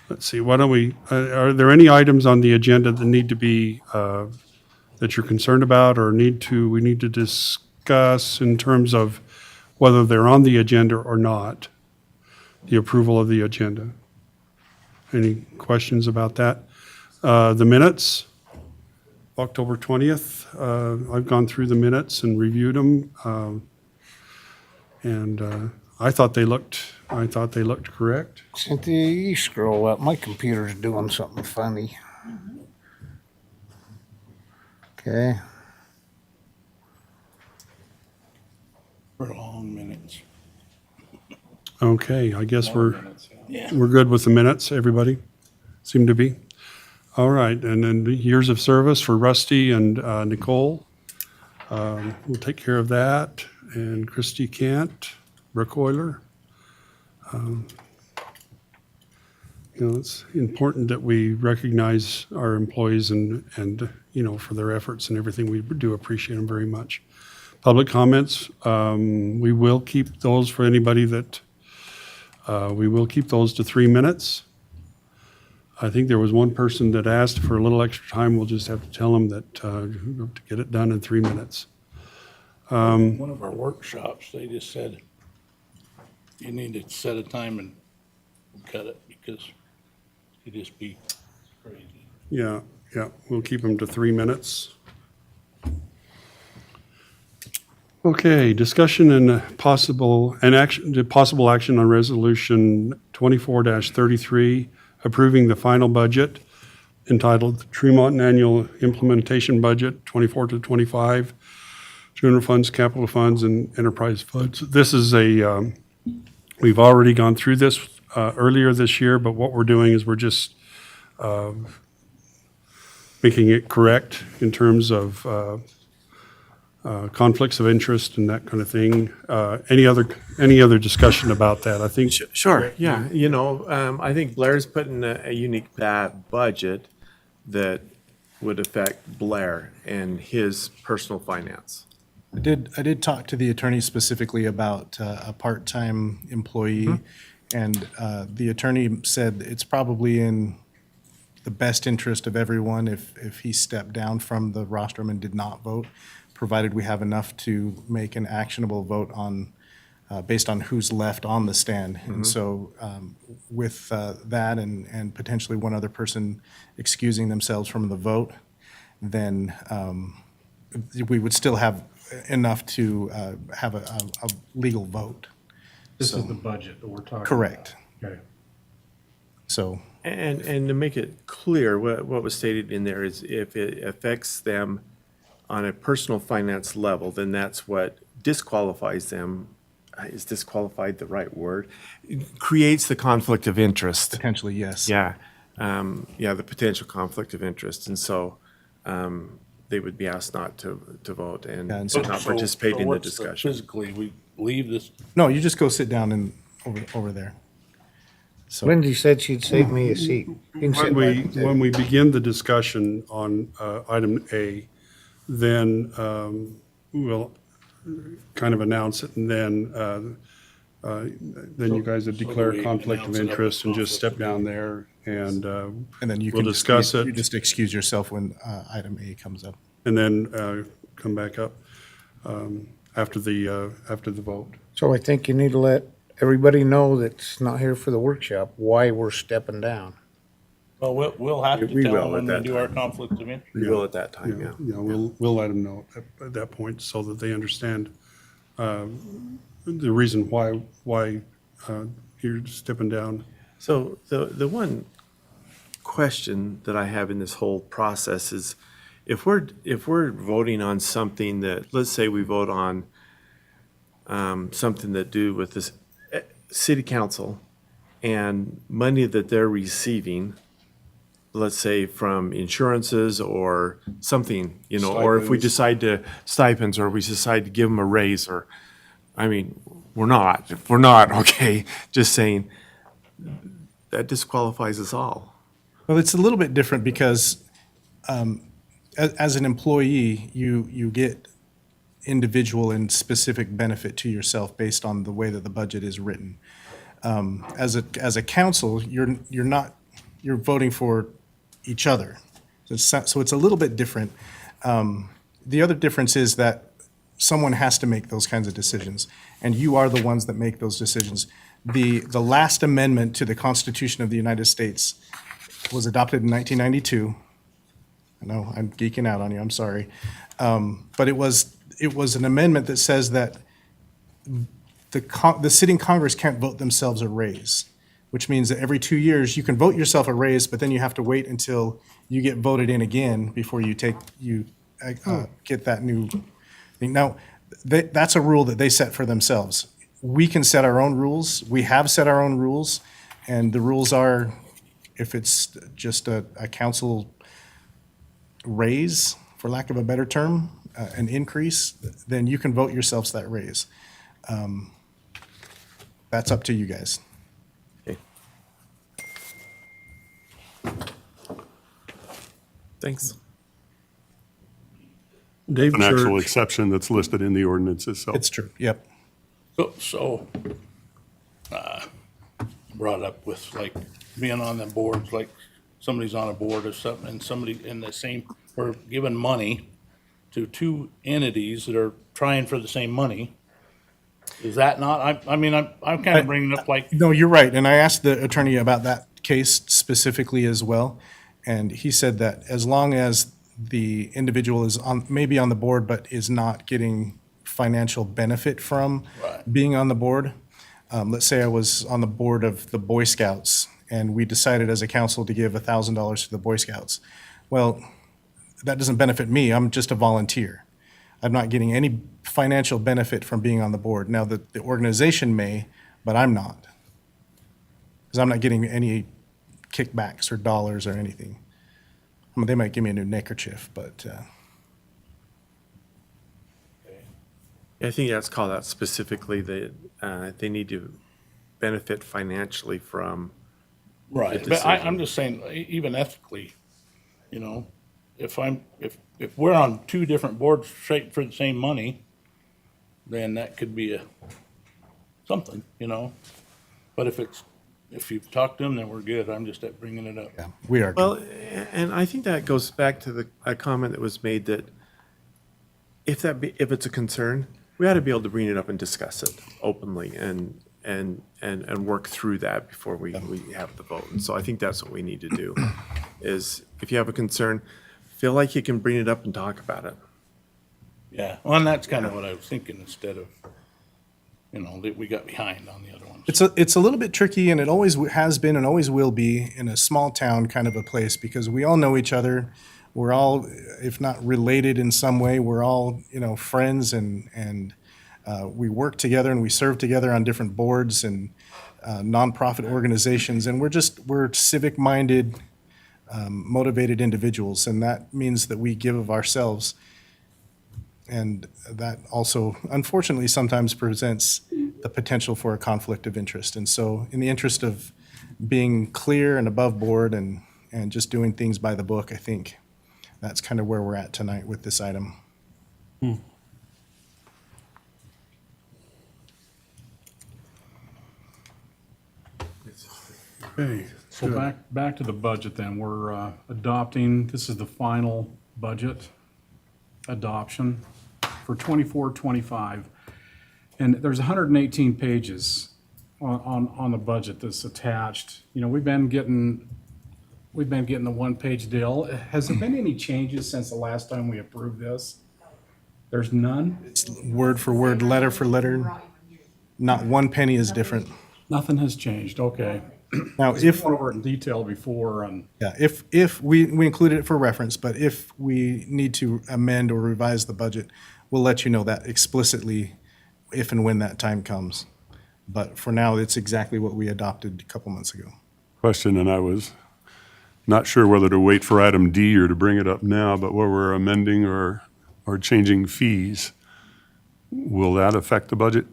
let's see, why don't we, are there any items on the agenda that need to be, that you're concerned about or we need to discuss in terms of whether they're on the agenda or not? The approval of the agenda. Any questions about that? The minutes, October 20th, I've gone through the minutes and reviewed them. And I thought they looked correct. Cynthia, you scroll up. My computer's doing something funny. Okay. For long minutes. Okay, I guess we're Yeah. good with the minutes, everybody? Seem to be? All right, and then the years of service for Rusty and Nicole. We'll take care of that. And Christy Kent, Brooke Euler. It's important that we recognize our employees and, for their efforts and everything. We do appreciate them very much. Public comments, we will keep those for anybody that, we will keep those to 3 minutes. I think there was one person that asked for a little extra time. We'll just have to tell them that, to get it done in 3 minutes. One of our workshops, they just said, you need to set a time and cut it because it'd just be crazy. Yeah, we'll keep them to 3 minutes. Okay, discussion and possible action on resolution 24-33, approving the final budget entitled Tremont Annual Implementation Budget 24 to 25, General Funds, Capital Funds, and Enterprise Funds. This is we've already gone through this earlier this year, but what we're doing is we're just making it correct in terms of conflicts of interest and that kind of thing. Any other discussion about that? I think. Sure, yeah. I think Blair's putting a unique budget that would affect Blair and his personal finance. I did talk to the attorney specifically about a part-time employee, and the attorney said it's probably in the best interest of everyone if he stepped down from the rostrum and did not vote, provided we have enough to make an actionable vote on, based on who's left on the stand. And so with that and potentially one other person excusing themselves from the vote, then we would still have enough to have a legal vote. This is the budget that we're talking about. Correct. Okay. So, And to make it clear, what was stated in there is if it affects them on a personal finance level, then that's what disqualifies them. Is disqualified the right word? It creates the conflict of interest. potentially, yes. Yeah, the potential conflict of interest. And so they would be asked not to vote and Yeah, and so- not participate in the what's discussion. Physically, we leave this, No, you just go sit down and over there. So, Lindsay said she'd save me a seat. You can sit back there. When we begin the discussion on item A, then we'll kind of announce it, and then you guys would declare we conflict of announce it as a interest and just step conflict of down there and and then you we'll can discuss it. You just excuse yourself when item A comes up. and then come back up after the vote. So I think you need to let everybody know that's not here for the workshop why we're stepping down. well, we'll have to We tell will them at when we that do our conflict of interest. We will at that time, yeah. We'll let them know at that point so that they understand the reason why you're stepping down. So the one question that I have in this whole process is if we're voting on something that, let's say we vote on something that do with this city council and money that they're receiving, let's say from insurances or something, or if we Stipends. decide to stipends, or we decide to give them a raise, or, I mean, we're not, okay, just saying, that disqualifies us all. Well, it's a little bit different because as an employee, you get individual and specific benefit to yourself based on the way that the budget is written. As a council, you're not you're voting for each other. So it's a little bit different. The other difference is that someone has to make those kinds of decisions, and you are the ones that make those decisions. The last amendment to the Constitution of the United States was adopted in 1992. I know, I'm geeking out on you, I'm sorry. But it was an amendment that says that the sitting Congress can't vote themselves a raise, which means that every 2 years, you can vote yourself a raise, but then you have to wait until you get voted in again before you get that new thing. Now, that's a rule that they set for themselves. We can set our own rules. We have set our own rules, and the rules are, if it's just a council raise, for lack of a better term, an increase, then you can vote yourselves that raise. That's up to you guys. Okay. Thanks. Dave An actual Church, exception that's listed in the ordinance itself. It's true, yep. So, brought up with like being on the boards, like somebody's on a board or something, and somebody in the same, we're giving money to two entities that are trying for the same money. Is that not, I'm kind of bringing up like, No, you're right, and I asked the attorney about that case specifically as well, and he said that as long as the individual is maybe on the board, but is not getting financial benefit from Right. being on the board. Let's say I was on the board of the Boy Scouts, and we decided as a council to give $1,000 to the Boy Scouts. Well, that doesn't benefit me, I'm just a volunteer. I'm not getting any financial benefit from being on the board. Now, the organization may, but I'm not. Because I'm not getting any kickbacks or dollars or anything. I mean, they might give me a new neckerchief, but, I think that's called out specifically that they need to benefit financially from. right, the but I'm decision. just saying, even ethically, if we're on two different boards straight for the same money, then that could be something. But if you've talked to them, then we're good. I'm just bringing it up. yeah, we are. Well, and I think that goes back to a comment that was made that if it's a concern, we ought to be able to bring it up and discuss it openly and work through that before we have the vote. And so I think that's what we need to do, is if you have a concern, feel like you can bring it up and talk about it. Yeah, well, and that's kind of what I was thinking, instead of, that we got behind on the other ones. It's a little bit tricky, and it always has been and always will be in a small town kind of a place, because we all know each other. We're all, if not related in some way, we're all, friends, and we work together and we serve together on different boards and nonprofit organizations, and we're civic-minded, motivated individuals, and that means that we give of ourselves. And that also, unfortunately, sometimes presents the potential for a conflict of interest. And so in the interest of being clear and above board and just doing things by the book, I think that's kind of where we're at tonight with this item. okay, So back to the budget then. We're adopting, this is the final budget adoption for 24-25. And there's 118 pages on the budget that's attached. We've been getting the one-page deal. Has there been any changes since the last time we approved this? There's none? It's word for word, letter for letter. Not one penny is different. Nothing has changed, okay. Now, If if, went over it in detail before, and yeah, if we included it for reference, but if we need to amend or revise the budget, we'll let you know that explicitly if and when that time comes. But for now, it's exactly what we adopted a couple months ago. Question, and I was not sure whether to wait for item D or to bring it up now, but where we're amending or changing fees, will that affect the budget?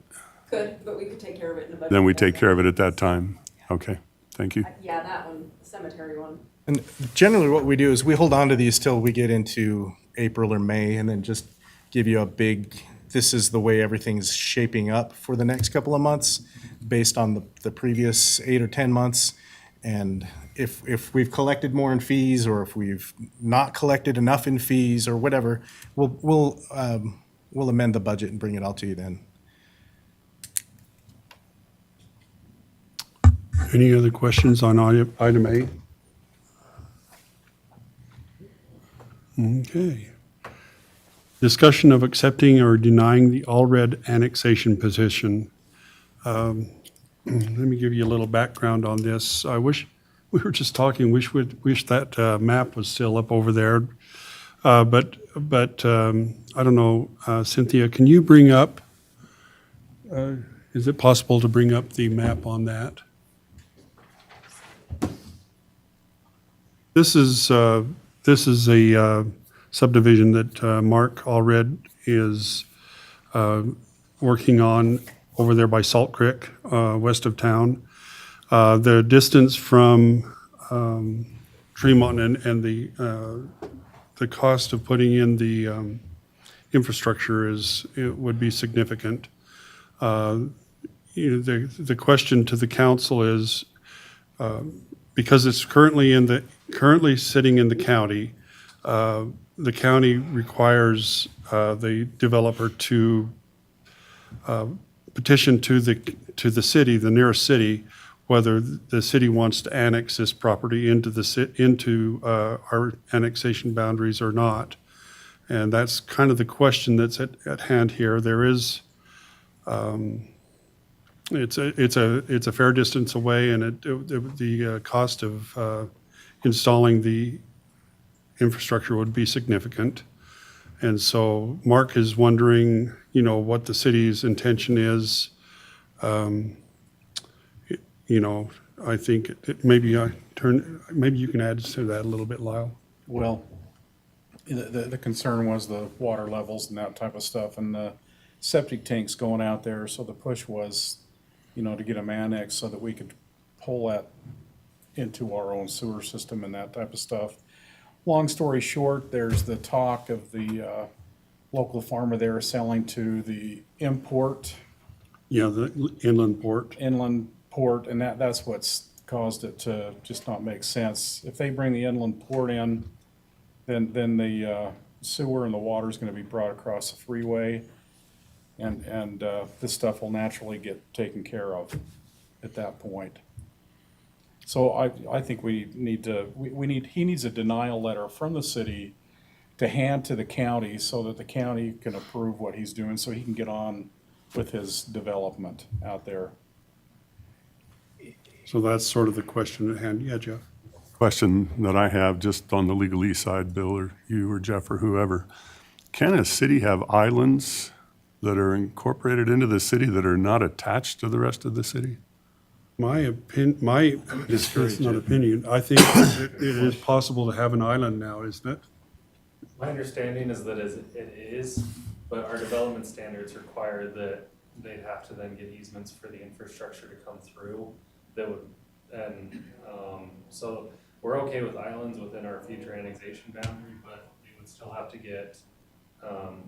Could, but we could take care of it in the budget. Then we take care of it at that time. Okay, thank you. Yeah, that one, the cemetery one. And generally, what we do is we hold on to these till we get into April or May, and then just give you a big, this is the way everything's shaping up for the next couple of months, based on the previous 8 or 10 months. And if we've collected more in fees, or if we've not collected enough in fees, or whatever, we'll amend the budget and bring it all to you then. Any other questions on item A? Okay. Discussion of accepting or denying the Allred annexation petition. Let me give you a little background on this. I wish, we were just talking, wish that map was still up over there. But I don't know, Cynthia, can you bring up, is it possible to bring up the map on that? This is a subdivision that Mark Allred is working on over there by Salt Creek, west of town. The distance from Tremont and the cost of putting in the infrastructure it would be significant. The question to the council is, because it's currently sitting in the county requires the developer to petition to the city, the nearest city, whether the city wants to annex this property into our annexation boundaries or not. And that's kind of the question that's at hand here. There is, it's a fair distance away, and the cost of installing the infrastructure would be significant. And so Mark is wondering, what the city's intention is. I think maybe you can add to that a little bit, Lyle. Well, the concern was the water levels and that type of stuff, and the septic tanks going out there, so the push was, to get them annexed so that we could pull that into our own sewer system and that type of stuff. Long story short, there's the talk of the local farmer there selling to the import, Yeah, the inland port. inland port, and that's what's caused it to just not make sense. If they bring the inland port in, then the sewer and the water is gonna be brought across the freeway, and this stuff will naturally get taken care of at that point. So I think we need to, he needs a denial letter from the city to hand to the county so that the county can approve what he's doing, so he can get on with his development out there. So that's sort of the question at hand. Yeah, Jeff? Question that I have, just on the legalese side, Bill, or you, or Jeff, or whoever. Can a city have islands that are incorporated into the city that are not attached to the rest of the city? It's not opinion. I think it is possible to have an island now, isn't it? My understanding is that it is, but our development standards require that they'd have to then get easements for the infrastructure to come through that would, so we're okay with islands within our future annexation boundary, but we would still have to get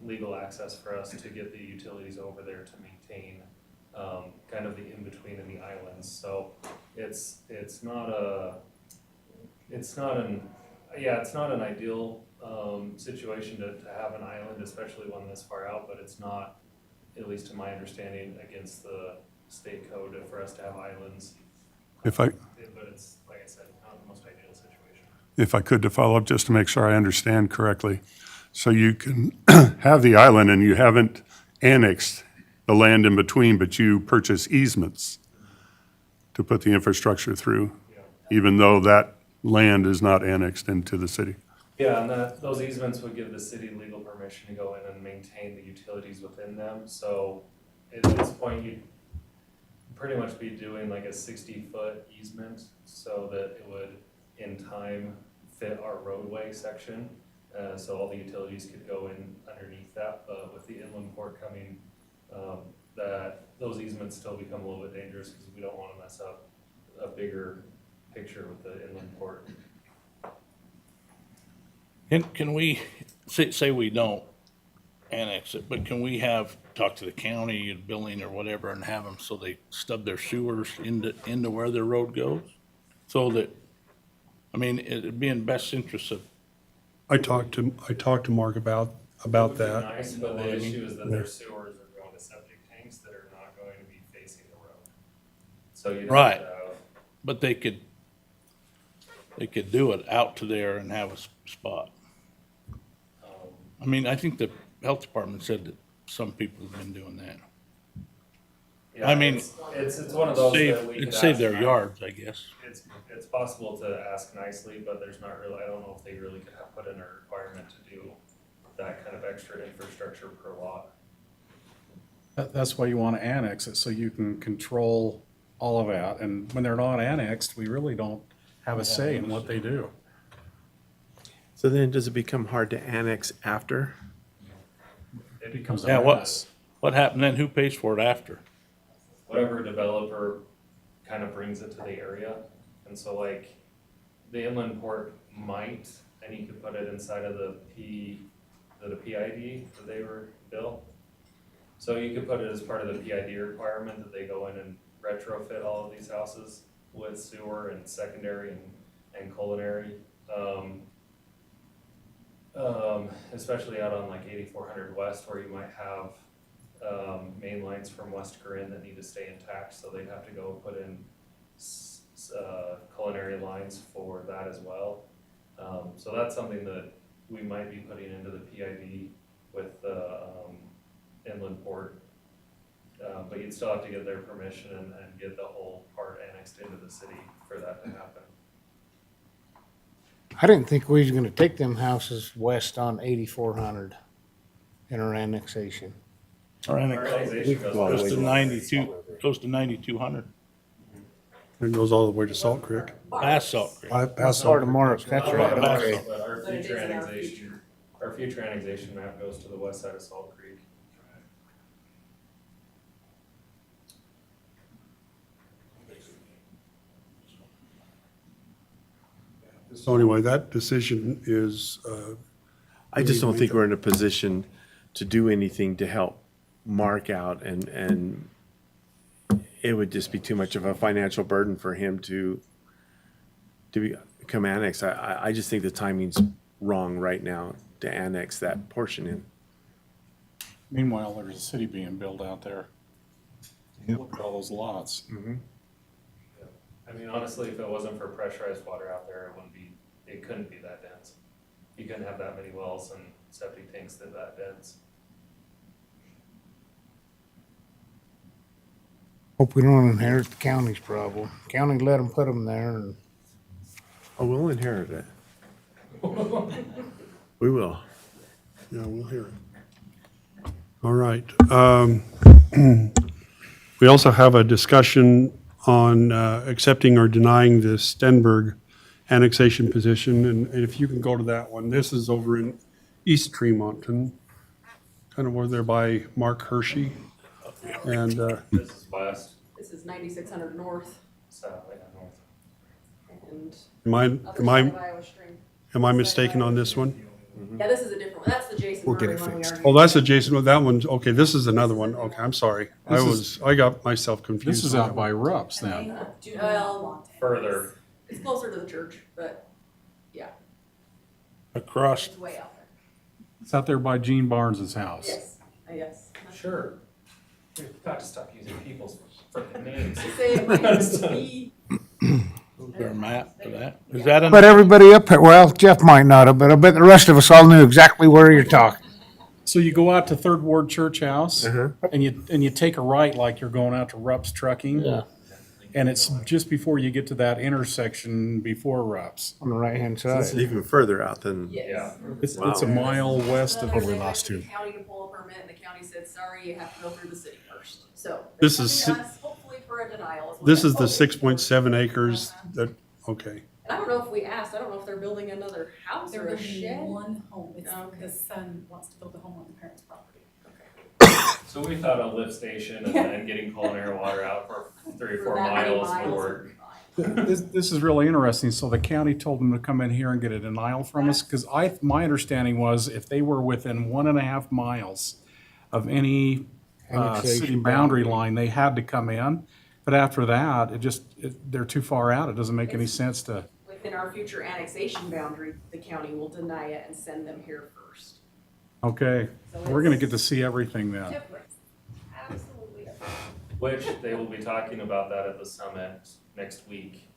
legal access for us to get the utilities over there to maintain kind of the in-between and the islands. So it's not an ideal situation to have an island, especially one this far out, but it's not, at least to my understanding, against the state code for us to have islands. But it's, like I said, not the most ideal situation. If I could, to follow up, just to make sure I understand correctly. So you can have the island and you haven't annexed the land in between, but you purchase easements to put the infrastructure through, even though that land is not annexed into the city. Yeah, and those easements would give the city legal permission to go in and maintain the utilities within them. So at this point, you'd pretty much be doing like a 60-foot easement so that it would, in time, fit our roadway section. So all the utilities could go in underneath that, but with the inland port coming, those easements still become a little bit dangerous because we don't want to mess up a bigger picture with the inland port. Can we, say we don't annex it, but can we talk to the county and billing or whatever and have them so they stub their sewers into where their road goes? So that, I mean, it'd be in best interest of, I talked to Mark about It would be that. nice, but the issue is that their sewers are going to septic tanks that are not going to be facing the road. So you'd Right. have to have, but they could do it out to there and have a spot. I mean, I think the health department said that some people have been doing that. yeah, I mean, it's one of those that we could It'd save their ask yards, I guess. It's possible to ask nicely, but there's not really, I don't know if they really could have put in a requirement to do that kind of extra infrastructure per lot. That's why you want to annex it, so you can control all of that. And when they're not annexed, we really don't have a say in what they do. So then does it become hard to annex after? It becomes a Yeah, mess. what happened then? Who pays for it after? Whatever developer kind of brings it to the area. And so like the inland port might, and you could put it inside of the PID that they were built. So you could put it as part of the PID requirement that they go in and retrofit all of these houses with sewer and secondary and culinary. Especially out on like 8400 West where you might have main lines from West Corinne that need to stay intact, so they'd have to go put in culinary lines for that as well. So that's something that we might be putting into the PID with inland port. But you'd still have to get their permission and get the whole part annexed into the city for that to happen. I didn't think we was gonna take them houses west on 8400 in our annexation. Or Our annexation goes Well, Goes west to to 92, goes to 9200, It goes all the way to Salt Creek. past Salt Creek. Past Part Salt of Creek. Marks, that's right, okay. But our But it is future in our annexation, our future annexation map goes to the west side of Salt Creek. So anyway, that decision is, I just don't think we're in a position to do anything to help Mark out and it would just be too much of a financial burden for him to become annexed. I just think the timing's wrong right now to annex that portion in. Meanwhile, there's a city being built out there. Look at all those lots. I mean, honestly, if it wasn't for pressurized water out there, it couldn't be that dense. You couldn't have that many wells and septic tanks that dense. Hope we don't inherit the county's problem. County let them put them there and Oh, we'll inherit it. We will. yeah, we'll hear it. All right. We also have a discussion on accepting or denying the Stenberg annexation position. And if you can go to that one, this is over in East Tremonton, kind of where they're by Mark Hershey. And This is west, This is 9600 north south, yeah, north. and am other side of Iowa Stream. I mistaken on this one? Yeah, this is a different one. That's the Jason We'll get Murray it one we fixed. already. Oh, that's adjacent, that one's, okay, this is another one. Okay, I'm sorry. I got myself confused. This is on out that by one. Rupp's then. Well, Further, it's closer to the church, but yeah, Across, it's way out there. It's out there by Gene Barnes's house. Yes, yes. sure. We've got to stop using people's freaking names. Say it might be, is there a map for that? Is that in? but everybody up here, well, Jeff might not have, but I bet the rest of us all knew exactly where you're talking. So you go out to Third Ward Church House and you take a right like you're going out to Rupp's Trucking. Yeah. And it's just before you get to that intersection before Rupp's. On the right-hand It's side. even further out than, yes. It's a mile west of. Totally lost to the too. county to pull a permit, and the county said, sorry, you have to go through the city first. So. This they're is coming to us, hopefully for a denial. what This they're is the hoping. 6.7 acres that, okay. And I don't know if we asked, I don't know if they're building another house They're or a building shed. one home. It's Okay. the son wants to build a home on the parents' property. So we thought a lift station and then getting culinary water out for 3 or For 4 that many miles would miles work. would be fine. This is really interesting. So the county told them to come in here and get a denial from us? Because my understanding was if they were within 1.5 miles of any city Annexation boundary line, they had to come in. But after that, they're too far out. It doesn't make any sense to, Within our future annexation boundary, the county will deny it and send them here first. okay, we're gonna get to see everything then. Different. Absolutely different. Which they will be talking about that at the summit next week.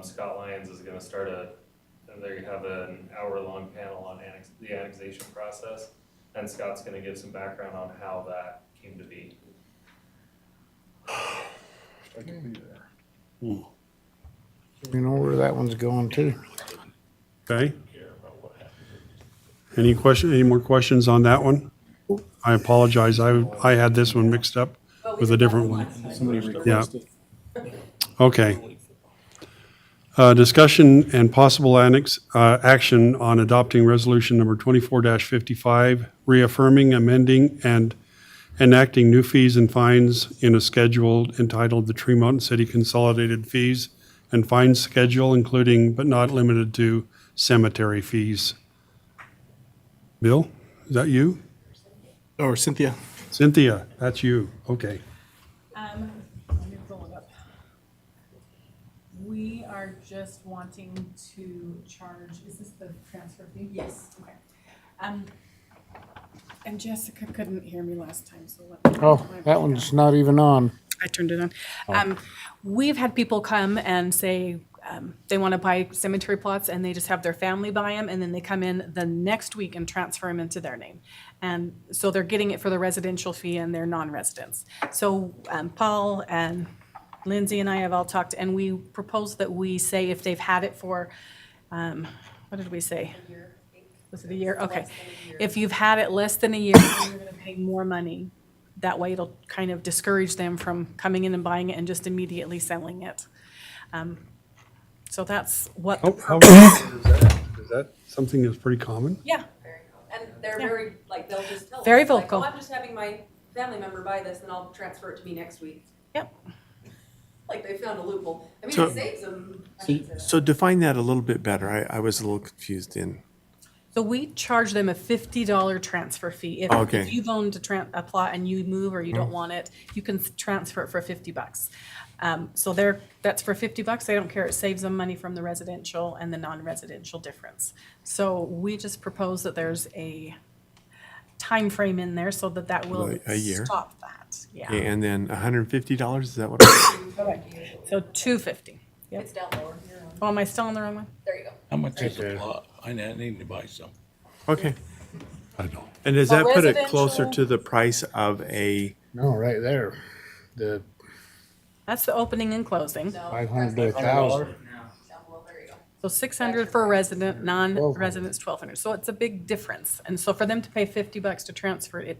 Scott Lyons is gonna start they have an hour-long panel on the annexation process. And Scott's gonna give some background on how that came to be. We know where that one's going too. Okay? Any more questions on that one? I apologize, I had this one mixed up with a different one. Yeah. Okay. Discussion and possible action on adopting resolution number 24-55, reaffirming, amending, and enacting new fees and fines in a schedule entitled the Tree Mountain City Consolidated Fees and Fines Schedule, including but not limited to cemetery fees. Bill, is that you? Or Cynthia? Cynthia, that's you. Okay. Let me pull it up. We are just wanting to charge, is this the transfer fee? Yes. Okay. And Jessica couldn't hear me last time, so let me. Oh, that one's not even on. I turned it on. We've had people come and say they want to buy cemetery plots and they just have their family buy them and then they come in the next week and transfer them into their name. And so they're getting it for the residential fee and they're non-residents. So Paul and Lindsay and I have all talked and we propose that we say if they've had it for, what did we say? Was it a year? Okay. If you've had it less than a year, then you're going to pay more money. That way it'll kind of discourage them from coming in and buying it and just immediately selling it. So that's what. the How purpose- is that something that's pretty common? Yeah, Very cool. And they're Yeah. very, like, they'll just tell us. Very like, vocal. "Oh, I'm just having my family member buy this, and I'll transfer it to me next week." yep. Like, they found a loophole. I mean, So- it saves them. I should say that. So define that a little bit better. I was a little confused in. So we charge them a $50 transfer fee. If Okay. you've owned a plot and you move or you don't want it, you can transfer it for $50. So that's for $50. They don't care. It saves them money from the residential and the non-residential difference. So we just propose that there's a time frame in there so that will Like a year? stop that. Yeah. And then $150, is that what? So $250. Yep. It's down lower. You're on. Oh, am I still on the wrong one? There you go. How much is a plot? I need to buy some. Okay. I don't. And does For that put it closer residential- to the price of a, No, right there. The That's the opening and closing. No, 500 to that's 1,000. down below. There you go. So 600 for resident, non-residents 1,200. So it's a big difference. And so for them to pay $50 to transfer it,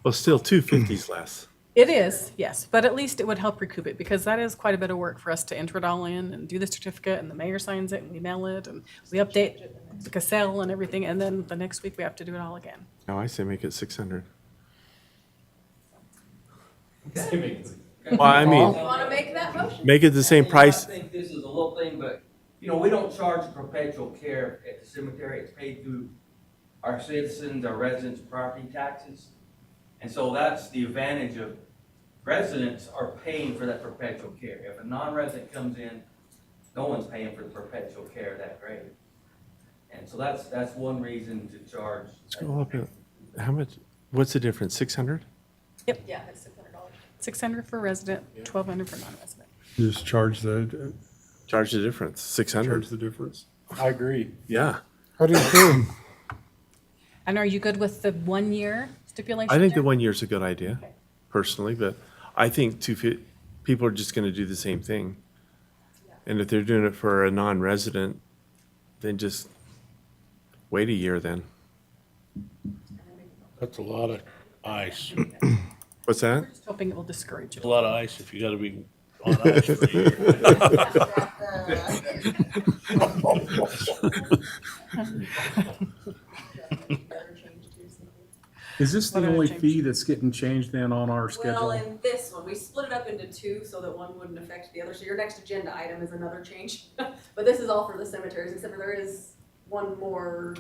well, still 250's less. it is, yes. But at least it would help recoup it because that is quite a bit of work for us to enter it all in and do the certificate and the mayor signs it and we mail it and we update the casselle and everything. And then the next week we have to do it all again. Oh, I say make it 600. Well, I mean, You want to make that motion? make it the same price. I think this is a little thing, but, we don't charge perpetual care at the cemetery. It's paid through our citizens, our residents' property taxes. And so that's the advantage of residents are paying for that perpetual care. If a non-resident comes in, no one's paying for the perpetual care of that grave. And so that's one reason to charge. Let's go up how much, what's the difference, 600? Yeah, that's $600. 600 for resident, 1,200 for non-resident. Just charge the Difference, 600. difference. I agree. Yeah. how do you feel? And are you good with the 1 year stipulation? I think the there? 1 year's a good idea, personally, but I think people are just gonna do the same thing. And if they're doing it for a non-resident, then just wait a year then. That's a lot of ice. What's that? Just hoping it will discourage it. A lot of ice if you gotta be on ice for a year. Is this the What are the only changes? fee that's getting changed then on our Well, schedule? in this one, we split it up into two so that one wouldn't affect the other. So your next agenda item is another change. But this is all for the cemeteries, except for there is one more,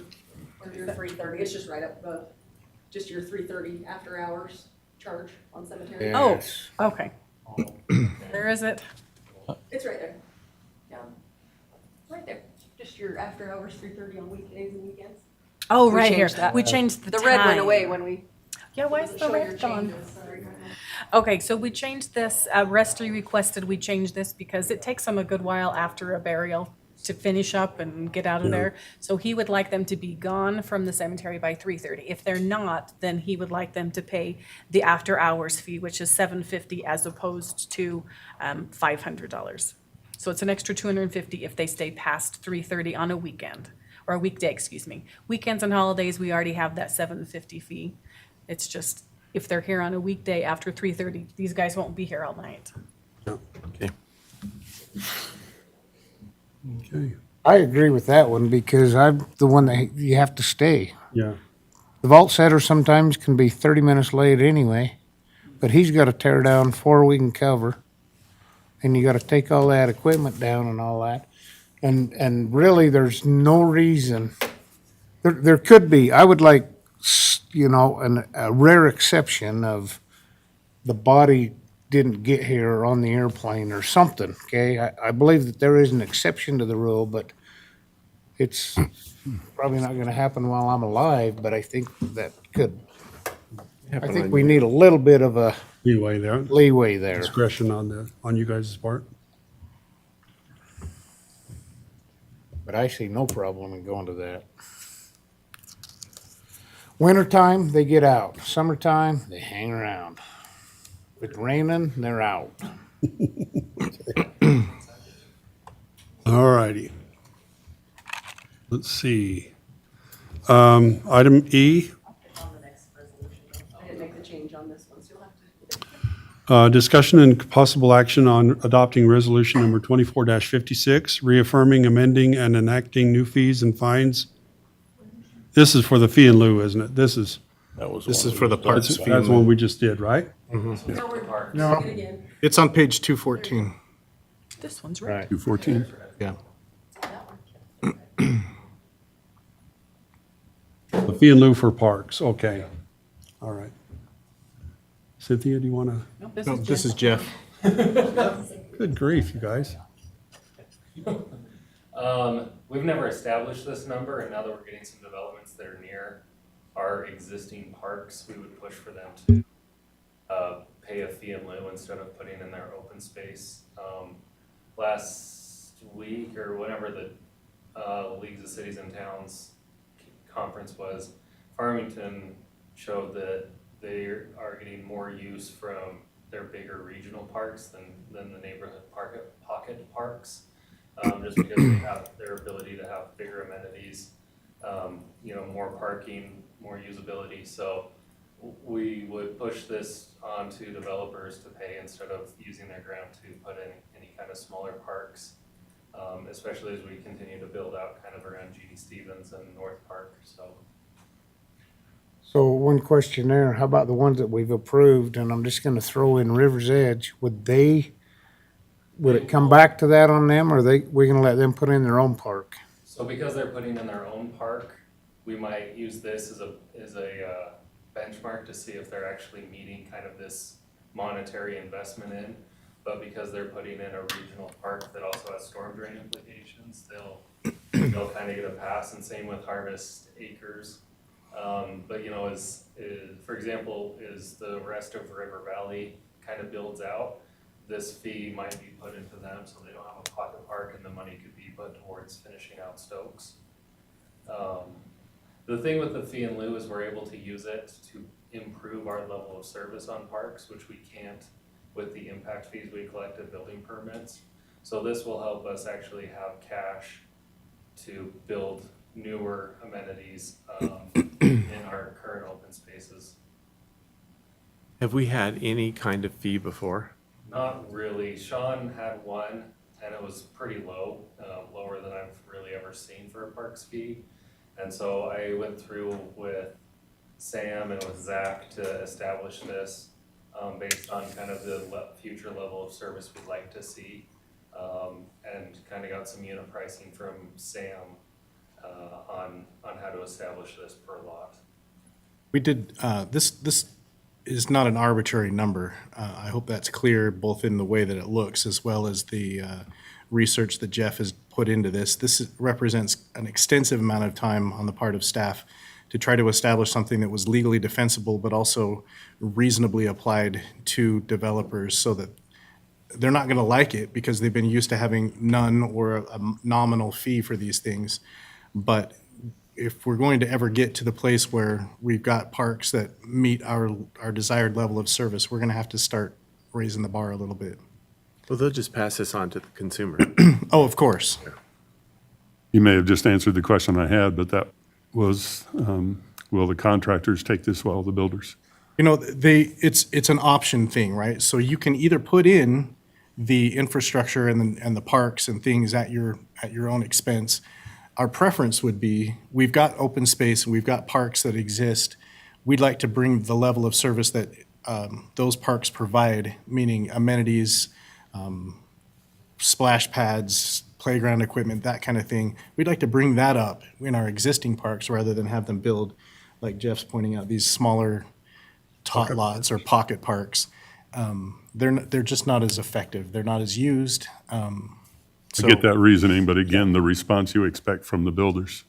or your 330. It's just right up the, just your 330 after hours charge on cemetery. Oh, Yes. okay. Where is it? It's right there. Yeah. Right there. Just your after hours, 3:30 on weekdays and weekends. Oh, We right here. changed that. We changed the The red went time. away when we. Yeah, why is doesn't the show your red gone? changes, sorry. Okay, so we changed this, Resty requested we change this because it takes them a good while after a burial to finish up and get out of there. So he would like them to be gone from the cemetery by 3:30. If they're not, then he would like them to pay the after-hours fee, which is $750 as opposed to $500. So it's an extra $250 if they stay past 3:30 on a weekend, or a weekday, excuse me. Weekends and holidays, we already have that $750 fee. It's just, if they're here on a weekday after 3:30, these guys won't be here all night. Okay. Okay, I agree with that one because I'm the one that you have to stay. yeah. The vault setter sometimes can be 30 minutes late anyway, but he's got to tear down 4 we can cover. And you got to take all that equipment down and all that. And really, there's no reason. There could be, I would like, a rare exception of the body didn't get here on the airplane or something, okay? I believe that there is an exception to the rule, but it's probably not gonna happen while I'm alive, but I think that could. I think we need a little bit of a Leeway there, leeway there. discretion on you guys' part. But I see no problem in going to that. Wintertime, they get out. Summertime, they hang around. If it's raining, they're out. All righty. Let's see. Item E, On the next resolution, though. I didn't make the change on this one, so you'll have to. discussion and possible action on adopting resolution number 24-56, reaffirming, amending, and enacting new fees and fines. This is for the fee in lieu, isn't it? This is for the parks that's fee. that's one we just did, right? No, we're doing it again. It's on page 214. This one's right. 214. Yeah. The fee in lieu for parks, okay. All right. Cynthia, do you want to? Nope, No, this is Jeff. Good grief, you guys. We've never established this number, and now that we're getting some developments that are near our existing parks, we would push for them to pay a fee in lieu instead of putting in their open space. Last week, or whenever the Leagues of Cities and Towns conference was, Farmington showed that they are getting more use from their bigger regional parks than the neighborhood pocket parks. Just because they have their ability to have bigger amenities, more parking, more usability. So we would push this on to developers to pay instead of using their grant to put in any kind of smaller parks, especially as we continue to build out kind of around G.D. Stevens and North Park, so. So one question there, how about the ones that we've approved, and I'm just gonna throw in River's Edge, would it come back to that on them, or we gonna let them put in their own park? So because they're putting in their own park, we might use this as a benchmark to see if they're actually meeting kind of this monetary investment in. But because they're putting in a regional park that also has storm drain implications, they'll kind of get a pass, and same with Harvest Acres. But for example, is the rest of River Valley kind of builds out, this fee might be put into them so they don't have a pocket park, and the money could be put towards finishing out Stokes. The thing with the fee in lieu is we're able to use it to improve our level of service on parks, which we can't with the impact fees we collect at building permits. So this will help us actually have cash to build newer amenities in our current open spaces. Have we had any kind of fee before? Not really. Sean had one, and it was pretty low, lower than I've really ever seen for a parks fee. And so I went through with Sam and with Zach to establish this based on kind of the future level of service we'd like to see, and kind of got some unit pricing from Sam on how to establish this per lot. We did, this is not an arbitrary number. I hope that's clear, both in the way that it looks as well as the research that Jeff has put into this. Represents an extensive amount of time on the part of staff to try to establish something that was legally defensible, but also reasonably applied to developers so that they're not going to like it because they've been used to having none or a nominal fee for these things. But if we're going to ever get to the place where we've got parks that meet our desired level of service, we're going to have to start raising the bar a little bit. Well, they'll just pass this on to the consumer. Oh, of course. You may have just answered the question I had, but that was, will the contractors take this while the builders? You know, it's an option thing, right? So you can either put in the infrastructure and the parks and things at your own expense. Our preference would be, we've got open space and we've got parks that exist. We'd like to bring the level of service that those parks provide, meaning amenities, splash pads, playground equipment, that kind of thing. We'd like to bring that up in our existing parks rather than have them build, like Jeff's pointing out, these smaller tot lots or pocket parks. They're just not as effective. They're not as used. I get that reasoning, but again, the response you expect from the builders.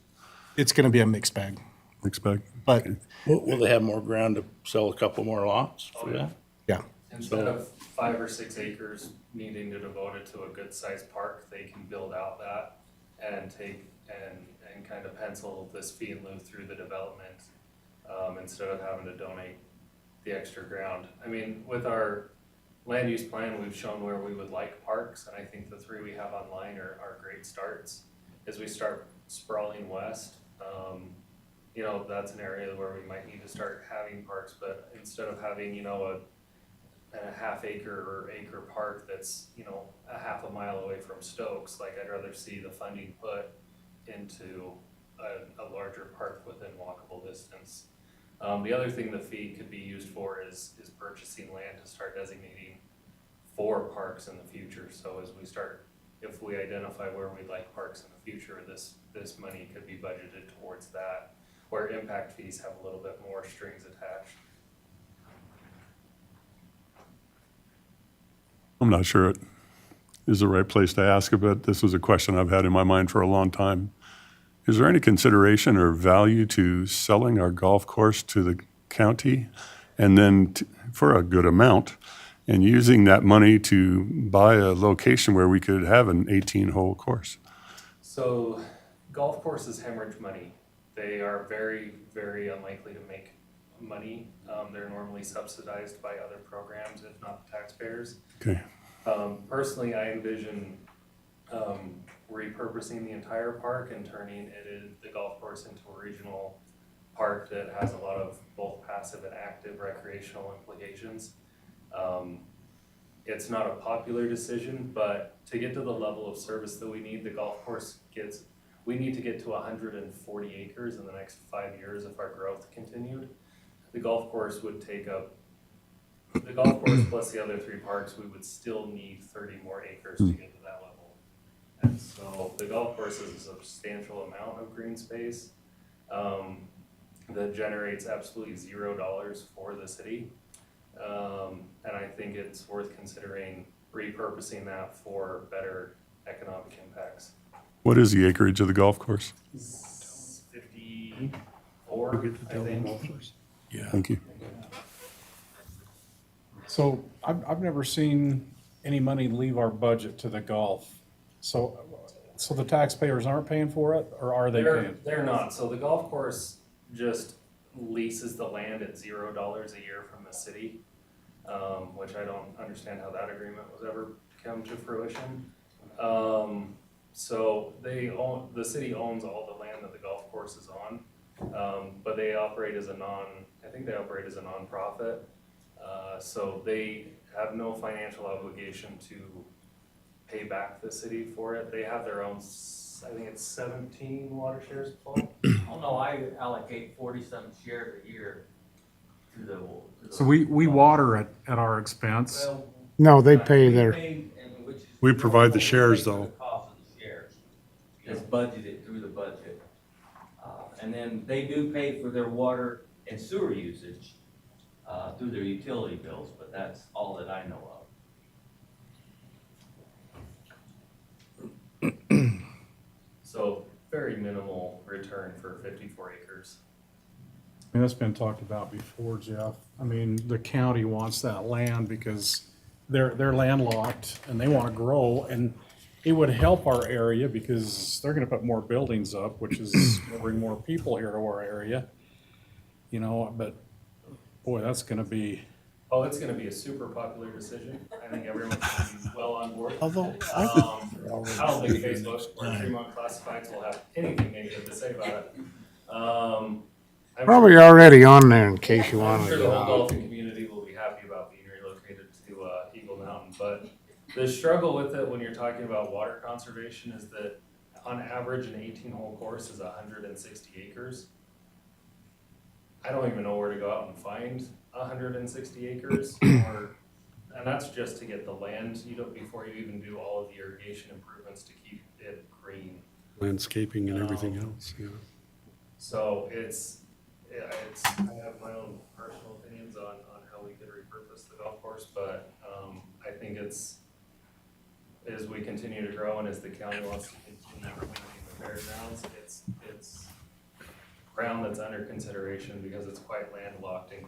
It's going to be a mixed bag. Expect, But Will they have more ground to sell a couple more lots for that? yeah, Instead of 5 or 6 acres needing to devote it to a good sized park, they can build out that and take and kind of pencil this fee in lieu through the development, instead of having to donate the extra ground. I mean, with our land use plan, we've shown where we would like parks, and I think the 3 we have online are great starts. As we start sprawling west, you know, that's an area where we might need to start having parks, but instead of having, you know, a half acre or acre park that's, you know, a half a mile away from Stokes, like I'd rather see the funding put into a larger park within walkable distance. The other thing the fee could be used for is purchasing land to start designating for parks in the future. So as we start, if we identify where we'd like parks in the future, this money could be budgeted towards that, where impact fees have a little bit more strings attached. I'm not sure it is the right place to ask it, but this was a question I've had in my mind for a long time. Is there any consideration or value to selling our golf course to the county and then for a good amount and using that money to buy a location where we could have an 18-hole course? So golf courses hemorrhage money. They are very, very unlikely to make money. They're normally subsidized by other programs, if not the taxpayers. Okay. Personally, I envision repurposing the entire park and turning the golf course into a regional park that has a lot of both passive and active recreational implications. It's not a popular decision, but to get to the level of service that we need, the golf course we need to get to 140 acres in the next 5 years if our growth continued. The golf course would take up, the golf course plus the other 3 parks, we would still need 30 more acres to get to that level. And so the golf course is a substantial amount of green space that generates absolutely $0 for the city. And I think it's worth considering repurposing that for better economic impacts. What is the acreage of the golf course? 54, I think. Thank you. So I've never seen any money leave our budget to the golf. So the taxpayers aren't paying for it, or are they paying? They're not. So the golf course just leases the land at $0 a year from the city, which I don't understand how that agreement was ever come to fruition. So the city owns all the land that the golf course is on, but they operate as a nonprofit. So they have no financial obligation to pay back the city for it. They have their own, I think it's 17 water shares, Paul? Oh, no, I allocate 40-some shares a year to the. So we water it at our expense. Well, no, they pay we their, pay, and which is- We provide the shares, we pay for though. the cost of the shares. It's budgeted through the budget. And then they do pay for their water and sewer usage. through their utility bills, but that's all that I know of. So very minimal return for 54 acres. And that's been talked about before, Jeff. I mean, the county wants that land because they're landlocked and they want to grow. And it would help our area because they're going to put more buildings up, which is gonna bring more people here to our area. You know, but boy, that's going to be, Oh, it's gonna be a super popular decision. I think everyone's gonna be well on board. Although, I don't think Facebook or Fremont Classifieds will have anything negative to say about it. I'm probably already on there in case you I'm want sure to the go whole out. golfing community will be happy about being relocated to Eagle Mountain, but the struggle with it when you're talking about water conservation is that on average, an 18-hole course is 160 acres. I don't even know where to go out and find 160 acres, and that's just to get the land, before you even do all of the irrigation improvements to keep it green. Landscaping and everything else, yeah. So I have my own personal opinions on how we could repurpose the golf course, but, I think as we continue to grow and as the county wants to continue reclaiming the fairgrounds, it's ground that's under consideration because it's quite landlocked and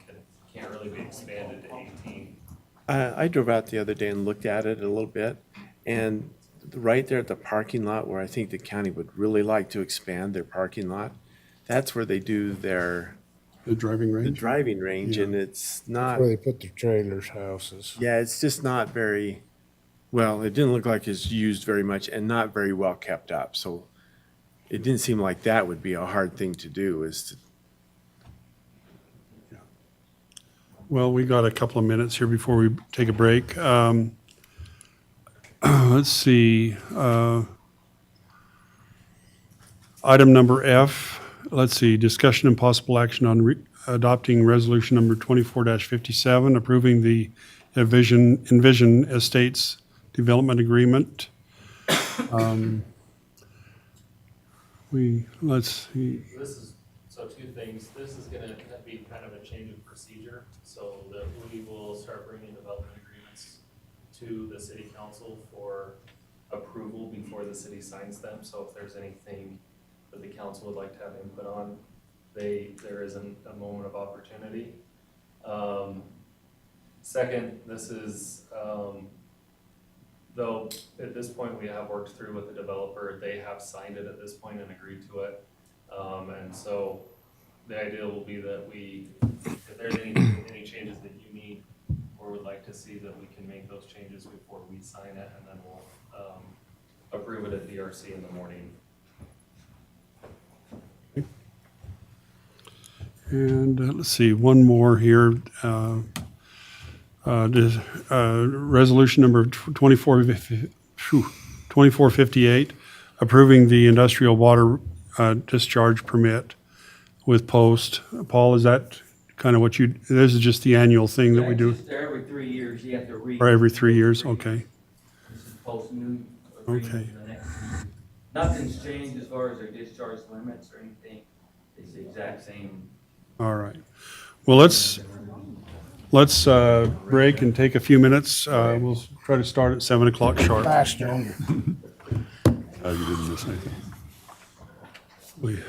can't really be expanded to 18. I drove out the other day and looked at it a little bit, and right there at the parking lot where I think the county would really like to expand their parking lot, that's where they do their The driving the range? driving range, and it's not, Where they put their trailers, houses. yeah, it's just not very, well, it didn't look like it's used very much and not very well kept up, so it didn't seem like that would be a hard thing to do, is to, Well, we got a couple of minutes here before we take a break. Let's see. Item number F, let's see, discussion and possible action on adopting resolution number 24-57, approving the Envision Estates Development Agreement. Let's see. So two things. This is gonna be kind of a change of procedure, so that we will start bringing development agreements to the city council for approval before the city signs them. So if there's anything that the council would like to have input on, there is a moment of opportunity. Second, this is, though at this point we have worked through with the developer, they have signed it at this point and agreed to it. And so the idea will be that if there's any changes that you need or would like to see, that we can make those changes before we sign it, and then we'll approve it at DRC in the morning. And let's see, one more here. Resolution number 2458, approving the industrial water discharge permit with Post. Paul, is that kind of what this is just the annual thing that we do? It's just every 3 years, you have to read. Or every 3 years? Okay. This is post new agreement Okay. for the next 3 years. Nothing's changed as far as their discharge limits or anything. It's the exact same. All right. Well, let's break and take a few minutes. We'll try to start at 7 o'clock sharp. Faster. You didn't miss anything. We-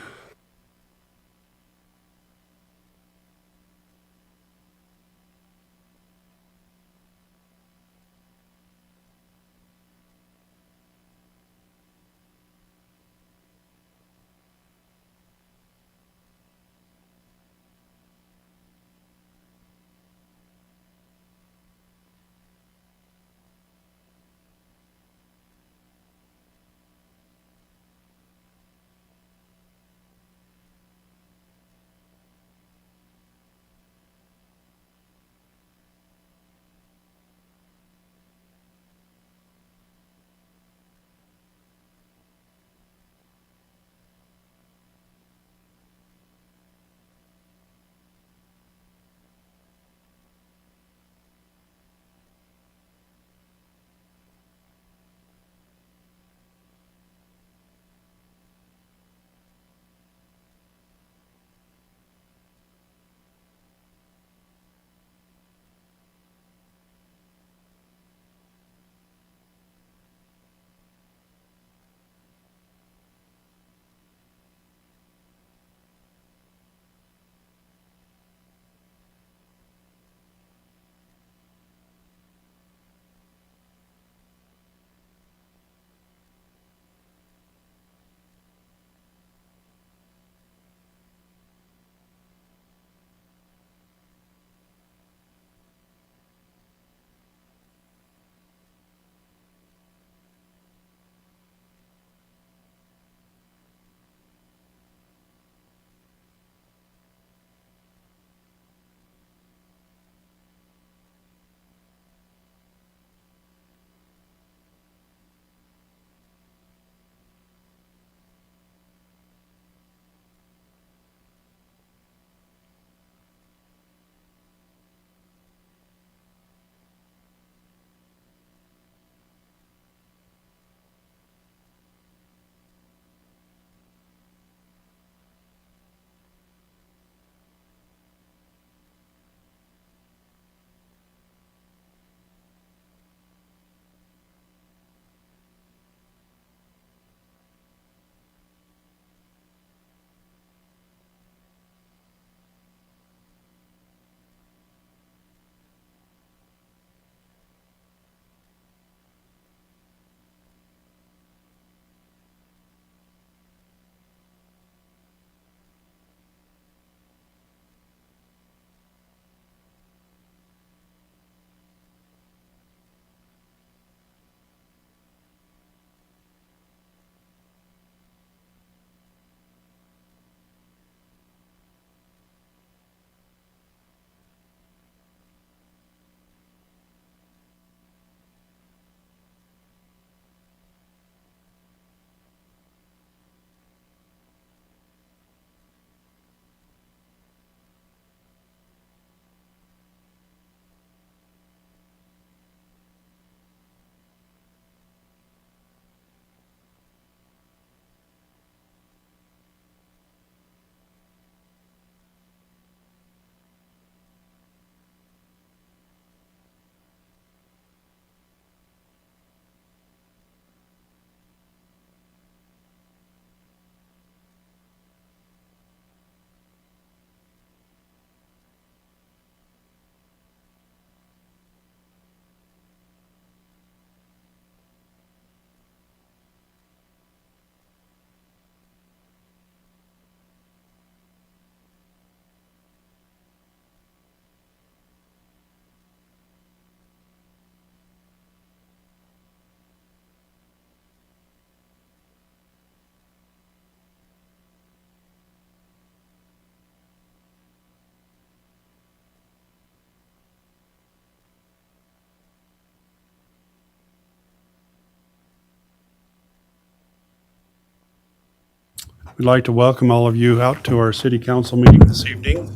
we'd like to welcome all of you out to our city council meeting this evening.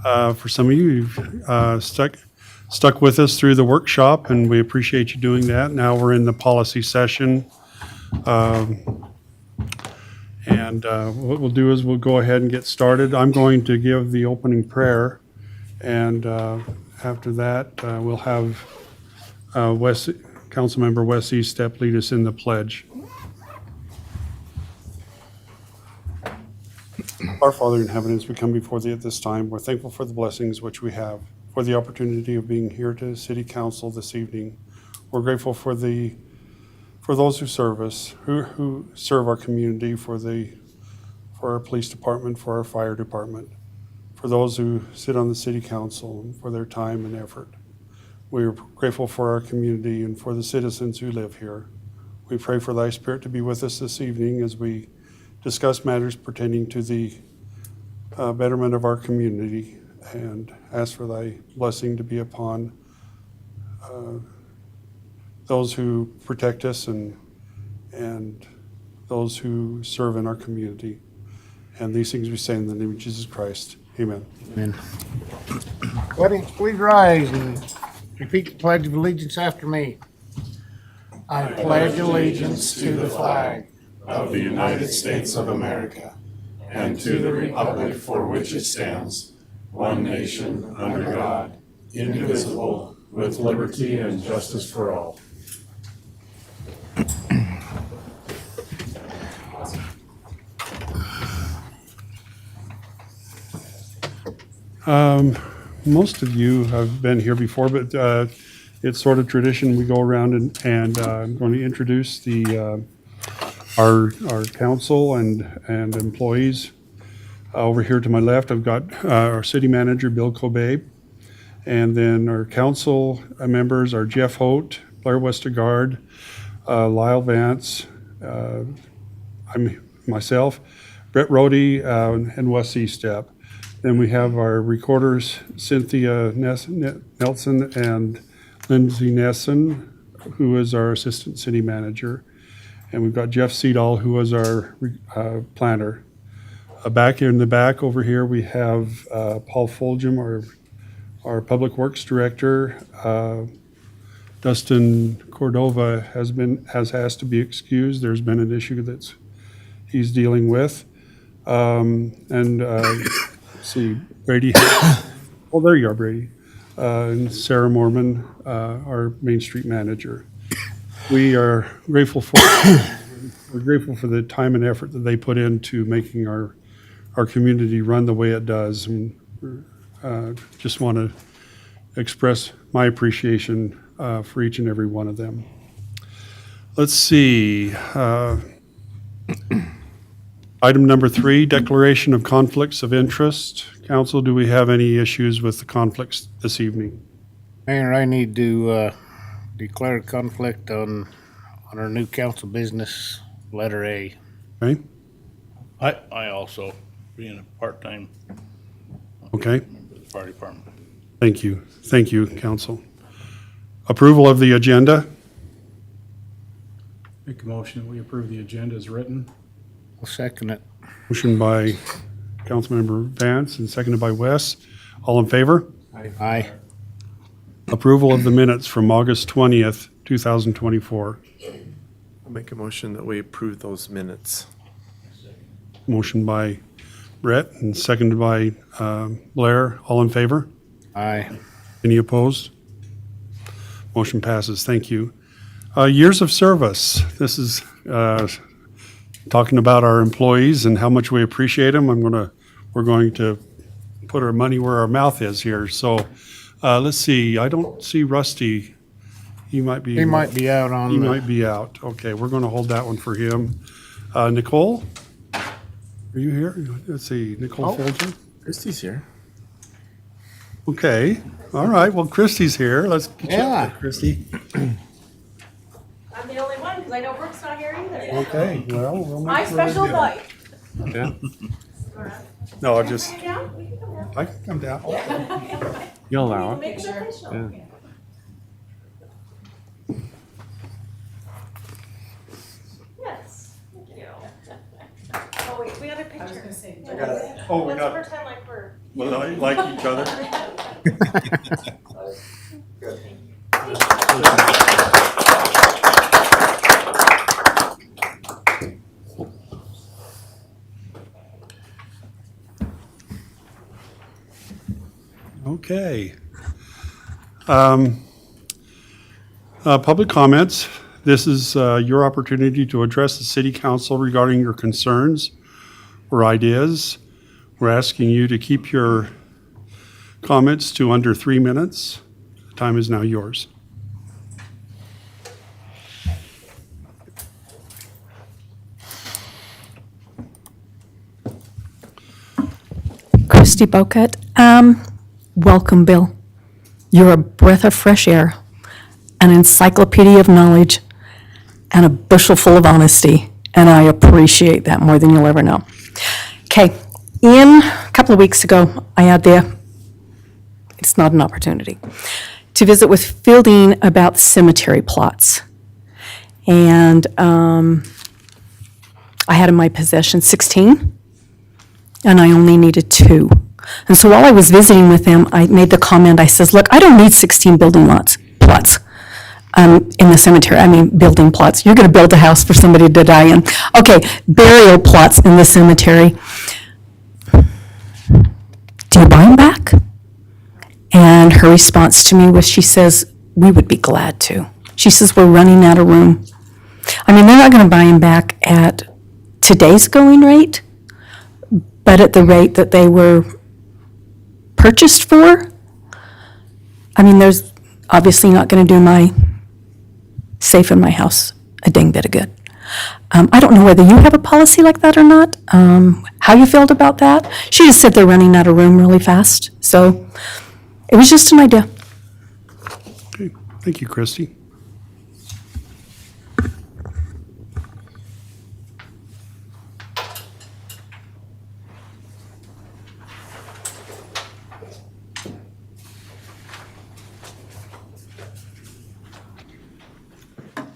For some of you, you've stuck with us through the workshop, and we appreciate you doing that. Now we're in the policy session. And what we'll do is we'll go ahead and get started. I'm going to give the opening prayer, and after that, we'll have Councilmember Wes Eastep lead us in the pledge. Our Father in heaven, as we come before thee at this time, we're thankful for the blessings which we have, for the opportunity of being here to City Council this evening. We're grateful for those who serve us, who serve our community, for our police department, for our fire department, for those who sit on the City Council, and for their time and effort. We are grateful for our community and for the citizens who live here. We pray for thy Spirit to be with us this evening as we discuss matters pertaining to the betterment of our community, and ask for thy blessing to be upon those who protect us and those who serve in our community. And these things we say in the name of Jesus Christ. Amen. Amen. Audience, please rise and repeat the Pledge of Allegiance after me. I pledge allegiance to the flag of the United States of America, and to the republic for which it stands, one nation, under God, indivisible, with liberty and justice for all. Most of you have been here before, but it's sort of tradition. We go around and I'm going to introduce our council and employees. Over here to my left, I've got our city manager, Bill Kobe, and then our council members are Jeff Holt, Blair Westergaard, Lyle Vance, myself, Brett Rohde, and Wes Eastep. Then we have our recorders, Cynthia Nelson and Lindsay Nesson, who is our assistant city manager. And we've got Jeff Seedall, who is our planner. Back in the back over here, we have Paul Fulgham, our public works director. Dustin Cordova has asked to be excused. There's been an issue he's dealing with. Let's see, Brady. Oh, there you are, Brady. And Sarah Mormon, our Main Street manager. We are grateful for the time and effort that they put into making our community run the way it does. And just want to express my appreciation for each and every one of them. Let's see. Item number 3, declaration of conflicts of interest. Council, do we have any issues with the conflicts this evening? Mayor, I need to declare conflict on our new council business, letter A. Okay, I also, being a part-time okay. member of the fire department. Thank you. Thank you, council. Approval of the agenda. Make a motion that we approve the agenda as written. I'll second it. Motion by Councilmember Vance and seconded by Wes. All in favor? Aye. Approval of the minutes from August 20th, 2024. I'll make a motion that we approve those minutes. Motion by Brett and seconded by Blair. All in favor? Aye. Any opposed? Motion passes. Thank you. Years of service. This is talking about our employees and how much we appreciate them. We're going to put our money where our mouth is here. So let's see. I don't see Rusty. He might be. He might be out on He the, might be out. Okay, we're going to hold that one for him. Nicole, are you here? Let's see. Nicole Folger. Christie's here. Okay. All right. Well, Christy's here. Let's get you up Yeah. there, Christy. I'm the only one, because I know Brooke's not here either. Okay. Well, we'll My make sure we special get it. night. Yeah. No, I just. Hang out? We can come down. I can come down. You'll allow it. Make it official. Yeah. Yes, thank you. Oh, wait, we gotta Oh, we got. Let's pretend like we're. Like each other? Okay. Public comments. This is your opportunity to address the city council regarding your concerns or ideas. We're asking you to keep your comments to under 3 minutes. The time is now yours. Christy Bocat. Welcome, Bill. You're a breath of fresh air, an encyclopedia of knowledge, and a bushel full of honesty, and I appreciate that more than you'll ever know. Okay, a couple of weeks ago, I had it's not an opportunity, to visit with Fielding about cemetery plots. And I had in my possession 16, and I only needed 2. And so while I was visiting with them, I made the comment, I says, look, I don't need 16 building plots in the cemetery. I mean, building plots. You're going to build a house for somebody to die in. Okay, burial plots in the cemetery. Do you buy them back? And her response to me was, she says, we would be glad to. She says, we're running out of room. I mean, they're not going to buy them back at today's going rate, but at the rate that they were purchased for. I mean, there's obviously not going to do my safe in my house a dang bit of good. I don't know whether you have a policy like that or not, how you felt about that. She just said they're running out of room really fast. So it was just an idea. Okay, thank you, Christy.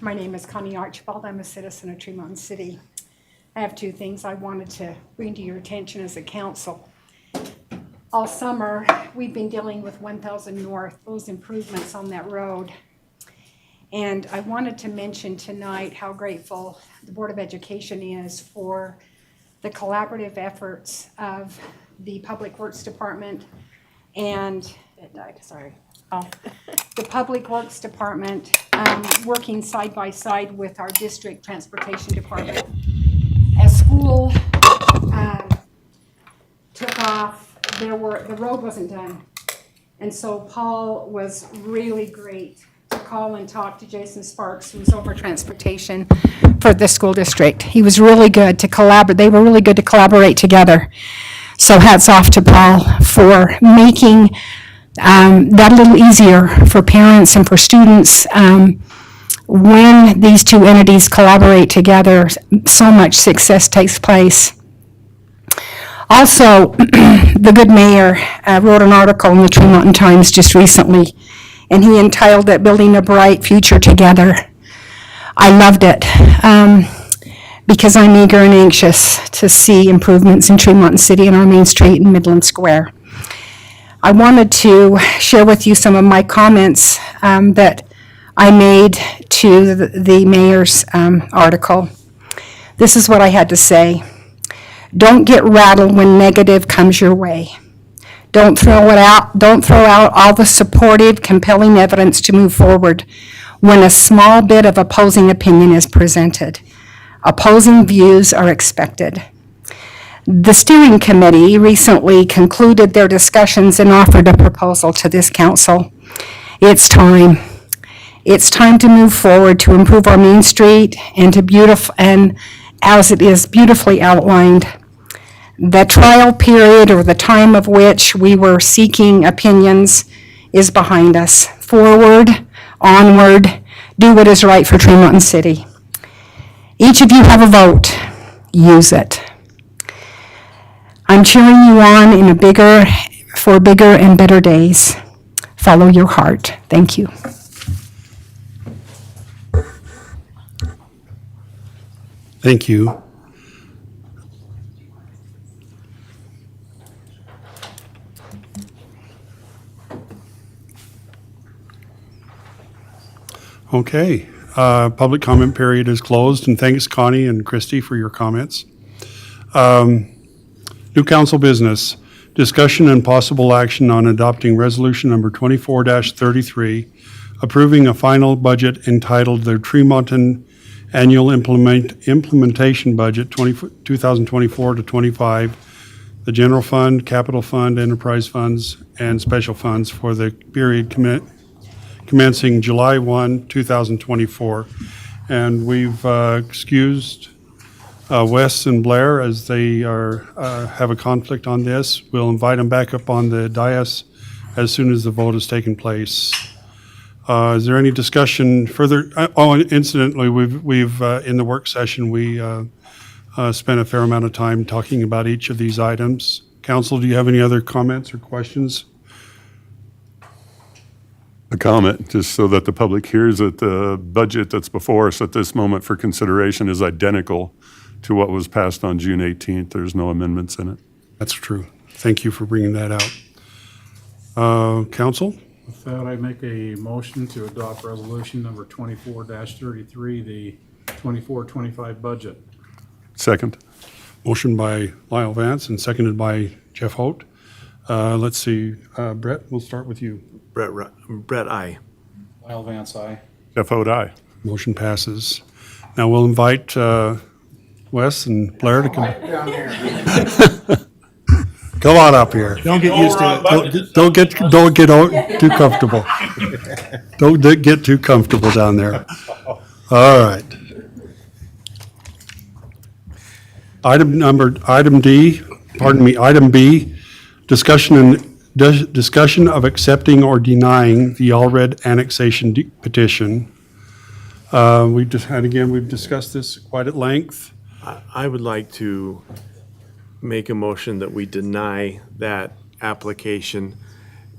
My name is Connie Archibald. I'm a citizen of Tree Mountain City. I have 2 things I wanted to bring to your attention as a council. All summer, we've been dealing with 1000 North, those improvements on that road. And I wanted to mention tonight how grateful the Board of Education is for the collaborative efforts of the Public Works Department and the Public Works Department working side by side with our district transportation department. As school took off, the road wasn't done. And so Paul was really great to call and talk to Jason Sparks, who's over transportation for the school district. He was really good to collaborate. They were really good to collaborate together. So hats off to Paul for making that a little easier for parents and for students. When these 2 entities collaborate together, so much success takes place. Also, the good mayor wrote an article in the Tree Mountain Times just recently, and he entitled it, Building a Bright Future Together. I loved it because I'm eager and anxious to see improvements in Tree Mountain City and our Main Street and Midland Square. I wanted to share with you some of my comments that I made to the mayor's article. This is what I had to say. Don't get rattled when negative comes your way. Don't throw out all the supportive, compelling evidence to move forward when a small bit of opposing opinion is presented. Opposing views are expected. The steering committee recently concluded their discussions and offered a proposal to this council. It's time. It's time to move forward to improve our Main Street and as it is beautifully outlined. The trial period, or the time of which we were seeking opinions, is behind us. Forward, onward, do what is right for Tree Mountain City. Each of you have a vote. Use it. I'm cheering you on for bigger and better days. Follow your heart. Thank you. Thank you. Okay, public comment period is closed, and thanks Connie and Christie for your comments. New council business, discussion and possible action on adopting resolution number 24-33, approving a final budget entitled the Tremonton Annual Implementation Budget 2024 to 25, the general fund, capital fund, enterprise funds, and special funds for the period commencing July 1, 2024. And we've excused Wes and Blair as they have a conflict on this. We'll invite them back up on the dais as soon as the vote has taken place. Is there any discussion further? Oh, and incidentally, we've in the work session, we spent a fair amount of time talking about each of these items. Council, do you have any other comments or questions? A comment, just so that the public hears that the budget that's before us at this moment for consideration is identical to what was passed on June 18th. There's no amendments in it. That's true. Thank you for bringing that out. Council? With that, I make a motion to adopt resolution number 24-33, the 24-25 budget. Second. Motion by Lyle Vance and seconded by Jeff Holt. Let's see, Brett, we'll start with you. Brett, aye. Lyle Vance, aye. Jeff Ode, aye. Motion passes. Now we'll invite Wes and Blair to come. Come on up here. Don't get used to it. Don't get too comfortable. Don't get too comfortable down there. All right. Item B, discussion of accepting or denying the Allred annexation petition. We've discussed this quite at length. I would like to make a motion that we deny that application.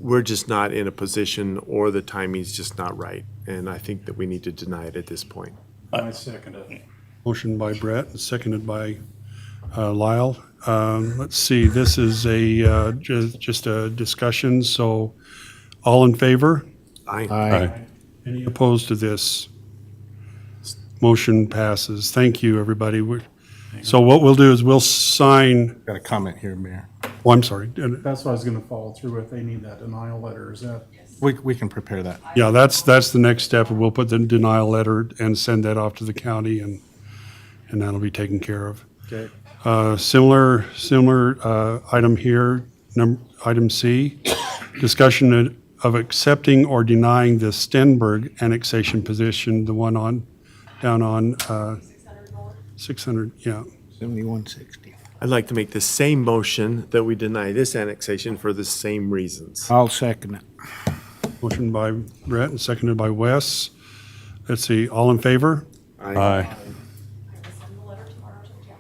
We're just not in a position, or the timing's just not right, and I think that we need to deny it at this point. I second it. Motion by Brett, and seconded by Lyle. Let's see, this is just a discussion, so all in favor? Aye. Any opposed to this? Motion passes. Thank you, everybody. So what we'll do is we'll sign, Got a comment here, Mayor. oh, I'm sorry. That's what I was gonna follow through with. They need that denial letter. Is that? We can prepare that. Yeah, that's the next step, and we'll put the denial letter and send that off to the county, and that'll be taken care of. Okay. Similar item here, item C, discussion of accepting or denying the Stenberg annexation position, the one down on 600, yeah. 7160. I'd like to make the same motion that we deny this annexation for the same reasons. I'll second it. Motion by Brett and seconded by Wes. Let's see, all in favor? Aye.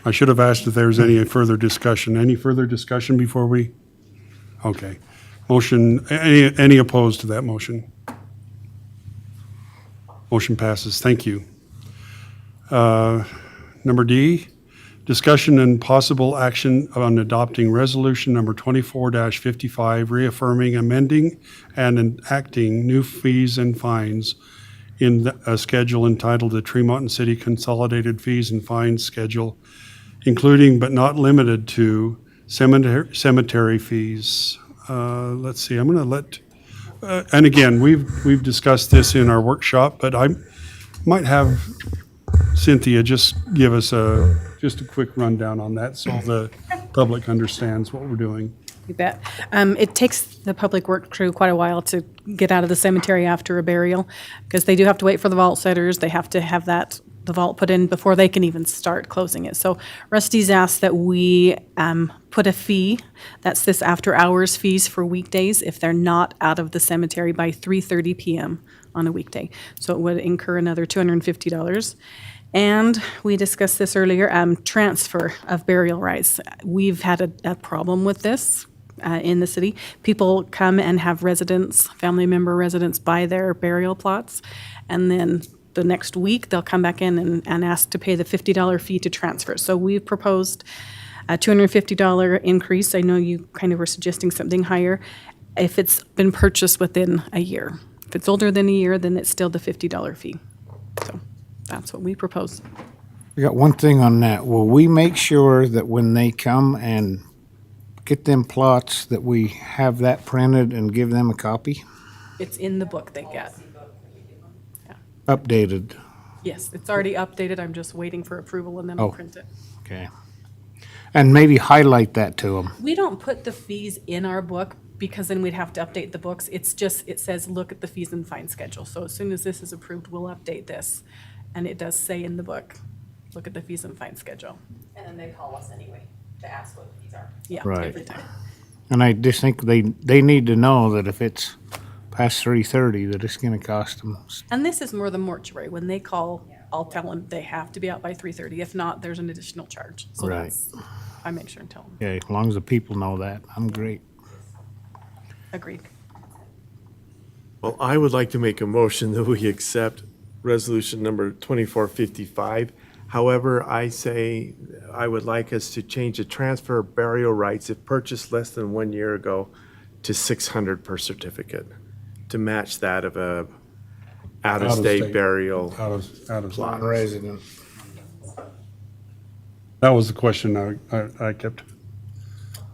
I should have asked if there's any further discussion. Any further discussion before we? Okay. Motion, any opposed to that motion? Motion passes. Thank you. Number D, discussion and possible action on adopting resolution number 24-55, reaffirming, amending, and enacting new fees and fines in a schedule entitled the Tremonton City Consolidated Fees and Fines Schedule, including but not limited to cemetery fees. Let's see, I'm going to let, and again, we've discussed this in our workshop, but I might have Cynthia just give us just a quick rundown on that so the public understands what we're doing. You bet. It takes the public work crew quite a while to get out of the cemetery after a burial, because they do have to wait for the vault setters. They have to have the vault put in before they can even start closing it. So Rusty's asked that we put a fee, that's this after-hours fees for weekdays if they're not out of the cemetery by 3:30 p.m. on a weekday. So it would incur another $250. And we discussed this earlier, transfer of burial rights. We've had a problem with this in the city. People come and have residents, family member residents, buy their burial plots, and then the next week they'll come back in and ask to pay the $50 fee to transfer. So we've proposed a $250 increase. I know you kind of were suggesting something higher if it's been purchased within a year. If it's older than a year, then it's still the $50 fee. So that's what we propose. I got one thing on that. Will we make sure that when they come and get them plots, that we have that printed and give them a copy? It's in the book they get. Updated, Yes, it's already updated. I'm just waiting for approval and then I'll Oh. print it. okay. And maybe highlight that to them. We don't put the fees in our book because then we'd have to update the books. It's just, it says, look at the fees and fine schedule. So as soon as this is approved, we'll update this. And it does say in the book, look at the fees and fine schedule. And then they call us anyway to ask what these are. Yeah, Right. every time. And I just think they need to know that if it's past 3:30, that it's gonna cost them. And this is more the mortuary. When they call, I'll tell them they have to be out by 3:30. If not, there's an additional charge. So Right. that's, I make sure and tell them. Okay, as long as the people know that, I'm great. Agreed. Well, I would like to make a motion that we accept resolution number 2455. However, I say I would like us to change the transfer of burial rights if purchased less than 1 year ago to $600 per certificate, to match that of a out-of-state Out-of-state. burial. Out of. Non-resident. That was the question I kept,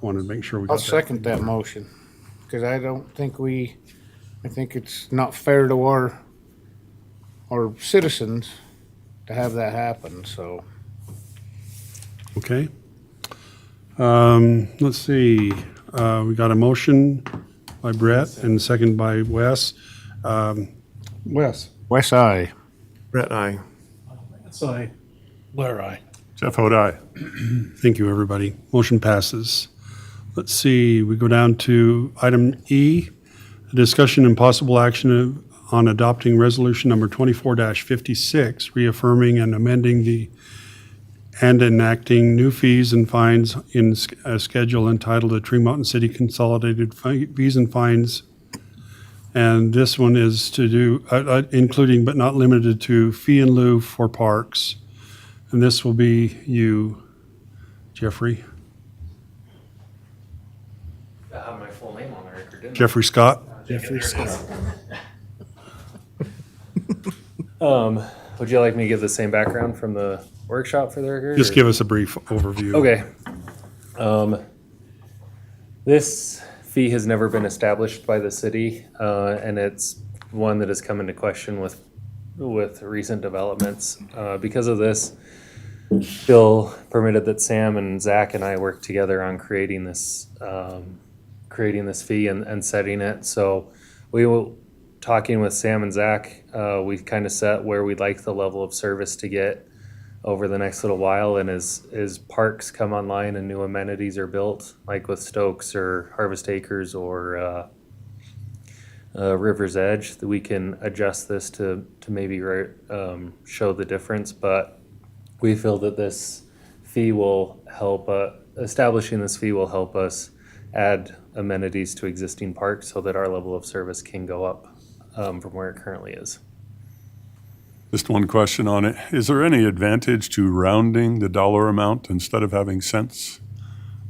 wanted to make sure we got I'll that. second that motion, because I don't think I think it's not fair to our citizens to have that happen, so. Okay. Let's see, we got a motion by Brett and a second by Wes. Wes? West Eye. Brett, aye. So Blair, aye. Jeff Ode. Thank you, everybody. Motion passes. Let's see, we go down to item E, a discussion and possible action on adopting resolution number 24-56, reaffirming and amending and enacting new fees and fines in a schedule entitled the Tree Mountain City Consolidated Fees and Fines. And this one is to do, including but not limited to fee in lieu for parks. And this will be you, Jeffrey. I have my full name on the record, didn't I? Jeffrey Scott. Jeffrey Scott. Would you like me to give the same background from the workshop for the record? Just or- give us a brief overview. Okay. This fee has never been established by the city, and it's one that has come into question with recent developments. Because of this, Bill permitted that Sam and Zach and I work together on creating this fee and setting it. So we will, talking with Sam and Zach, we kind of set where we'd like the level of service to get over the next little while. And as parks come online and new amenities are built, like with Stokes or Harvest Acres or River's Edge, that we can adjust this to maybe show the difference. But we feel that this fee will help, establishing this fee will help us add amenities to existing parks so that our level of service can go up from where it currently is. Just one question on it. Is there any advantage to rounding the dollar amount instead of having cents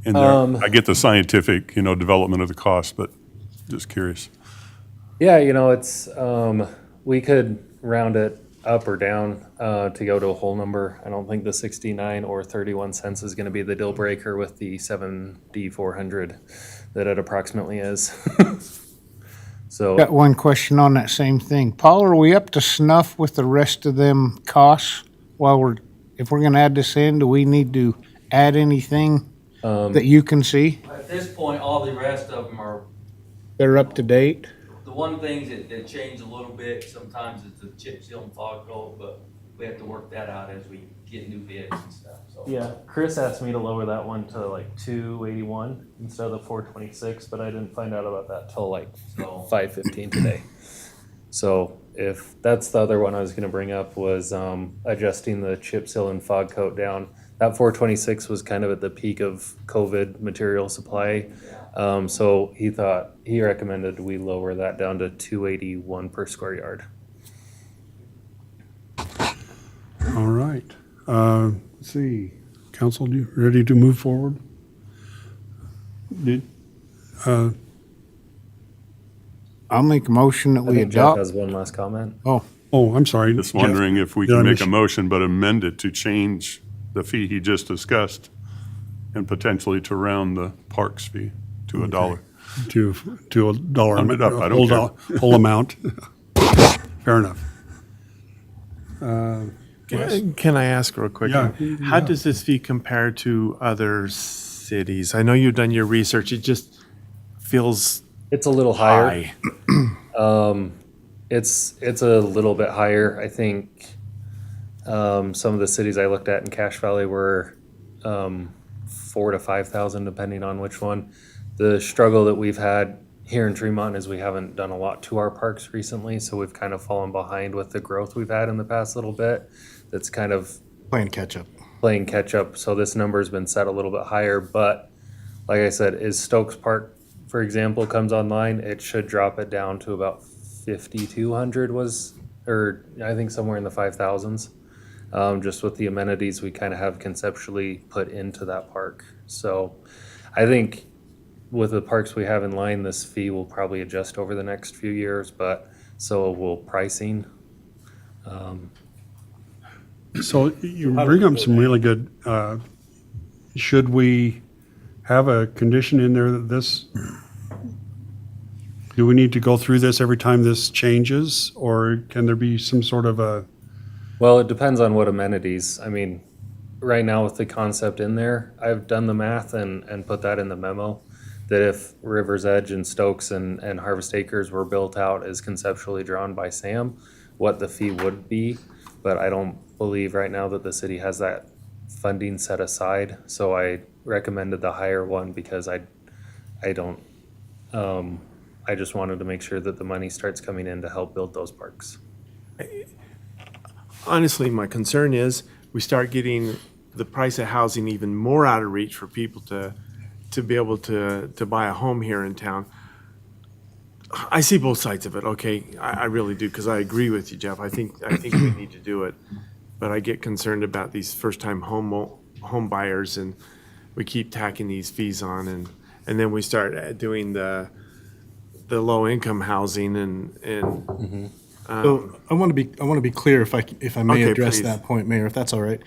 in there? I get the scientific, development of the cost, but just curious. Yeah, it's, we could round it up or down to go to a whole number. I don't think the 69 or 31 cents is going to be the deal breaker with the 7D400 that it approximately is. So. Got one question on that same thing. Paul, are we up to snuff with the rest of them costs if we're gonna add this in, do we need to add anything that you can see? At this point, all the rest of them are, They're up to date? the one things that change a little bit, sometimes it's the chip seal and fog coat, but we have to work that out as we get new bids and stuff, so. Yeah, Chris asked me to lower that one to like 281 instead of the 426, but I didn't find out about that till like So, 5:15 today. So if that's the other one I was gonna bring up was adjusting the chip seal and fog coat down. That 426 was kind of at the peak of COVID material supply. So he recommended we lower that down to 281 per square yard. All right. Let's see. Council, you ready to move forward? I'll make a motion that I we think Jeff adopt. has one last comment. Oh, Oh, I'm sorry. Just Jeff. wondering if we Did I can make miss- a motion, but amend it to change the fee he just discussed and potentially to round the parks fee to $1. To $1. Round it up, I don't care. Whole amount. Fair enough. Can I ask real quick? Yeah. How does this fee compare to other cities? I know you've done your research. It just feels It's a little higher. high. It's a little bit higher. I think some of the cities I looked at in Cache Valley were 4,000 to 5,000, depending on which one. The struggle that we've had here in Tremont is we haven't done a lot to our parks recently, so we've kind of fallen behind with the growth we've had in the past little bit. That's kind of Playing catch up. playing catch up. So this number's been set a little bit higher, but like I said, as Stokes Park, for example, comes online, it should drop it down to about 5,200 or I think somewhere in the 5,000s. Just with the amenities we kind of have conceptually put into that park. So I think with the parks we have in line, this fee will probably adjust over the next few years, but so will pricing. So you bring up some really good, should we have a condition in there that this, do we need to go through this every time this changes? Or can there be some sort of a, Well, it depends on what amenities. I mean, right now with the concept in there, I've done the math and put that in the memo. That if River's Edge and Stokes and Harvest Acres were built out as conceptually drawn by Sam, what the fee would be. But I don't believe right now that the city has that funding set aside. So I recommended the higher one because I don't, I just wanted to make sure that the money starts coming in to help build those parks. Honestly, my concern is we start getting the price of housing even more out of reach for people to be able to buy a home here in town. I see both sides of it, okay? I really do, because I agree with you, Jeff. I think we need to do it. But I get concerned about these first-time home buyers, and we keep tacking these fees on, and then we start doing the low-income housing and So I want to be clear if I may Okay, address please. that point, Mayor, if that's all right.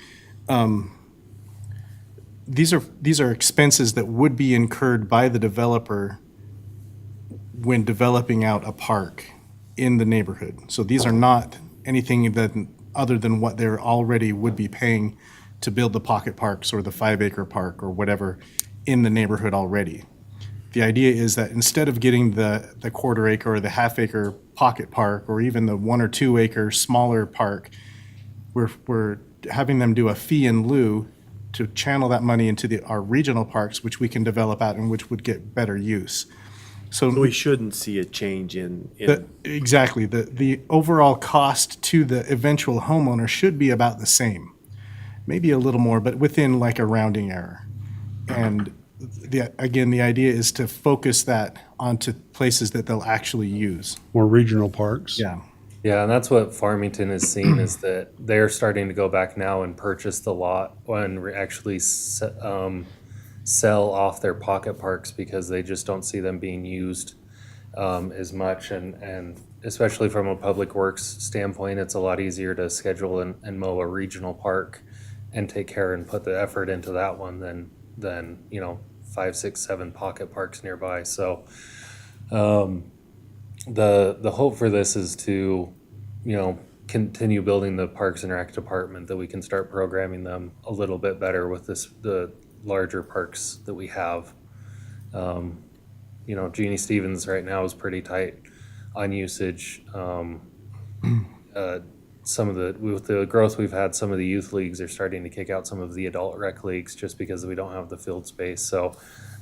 These are expenses that would be incurred by the developer when developing out a park in the neighborhood. So these are not anything that, other than what they're already would be paying to build the pocket parks or the 5-acre park or whatever in the neighborhood already. The idea is that instead of getting the 1/4 acre or the 1/2 acre pocket park or even the 1 or 2 acre smaller park, we're having them do a fee in lieu to channel that money into our regional parks, which we can develop out and which would get better use. So we shouldn't see a change in exactly, the overall cost to the eventual homeowner should be about the same. Maybe a little more, but within like a rounding error. And again, the idea is to focus that onto places that they'll actually use. more regional parks? Yeah. Yeah, and that's what Farmington is seeing is that they're starting to go back now and purchase the lot and actually sell off their pocket parks because they just don't see them being used as much. And especially from a public works standpoint, it's a lot easier to schedule and mow a regional park and take care and put the effort into that one than 5, 6, 7 pocket parks nearby. So the hope for this is to, continue building the Parks and Rec department, that we can start programming them a little bit better with the larger parks that we have. Jeannie Stevens right now is pretty tight on usage. With the growth we've had, some of the youth leagues are starting to kick out some of the adult rec leagues just because we don't have the field space. So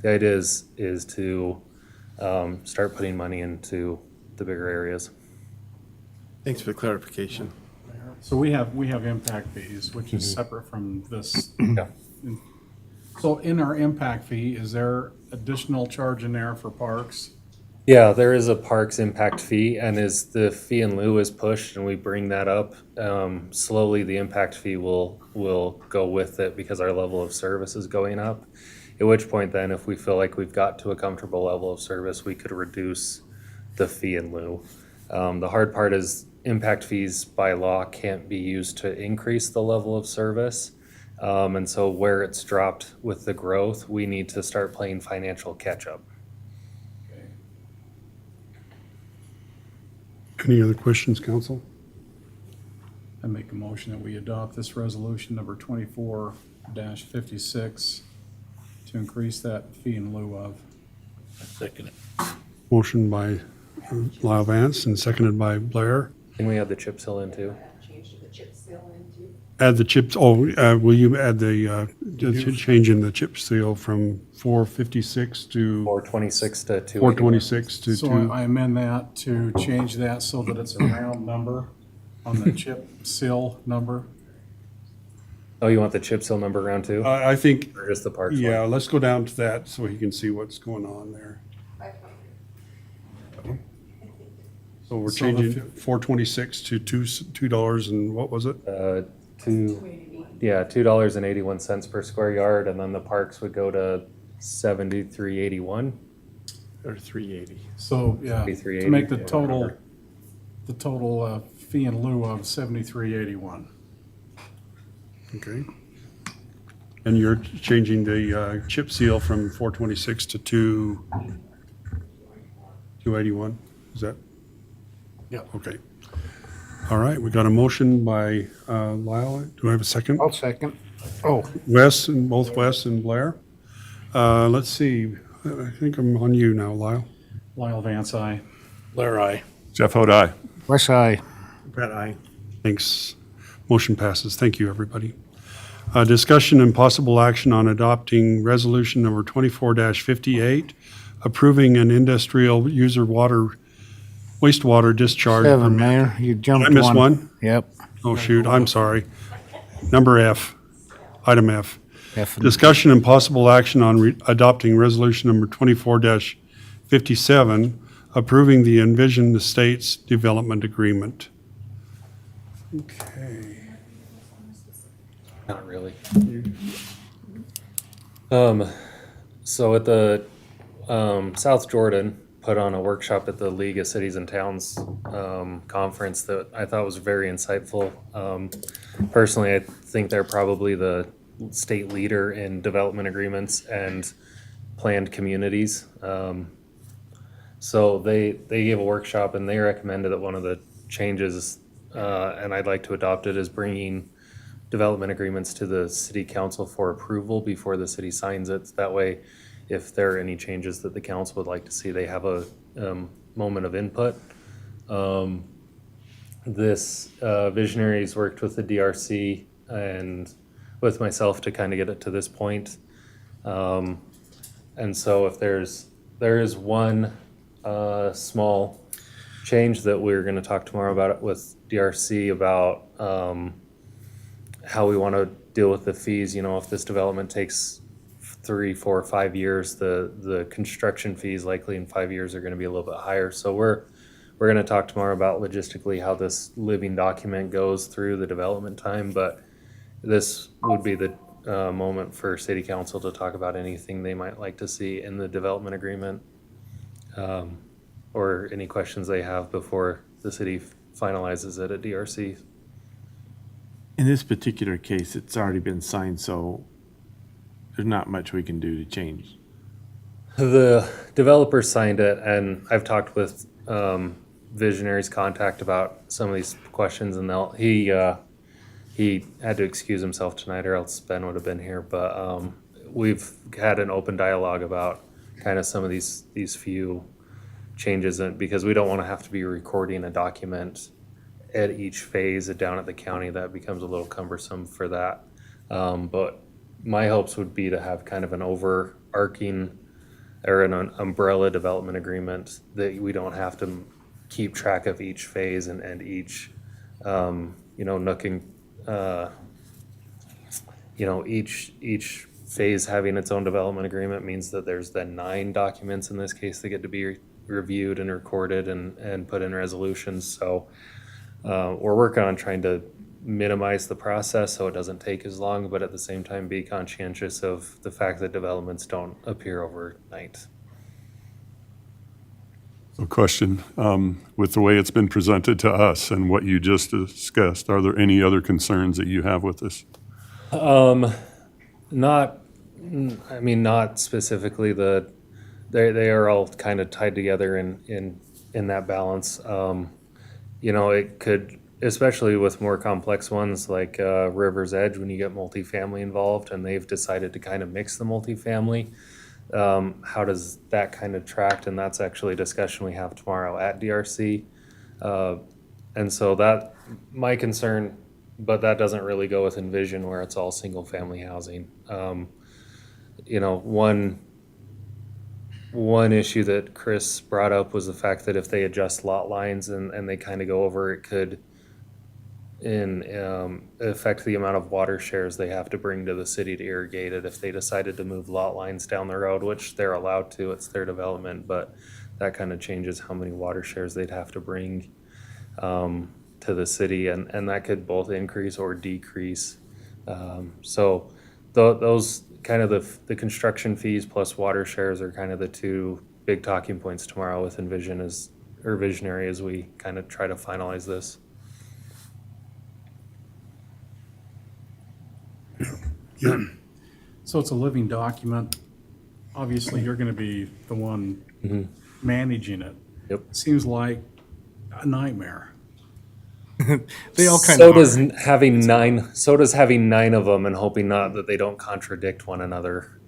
the idea is to start putting money into the bigger areas. Thanks for the clarification. So we have impact fees, which is separate from this. Yeah. So in our impact fee, is there additional charge in there for parks? Yeah, there is a parks impact fee, and as the fee in lieu is pushed and we bring that up, slowly the impact fee will go with it because our level of service is going up. At which point then, if we feel like we've got to a comfortable level of service, we could reduce the fee in lieu. The hard part is impact fees by law can't be used to increase the level of service. And so where it's dropped with the growth, we need to start playing financial catch-up. Any other questions, council? I make a motion that we adopt this resolution number 24-56 to increase that fee in lieu of. I second it. Motion by Lyle Vance and seconded by Blair. Can we add the chip seal in too? Change the chip seal into. Add the chips, will you add the change in the chip seal from 456 to 426 to 281. 426 to So 2? I amend that to change that so that it's a round number on the chip seal number. Oh, you want the chip seal number around too? I think, Or just the parks one? yeah, let's go down to that so he can see what's going on there. So we're So the changing 426 to $2 and what was it? $2.81 per square yard, and then the parks would go to 73.81. Or 380. So, yeah, Be to 380, make the yeah, total, whatever. the total fee in lieu of 73.81. Okay. And you're changing the chip seal from 426 to 281? Is that? Yeah. Okay. All right, we got a motion by Lyle. Do I have a second? I'll second. Oh, Wes, and both Wes and Blair. Let's see, I think I'm on you now, Lyle. Lyle Vance, aye. Blair, aye. Jeff Odi. West side. Brett, aye. Thanks. Motion passes. Thank you, everybody. Discussion and possible action on adopting resolution number 24-58, approving an industrial user wastewater discharge. 7, permit. Mayor. You jumped Did one. I miss one? Yep. Oh, shoot, I'm sorry. Number F, item F. F and- Discussion and possible action on adopting resolution number 24-57, approving the Envision Estates Development Agreement. Okay. Not really. So at the, South Jordan put on a workshop at the League of Cities and Towns, conference that I thought was very insightful. Personally, I think they're probably the state leader in development agreements and planned communities. So they gave a workshop and they recommended that one of the changes, and I'd like to adopt it, is bringing development agreements to the city council for approval before the city signs it. That way, if there are any changes that the council would like to see, they have a moment of input. This Visionaries worked with the DRC and with myself to kind of get it to this point. And so if there is one small change that we're going to talk tomorrow about it with DRC about how we want to deal with the fees. You know, if this development takes 3, 4, 5 years, the construction fees likely in 5 years are going to be a little bit higher. So we're going to talk tomorrow about logistically how this living document goes through the development time. But this would be the moment for city council to talk about anything they might like to see in the development agreement, or any questions they have before the city finalizes it at DRC. In this particular case, it's already been signed, so there's not much we can do to change. The developer signed it, and I've talked with Visionaries contact about some of these questions, and he had to excuse himself tonight, or else Ben would have been here. But we've had an open dialogue about kind of some of these few changes, and because we don't want to have to be recording a document at each phase down at the county, that becomes a little cumbersome for that. But my hopes would be to have kind of an overarching or an umbrella development agreement that we don't have to keep track of each phase and each, nook and, each phase having its own development agreement means that there's then 9 documents in this case that get to be reviewed and recorded and put in resolutions. So we're working on trying to minimize the process so it doesn't take as long, but at the same time be conscientious of the fact that developments don't appear overnight. A question, with the way it's been presented to us and what you just discussed, are there any other concerns that you have with this? Not, I mean, not specifically they are all kind of tied together in that balance. You know, it could, especially with more complex ones like River's Edge, when you get multifamily involved and they've decided to kind of mix the multifamily, how does that kind of tract? And that's actually a discussion we have tomorrow at DRC. And so that, my concern, but that doesn't really go with Envision where it's all single-family housing. You know, one issue that Chris brought up was the fact that if they adjust lot lines and they kind of go over, it could affect the amount of water shares they have to bring to the city to irrigate it if they decided to move lot lines down the road, which they're allowed to, it's their development, but that kind of changes how many water shares they'd have to bring to the city, and that could both increase or decrease. So those kind of the construction fees plus water shares are kind of the two big talking points tomorrow with Envision or Visionary as we kind of try to finalize this. So it's a living document. Obviously, you're gonna be the one managing it. Yep. Seems like a nightmare. They all kind So of does are. having nine of them and hoping not that they don't contradict one another.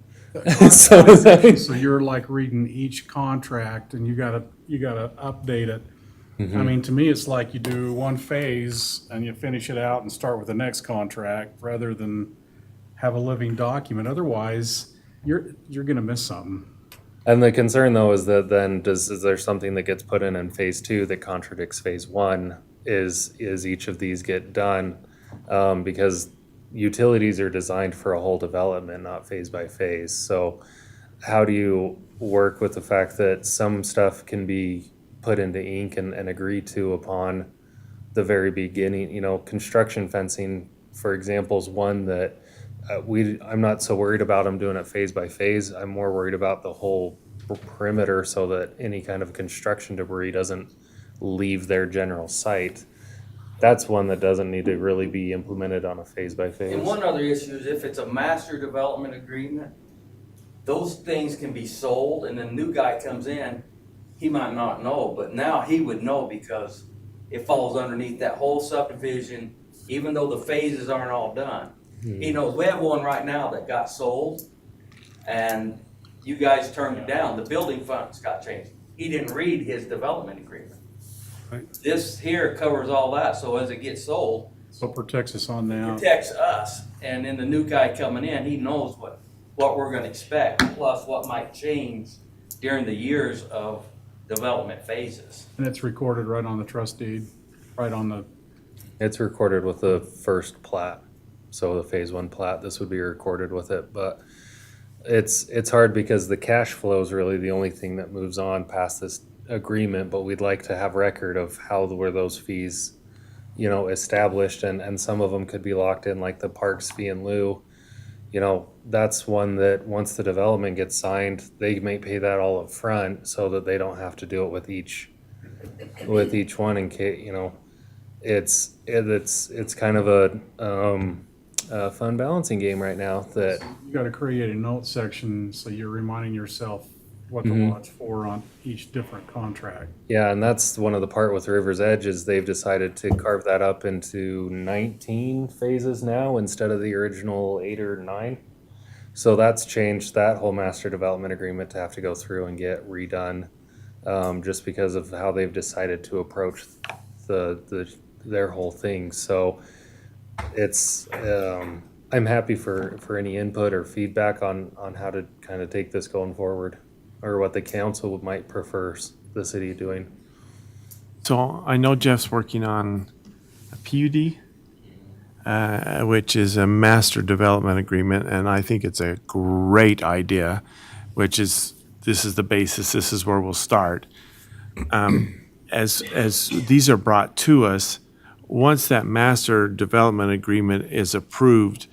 So does that- So you're like reading each contract and you gotta update it. I mean, to me, it's like you do one phase and you finish it out and start with the next contract rather than have a living document. Otherwise, you're gonna miss something. And the concern though is that then is there something that gets put in phase two that contradicts phase one? Is each of these get done? Because utilities are designed for a whole development, not phase by phase. So how do you work with the fact that some stuff can be put into ink and agreed to upon the very beginning? You know, construction fencing, for example, is one that I'm not so worried about them doing it phase by phase. I'm more worried about the whole perimeter so that any kind of construction debris doesn't leave their general site. That's one that doesn't need to really be implemented on a phase by phase. And one other issue is if it's a master development agreement, those things can be sold and then the new guy comes in, he might not know, but now he would know because it falls underneath that whole subdivision, even though the phases aren't all done. He knows, we have one right now that got sold and you guys turned it down. The building funds got changed. He didn't read his development agreement. Right. This here covers all that, so as it gets sold, So it protects us on now. protects us, and then the new guy coming in, he knows what we're gonna expect, plus what might change during the years of development phases. And it's recorded right on the trust deed, right on the, It's recorded with the first plat. So the phase one plat, this would be recorded with it, but it's hard because the cash flow is really the only thing that moves on past this agreement, but we'd like to have record of how were those fees, you know, established, and some of them could be locked in, like the parks fee in lieu. You know, that's one that once the development gets signed, they may pay that all up front so that they don't have to do it with each one in case, you know. It's kind of a fun balancing game right now that you gotta create a note section so you're reminding yourself what to watch for on each different contract. yeah, and that's one of the part with River's Edge is they've decided to carve that up into 19 phases now instead of the original 8 or 9. So that's changed that whole master development agreement to have to go through and get redone, just because of how they've decided to approach their whole thing. So it's I'm happy for any input or feedback on how to kind of take this going forward, or what the council might prefer the city doing. So I know Jeff's working on a PUD, which is a master development agreement, and I think it's a great idea, which is, this is the basis, this is where we'll start. As these are brought to us, once that master development agreement is approved,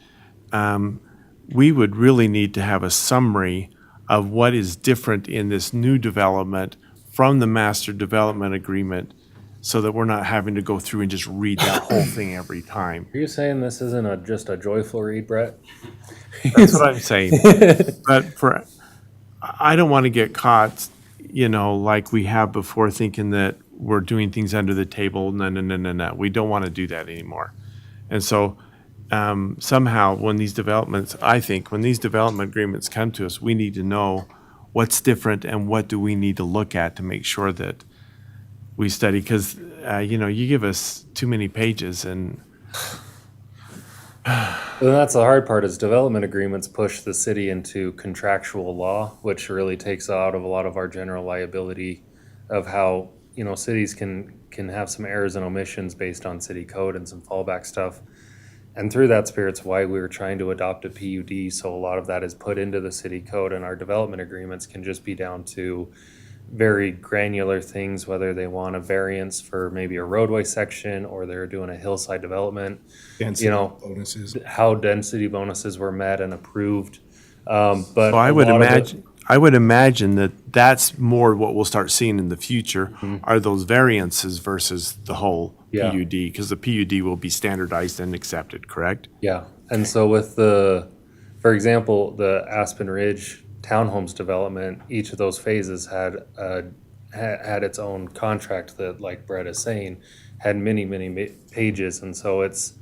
we would really need to have a summary of what is different in this new development from the master development agreement so that we're not having to go through and just read that whole thing every time. Are you saying this isn't just a joyful read, Brett? That's what I'm saying. But I don't want to get caught, like we have before, thinking that we're doing things under the table. No. We don't want to do that anymore. And so somehow when these development agreements come to us, we need to know what's different and what do we need to look at to make sure that we study. Because, you give us too many pages and And that's the hard part is development agreements push the city into contractual law, which really takes out of a lot of our general liability of how, cities can have some errors and omissions based on city code and some fallback stuff. And through that spirit's why we were trying to adopt a PUD, so a lot of that is put into the city code, and our development agreements can just be down to very granular things, whether they want a variance for maybe a roadway section or they're doing a hillside development. Density bonuses. How density bonuses were met and approved. But so I a would lot of it- imagine. I would imagine that that's more what we'll start seeing in the future are those variances versus the whole Yeah. PUD, because the PUD will be standardized and accepted, correct? Yeah, and so with for example, the Aspen Ridge townhomes development, each of those phases had its own contract that, like Brett is saying, had many pages, and so as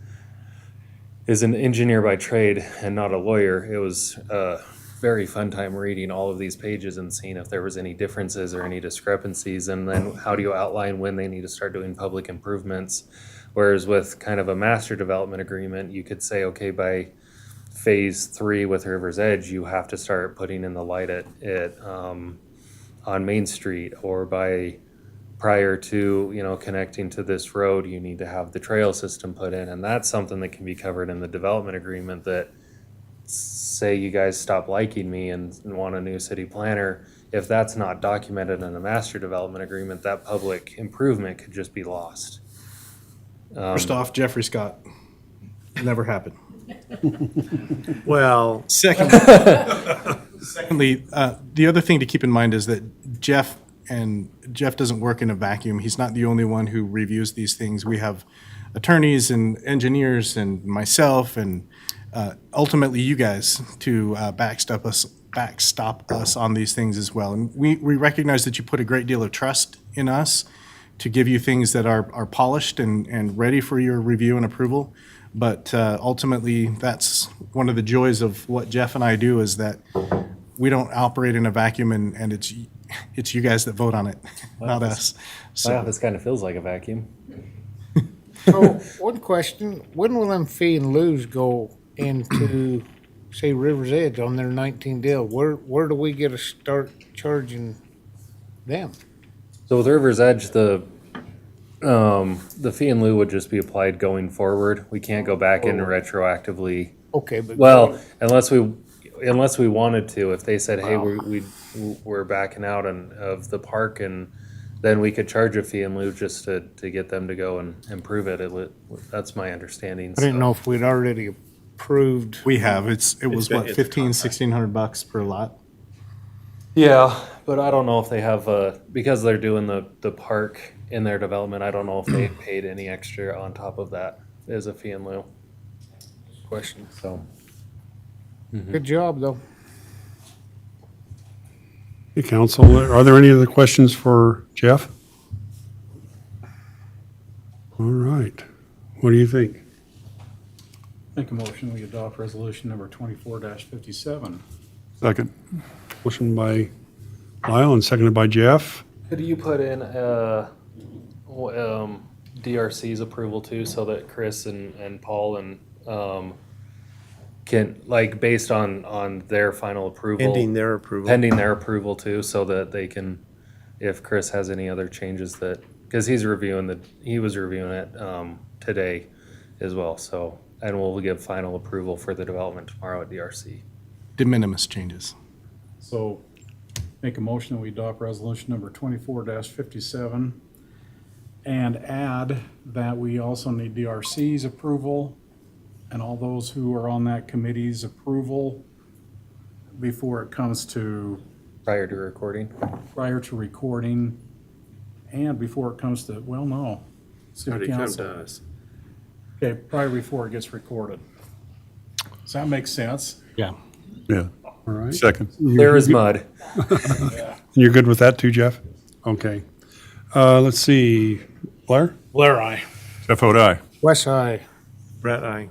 an engineer by trade and not a lawyer, it was a very fun time reading all of these pages and seeing if there was any differences or any discrepancies, and then how do you outline when they need to start doing public improvements. Whereas with kind of a master development agreement, you could say, okay, by phase 3 with River's Edge, you have to start putting in the light on Main Street, or prior to, connecting to this road, you need to have the trail system put in. And that's something that can be covered in the development agreement that, say you guys stop liking me and want a new city planner, if that's not documented in a master development agreement, that public improvement could just be lost. First off, Jeffrey Scott. Never happened. Well, Secondly, the other thing to keep in mind is that Jeff doesn't work in a vacuum. He's not the only one who reviews these things. We have attorneys and engineers and myself and ultimately you guys to backstop us on these things as well. And we recognize that you put a great deal of trust in us to give you things that are polished and ready for your review and approval. But ultimately, that's one of the joys of what Jeff and I do, is that we don't operate in a vacuum, and it's you guys that vote on it, not us. My office kind of feels like a vacuum. So, one question, when will them fee and lieu's go into, say, River's Edge on their 19 deal? Where do we get to start charging them? So with River's Edge, the fee in lieu would just be applied going forward. We can't go back in and retroactively. Okay, but. Well, unless we wanted to, if they said, hey, we're backing out of the park, and then we could charge a fee in lieu just to get them to go and improve it. That's my understanding. I didn't know if we'd already approved. We have. It was what, $1,500-$1,600 per lot? Yeah, but I don't know if they have, because they're doing the park in their development, I don't know if they paid any extra on top of that as a fee in lieu. Question. So, Good job, though. Hey, council, are there any other questions for Jeff? All right. What do you think? Make a motion, we adopt resolution number 24-57. Second. Motion by Lyle and seconded by Jeff. could you put in DRC's approval too, so that Chris and Paul and can, like, based on their final approval? Pending their approval. Pending their approval too, so that they can, if Chris has any other changes that, because he was reviewing it today as well, so, and we'll give final approval for the development tomorrow at DRC. De minimis changes. So make a motion that we adopt resolution number 24-57 and add that we also need DRC's approval and all those who are on that committee's approval before it comes to Prior to recording. prior to recording and before it comes to, well, no. City Already come council. to us. Okay, prior before it gets recorded. Does that make sense? Yeah. Yeah. All right. Second. Clear as mud. You're good with that too, Jeff? Okay. Let's see, Blair? Blair, aye. Jeff O'Dye. West side. Brett, aye.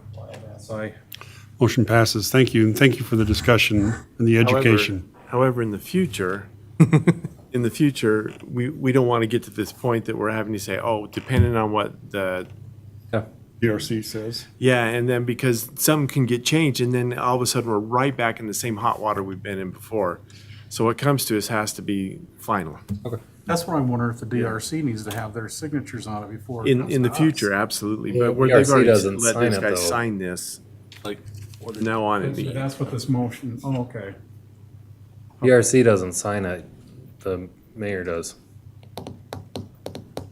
Sorry. Motion passes. Thank you, and thank you for the discussion and the education. However, in the future, we don't want to get to this point that we're having to say, oh, depending on what the, DRC says. yeah, and then because some can get changed, and then all of a sudden we're right back in the same hot water we've been in before. So what comes to us has to be final. That's why I wonder if the DRC needs to have their signatures on it before it comes In the to us. future, absolutely, Yeah, but where they've DRC already doesn't let sign these it, guys though. sign this, Like, from now on, it'd be, That's what this motion, oh, okay. DRC doesn't sign it, the mayor does.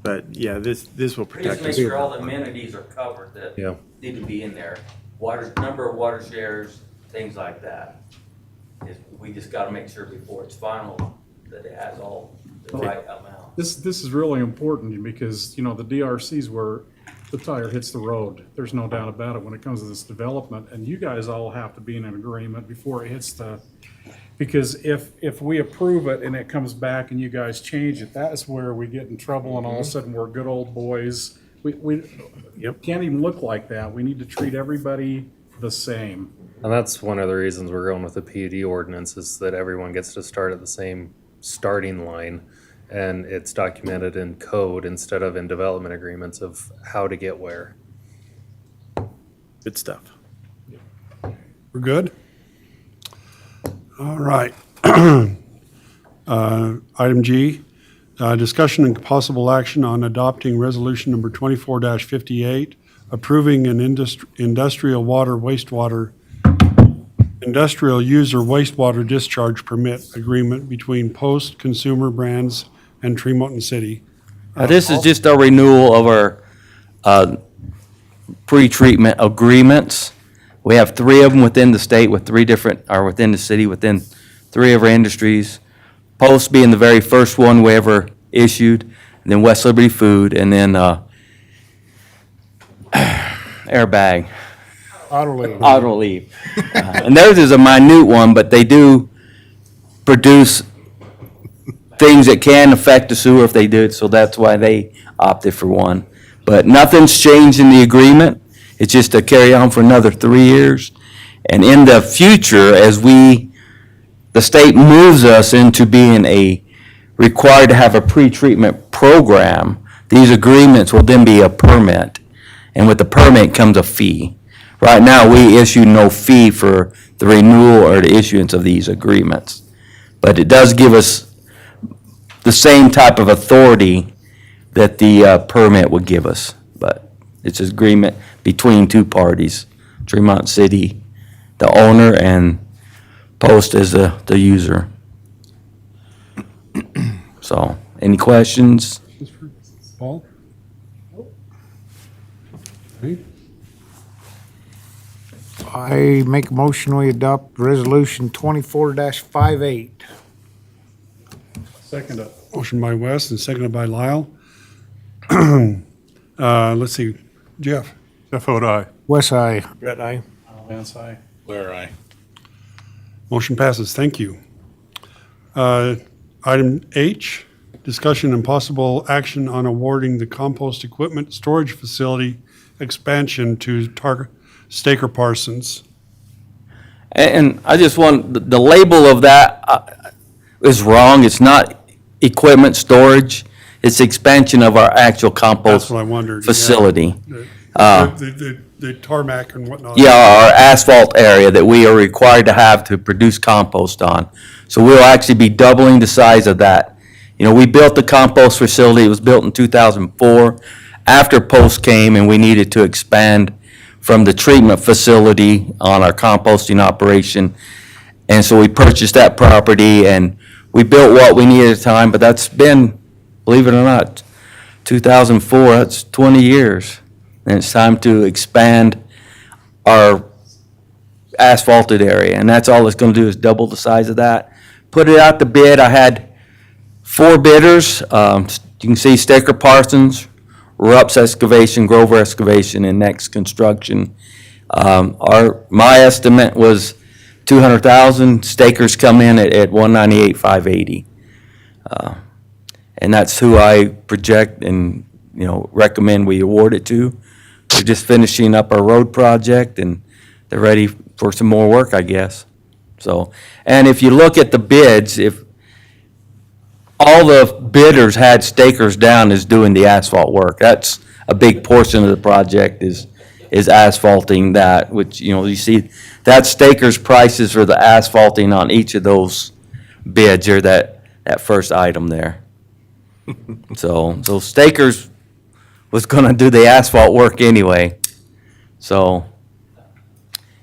but yeah, this will We protect just make us. sure all the amenities are covered that Yeah. need to be in there. Water, number of water shares, things like that. We just gotta make sure before it's final that it has all the right amount. This is really important because, you know, the DRC is where the tire hits the road. There's no doubt about it when it comes to this development. And you guys all have to be in an agreement before it hits the, because if we approve it and it comes back and you guys change it, that is where we get in trouble and all of a sudden we're good old boys. We can't even look like that. We need to treat everybody the same. And that's one of the reasons we're going with the PUD ordinance is that everyone gets to start at the same starting line. And it's documented in code instead of in development agreements of how to get where. Good stuff. We're good? All right. Item G, discussion and possible action on adopting resolution number 24-58, approving an industrial user wastewater discharge permit agreement between Post Consumer Brands and Tremont City. This is just a renewal of our pre-treatment agreements. We have 3 of them within the state with 3 different, or within the city, within 3 of our industries. Post being the very first one we ever issued, and then West Liberty Food, and then Airbag. Autoleave. And theirs is a minute one, but they do produce things that can affect the sewer if they do it, so that's why they opted for one. But nothing's changed in the agreement. It's just to carry on for another 3 years. And in the future, as the state moves us into being required to have a pre-treatment program, these agreements will then be a permit. And with the permit comes a fee. Right now, we issue no fee for the renewal or the issuance of these agreements. But it does give us the same type of authority that the permit would give us. But it's an agreement between 2 parties, Tremont City, the owner, and Post as the user. So, any questions? Paul? Okay. I make a motion, we adopt resolution 24-58. Second it. Motion by Wes and seconded by Lyle. Let's see, Jeff? Jeff O'Dye. West side. Brett, aye. Lance, aye. Blair, aye. Motion passes. Thank you. Item H, discussion and possible action on awarding the compost equipment storage facility expansion to Staker Parsons. And I just want, the label of that is wrong. It's not equipment storage. It's expansion of our actual That's compost what I wondered. yeah. facility. The tarmac and whatnot. Yeah, our asphalt area that we are required to have to produce compost on. So we'll actually be doubling the size of that. You know, we built the compost facility, it was built in 2004. After Post came and we needed to expand from the treatment facility on our composting operation. And so we purchased that property and we built what we needed at the time, but that's been, believe it or not, 2004, that's 20 years. And it's time to expand our asphalted area, and that's all it's gonna do is double the size of that. put it out to bid. I had 4 bidders. You can see Staker Parsons, Rupp's Excavation, Grover Excavation, and Next Construction. My estimate was 200,000. Staker's come in at 198,580. And that's who I project and, recommend we award it to. They're just finishing up our road project and they're ready for some more work, I guess. So, and if you look at the bids, if all the bidders had Stakers down as doing the asphalt work, that's a big portion of the project is asphalting that, which, you see, that's Stakers prices for the asphalting on each of those bids, or that first item there. So Stakers was gonna do the asphalt work anyway. So,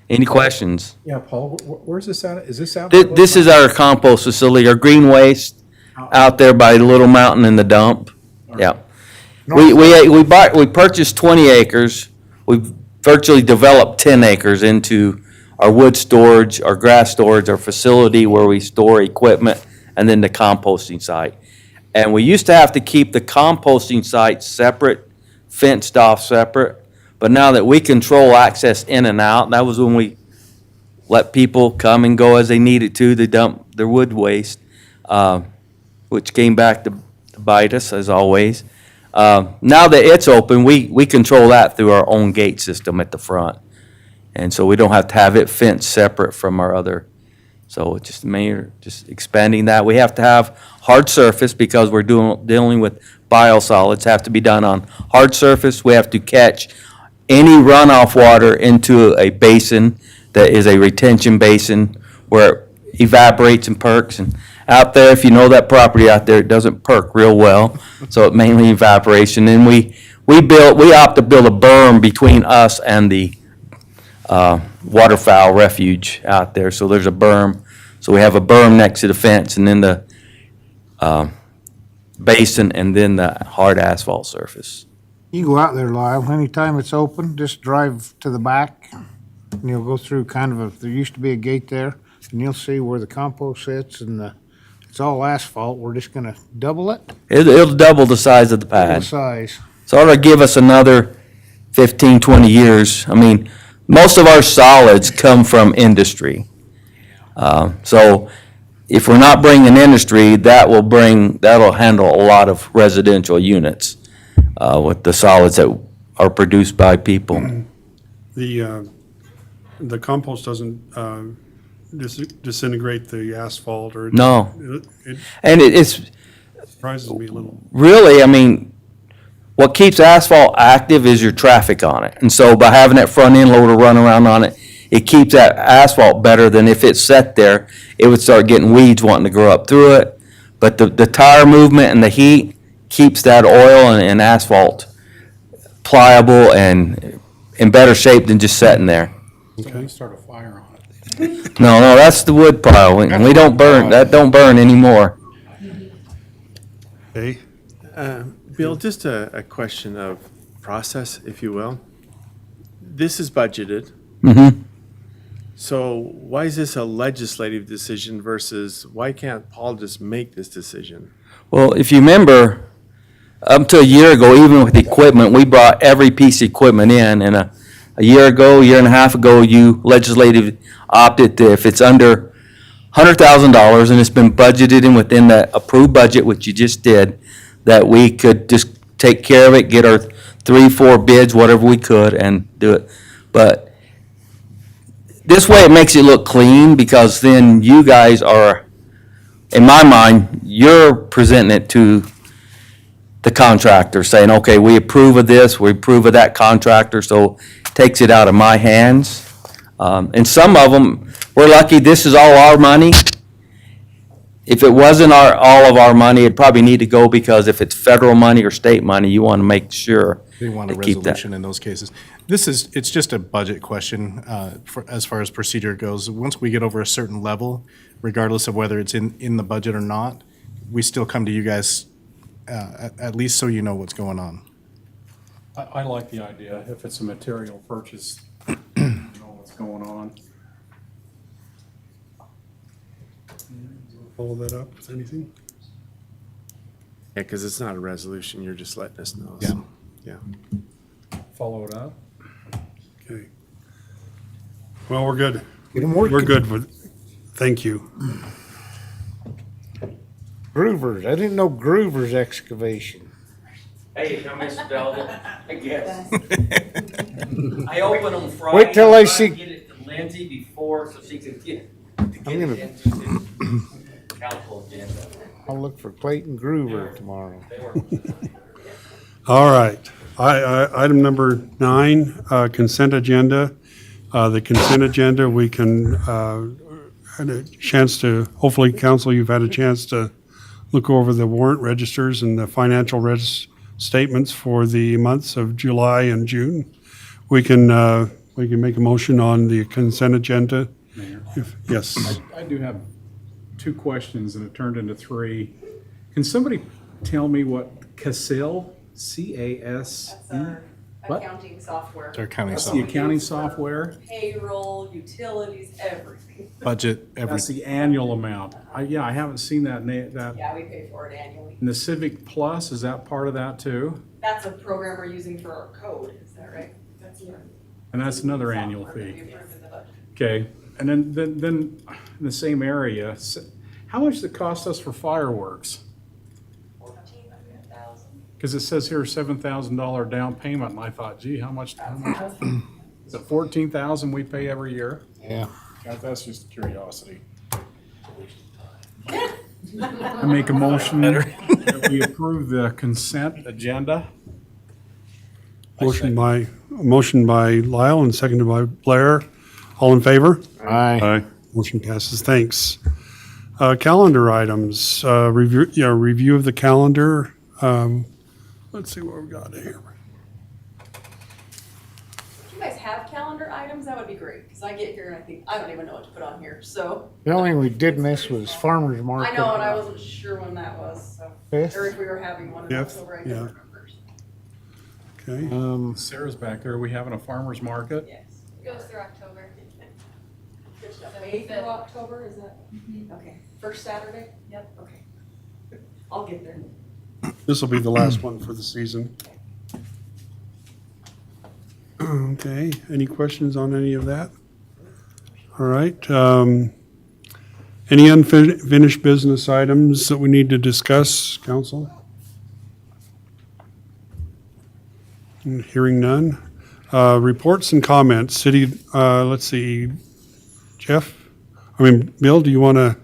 any questions? Yeah, Paul, where's this out? Is this out? This is our compost facility, our green waste out there by Little Mountain in the dump. Yeah. We purchased 20 acres. We virtually developed 10 acres into our wood storage, our grass storage, our facility where we store equipment, and then the composting site. And we used to have to keep the composting site separate, fenced off separate. But now that we control access in and out, that was when we let people come and go as they needed to dump their wood waste, which came back to bite us, as always. Now that it's open, we control that through our own gate system at the front. And so we don't have to have it fenced separate from our other. So it's just expanding that. We have to have hard surface because we're dealing with biosolids, have to be done on hard surface. We have to catch any runoff water into a basin that is a retention basin where it evaporates and perks. And out there, if you know that property out there, it doesn't perk real well, so it mainly evaporation. And we opt to build a berm between us and the waterfowl refuge out there. So there's a berm. So we have a berm next to the fence, and then the basin, and then the hard asphalt surface. You can go out there, Lyle, anytime it's open, just drive to the back, and you'll go through there used to be a gate there, and you'll see where the compost sits, and it's all asphalt. We're just gonna double it, It'll double the size of the the pad. size. So it'll give us another 15, 20 years. I mean, most of our solids come from industry. So if we're not bringing industry, that'll handle a lot of residential units with the solids that are produced by people. The compost doesn't disintegrate the asphalt or? No. It And it's surprises me a little. really, I mean, what keeps asphalt active is your traffic on it. And so by having that front end loader run around on it, it keeps that asphalt better than if it's set there. It would start getting weeds wanting to grow up through it. But the tire movement and the heat keeps that oil and asphalt pliable and in better shape than just sitting there. Okay. Start a fire on it. No, that's the wood pile. We don't burn, that don't burn anymore. Okay, Bill, just a question of process, if you will. This is budgeted. Mm-hmm. So why is this a legislative decision versus why can't Paul just make this decision? Well, if you remember, up to a year ago, even with equipment, we brought every piece of equipment in, and a year and a half ago, you legislative opted to, if it's under $100,000 and it's been budgeted in within the approved budget, which you just did, that we could just take care of it, get our 3-4 bids, whatever we could, and do it. But this way, it makes it look clean, because then you guys are, in my mind, you're presenting it to the contractor, saying, okay, we approve of this, we approve of that contractor, so it takes it out of my hands. And some of them, we're lucky, this is all our money. If it wasn't all of our money, it'd probably need to go, because if it's federal money or state money, you want to make sure They want a to keep that. resolution in those cases. It's just a budget question as far as procedure goes. Once we get over a certain level, regardless of whether it's in the budget or not, we still come to you guys, at least so you know what's going on. I like the idea, if it's a material purchase, you know what's going on. Follow that up with anything? Yeah, because it's not a resolution, you're just letting us know. Yeah. so, Yeah. Follow it up. Okay. Well, we're good. Get 'em working. We're good with, thank you. Groovers, I didn't know Groovers excavation. Hey, I misspelled it, I guess. I opened them Friday. Wait till I trying to see- Get it to Lindsay before, so she could get it gonna- into the council agenda. I'll look for Clayton Groover tomorrow. They were All right. Item number 9, consent agenda. The consent agenda, we can, had a chance to, hopefully, council, you've had a chance to look over the warrant registers and the financial statements for the months of July and June. We can make a motion on the consent agenda. Mayor. Yes. I do have 2 questions and it turned into 3. Can somebody tell me what CASIL, C-A-S-E? That's our What? accounting software. Our accounting That's the software. accounting software? Payroll, utilities, everything. Budget, every, That's the annual amount. I haven't seen that, that. Yeah, we pay for it annually. And the Civic Plus, is that part of that too? That's a program we're using for our code, is that right? That's And that's another annual software that fee. we approved in the budget. Okay, and then in the same area, how much does it cost us for fireworks? 14,000. Because it says here $7,000 down payment, and I thought, gee, how much? Is it 14,000 we pay every year? Yeah. God, that's just curiosity. I make a motion that we approve the consent agenda. Motion by Lyle and seconded by Blair. All in favor? Aye. Aye. Motion passes. Thanks. Calendar items, review of the calendar. Let's see what we've got here. If you guys have calendar items, that would be great, because I get here and I think, I don't even know what to put on here, so. The only thing we did miss was farmer's market. I know, and I wasn't sure when that was, so, Fifth? or if we were having one in Fifth, October, I yeah. don't remember. Okay. Sarah's back there. Are we having a farmer's market? Yes. Goes through October. Good stuff. May through October, is that? Okay, first Saturday? Yep. Okay. I'll get there. This will be the last one for the season. Okay, any questions on any of that? All right. Any unfinished business items that we need to discuss, council? Hearing none. Reports and comments, city, let's see, Bill, do you want to?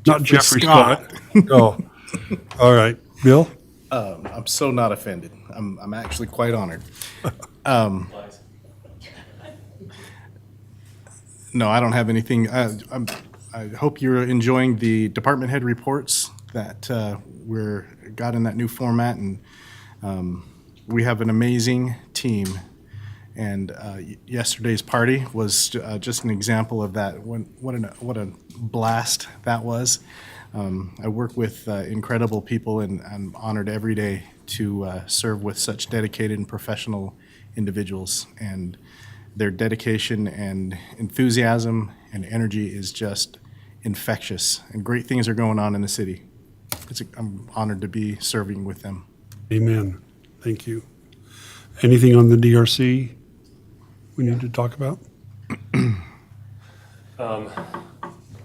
Not Jeffrey Scott. Oh, all right. Bill? I'm so not offended. I'm actually quite honored. No, I don't have anything. I hope you're enjoying the department head reports that we're got in that new format, and we have an amazing team. And yesterday's party was just an example of that. What a blast that was. I work with incredible people, and I'm honored every day to serve with such dedicated and professional individuals. And their dedication and enthusiasm and energy is just infectious. And great things are going on in the city. I'm honored to be serving with them. Amen. Thank you. Anything on the DRC we need to talk about?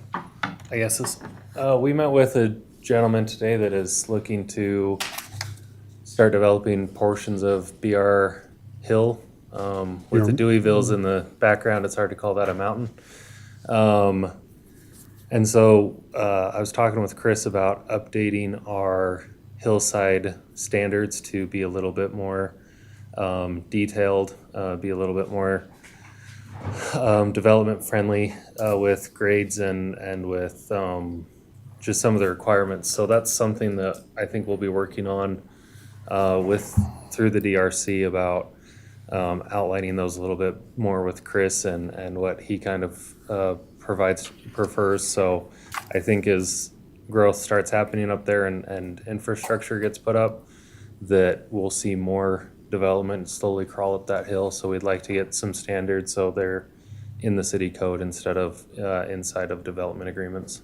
I guess we met with a gentleman today that is looking to start developing portions of BR Hill. With the Deweyvilles in the background, it's hard to call that a mountain. And so I was talking with Chris about updating our hillside standards to be a little bit more detailed, be a little bit more development friendly with grades and with just some of the requirements. So that's something that I think we'll be working on through the DRC about outlining those a little bit more with Chris and what he kind of prefers. So I think as growth starts happening up there and infrastructure gets put up, that we'll see more development slowly crawl up that hill. So we'd like to get some standards so they're in the city code instead of inside of development agreements.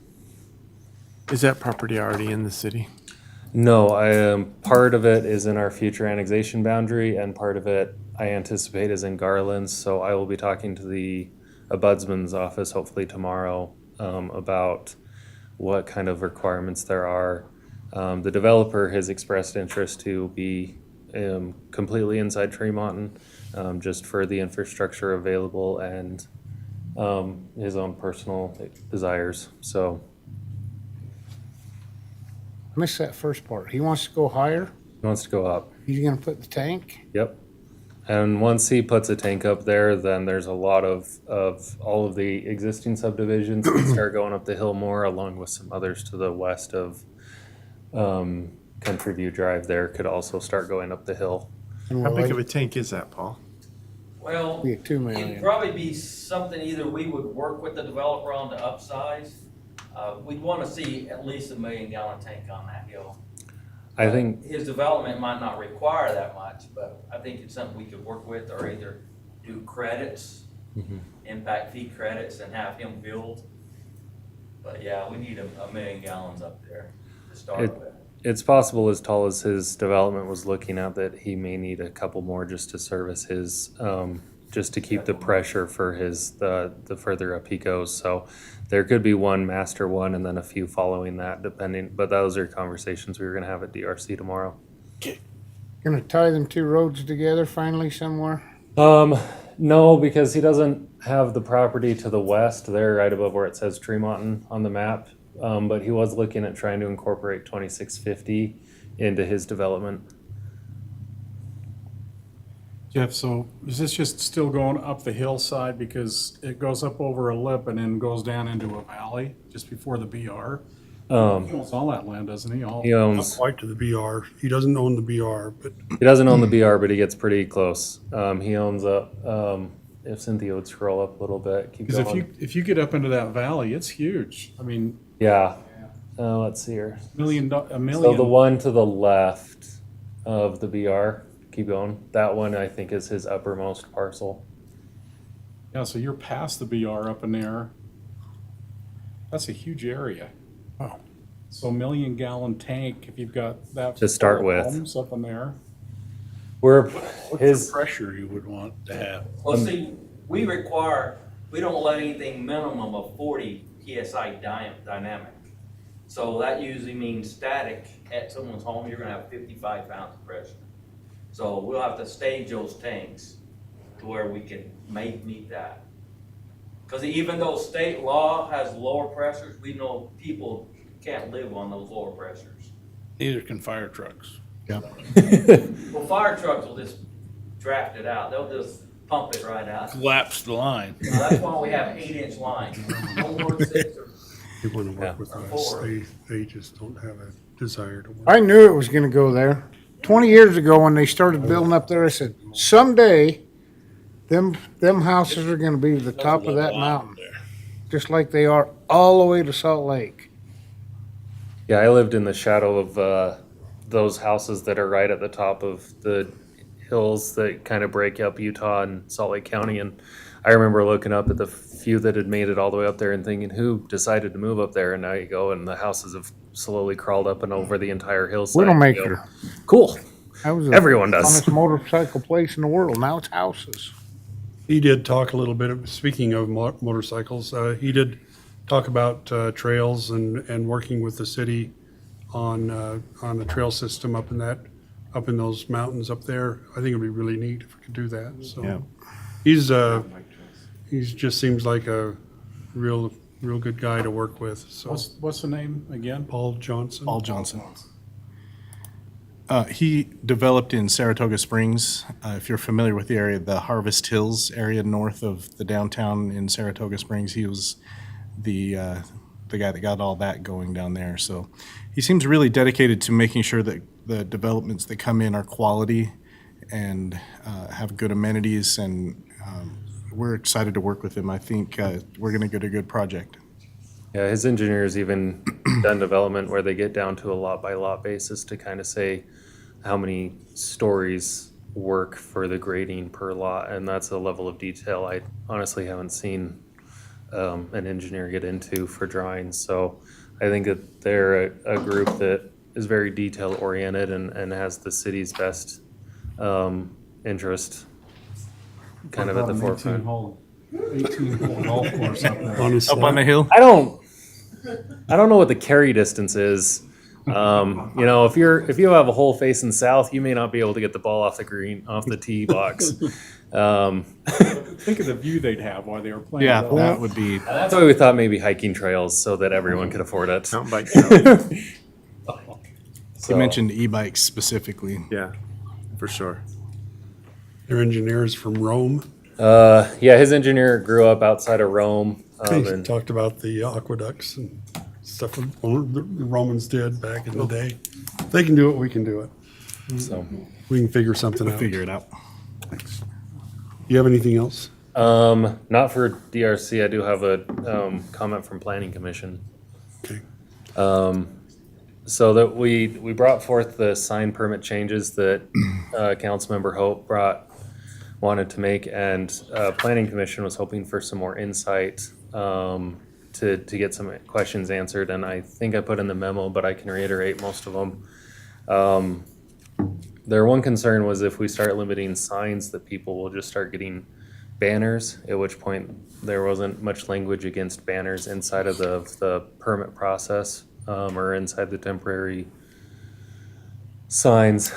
Is that property already in the city? No, part of it is in our future annexation boundary, and part of it I anticipate is in Garland's. So I will be talking to the ombudsman's office hopefully tomorrow about what kind of requirements there are. The developer has expressed interest to be completely inside Tremont, just for the infrastructure available and his own personal desires. So I missed that first part. He wants to go higher? he wants to go up. He's gonna put the tank? Yep. And once he puts a tank up there, then there's a lot of all of the existing subdivisions that start going up the hill more, along with some others to the west of Country View Drive there could also start going up the hill. How big of a tank is that, Paul? Well, Be at 2 it'd million. probably be something either we would work with the developer on to upsize. We'd want to see at least a 1 million gallon tank on that hill. I think His development might not require that much, but I think it's something we could work with, or either do credits, impact fee credits, and have him build. But yeah, we need a 1 million gallons up there to start with. it's possible, as tall as his development was looking at, that he may need a couple more just to service his, just to keep the pressure for his, the further up he goes. So there could be one master one and then a few following that, depending, but those are conversations we were gonna have at DRC tomorrow. Gonna tie them 2 roads together finally somewhere? No, because he doesn't have the property to the west there, right above where it says Tremont on the map. But he was looking at trying to incorporate 2650 into his development. Jeff, so is this just still going up the hillside because it goes up over a lip and then goes down into a valley just before the BR? He owns all that land, doesn't he? He Not owns, quite to the BR. He doesn't own the BR, but he doesn't own the BR, but he gets pretty close. He owns if Cynthia would scroll up a little bit, keep Because going. if you get up into that valley, it's huge. I mean, Yeah, let's see here. a million. So the one to the left of the BR, keep going. That one I think is his uppermost parcel. Yeah, so you're past the BR up in there. That's a huge area. Wow. So 1 million gallon tank, if you've got that. To start full of with. homes up in there. We're, What's his, the pressure you would want to have? Well, see, we don't let anything minimum of 40 PSI dynamic. So that usually means static at someone's home, you're gonna have 55 pounds of pressure. So we'll have to stage those tanks to where we can meet that. Because even though state law has lower pressures, we know people can't live on those lower pressures. Neither can fire trucks. Well, fire trucks will just draft it out, they'll just pump it right out. Collapse the line. That's why we have 8-inch lines, no more 6 or they want to Yeah. work with us. Four. They just don't have a desire to work. I knew it was gonna go there. 20 years ago, when they started building up there, I said, someday, them houses are gonna be the top of that mountain, just like they are all the way to Salt Lake. yeah, I lived in the shadow of those houses that are right at the top of the hills that kind of break up Utah and Salt Lake County. And I remember looking up at the few that had made it all the way up there and thinking, who decided to move up there? And now you go and the houses have slowly crawled up and over the entire hillside. Widowmaker. You go, cool. That was the Everyone does. funnest motorcycle place in the world. Now it's houses. He did talk a little bit, speaking of motorcycles, he did talk about trails and working with the city on a trail system up in those mountains up there. I think it'd be really neat if we could do that, so. He's just seems like a real good guy to work with, so. What's the name again? Paul Johnson. Paul Johnson. He developed in Saratoga Springs. If you're familiar with the area, the Harvest Hills area north of the downtown in Saratoga Springs, he was the guy that got all that going down there. So he seems really dedicated to making sure that the developments that come in are quality and have good amenities, and we're excited to work with him. I think we're going to get a good project. Yeah, his engineers even done development where they get down to a lot by lot basis to kind of say how many stories work for the grading per lot. And that's a level of detail I honestly haven't seen an engineer get into for drawings. So I think that they're a group that is very detail oriented and has the city's best interest kind of at the forefront. 18-hole golf course up there. Honestly. Up on the hill? I don't know what the carry distance is. You know, if you have a hole facing south, you may not be able to get the ball off the green, off the tee box. Think of the view they'd have while they were playing. Yeah, though. that would be, That's why we thought maybe hiking trails so that everyone could afford it. Mountain bike trail. you mentioned e-bikes specifically. Yeah, for sure. Their engineers from Rome. Yeah, his engineer grew up outside of Rome. He And talked about the aqueducts and stuff the Romans did back in the day. If they can do it, we can do it. so, We can figure something out. Figure it out. You have anything else? not for DRC. I do have a comment from Planning Commission. Okay. So that we brought forth the sign permit changes that Councilmember Hope wanted to make, and Planning Commission was hoping for some more insight to get some questions answered, and I think I put in the memo, but I can reiterate most of them. Their one concern was if we start limiting signs, that people will just start getting banners, at which point there wasn't much language against banners inside of the permit process, or inside the temporary signs.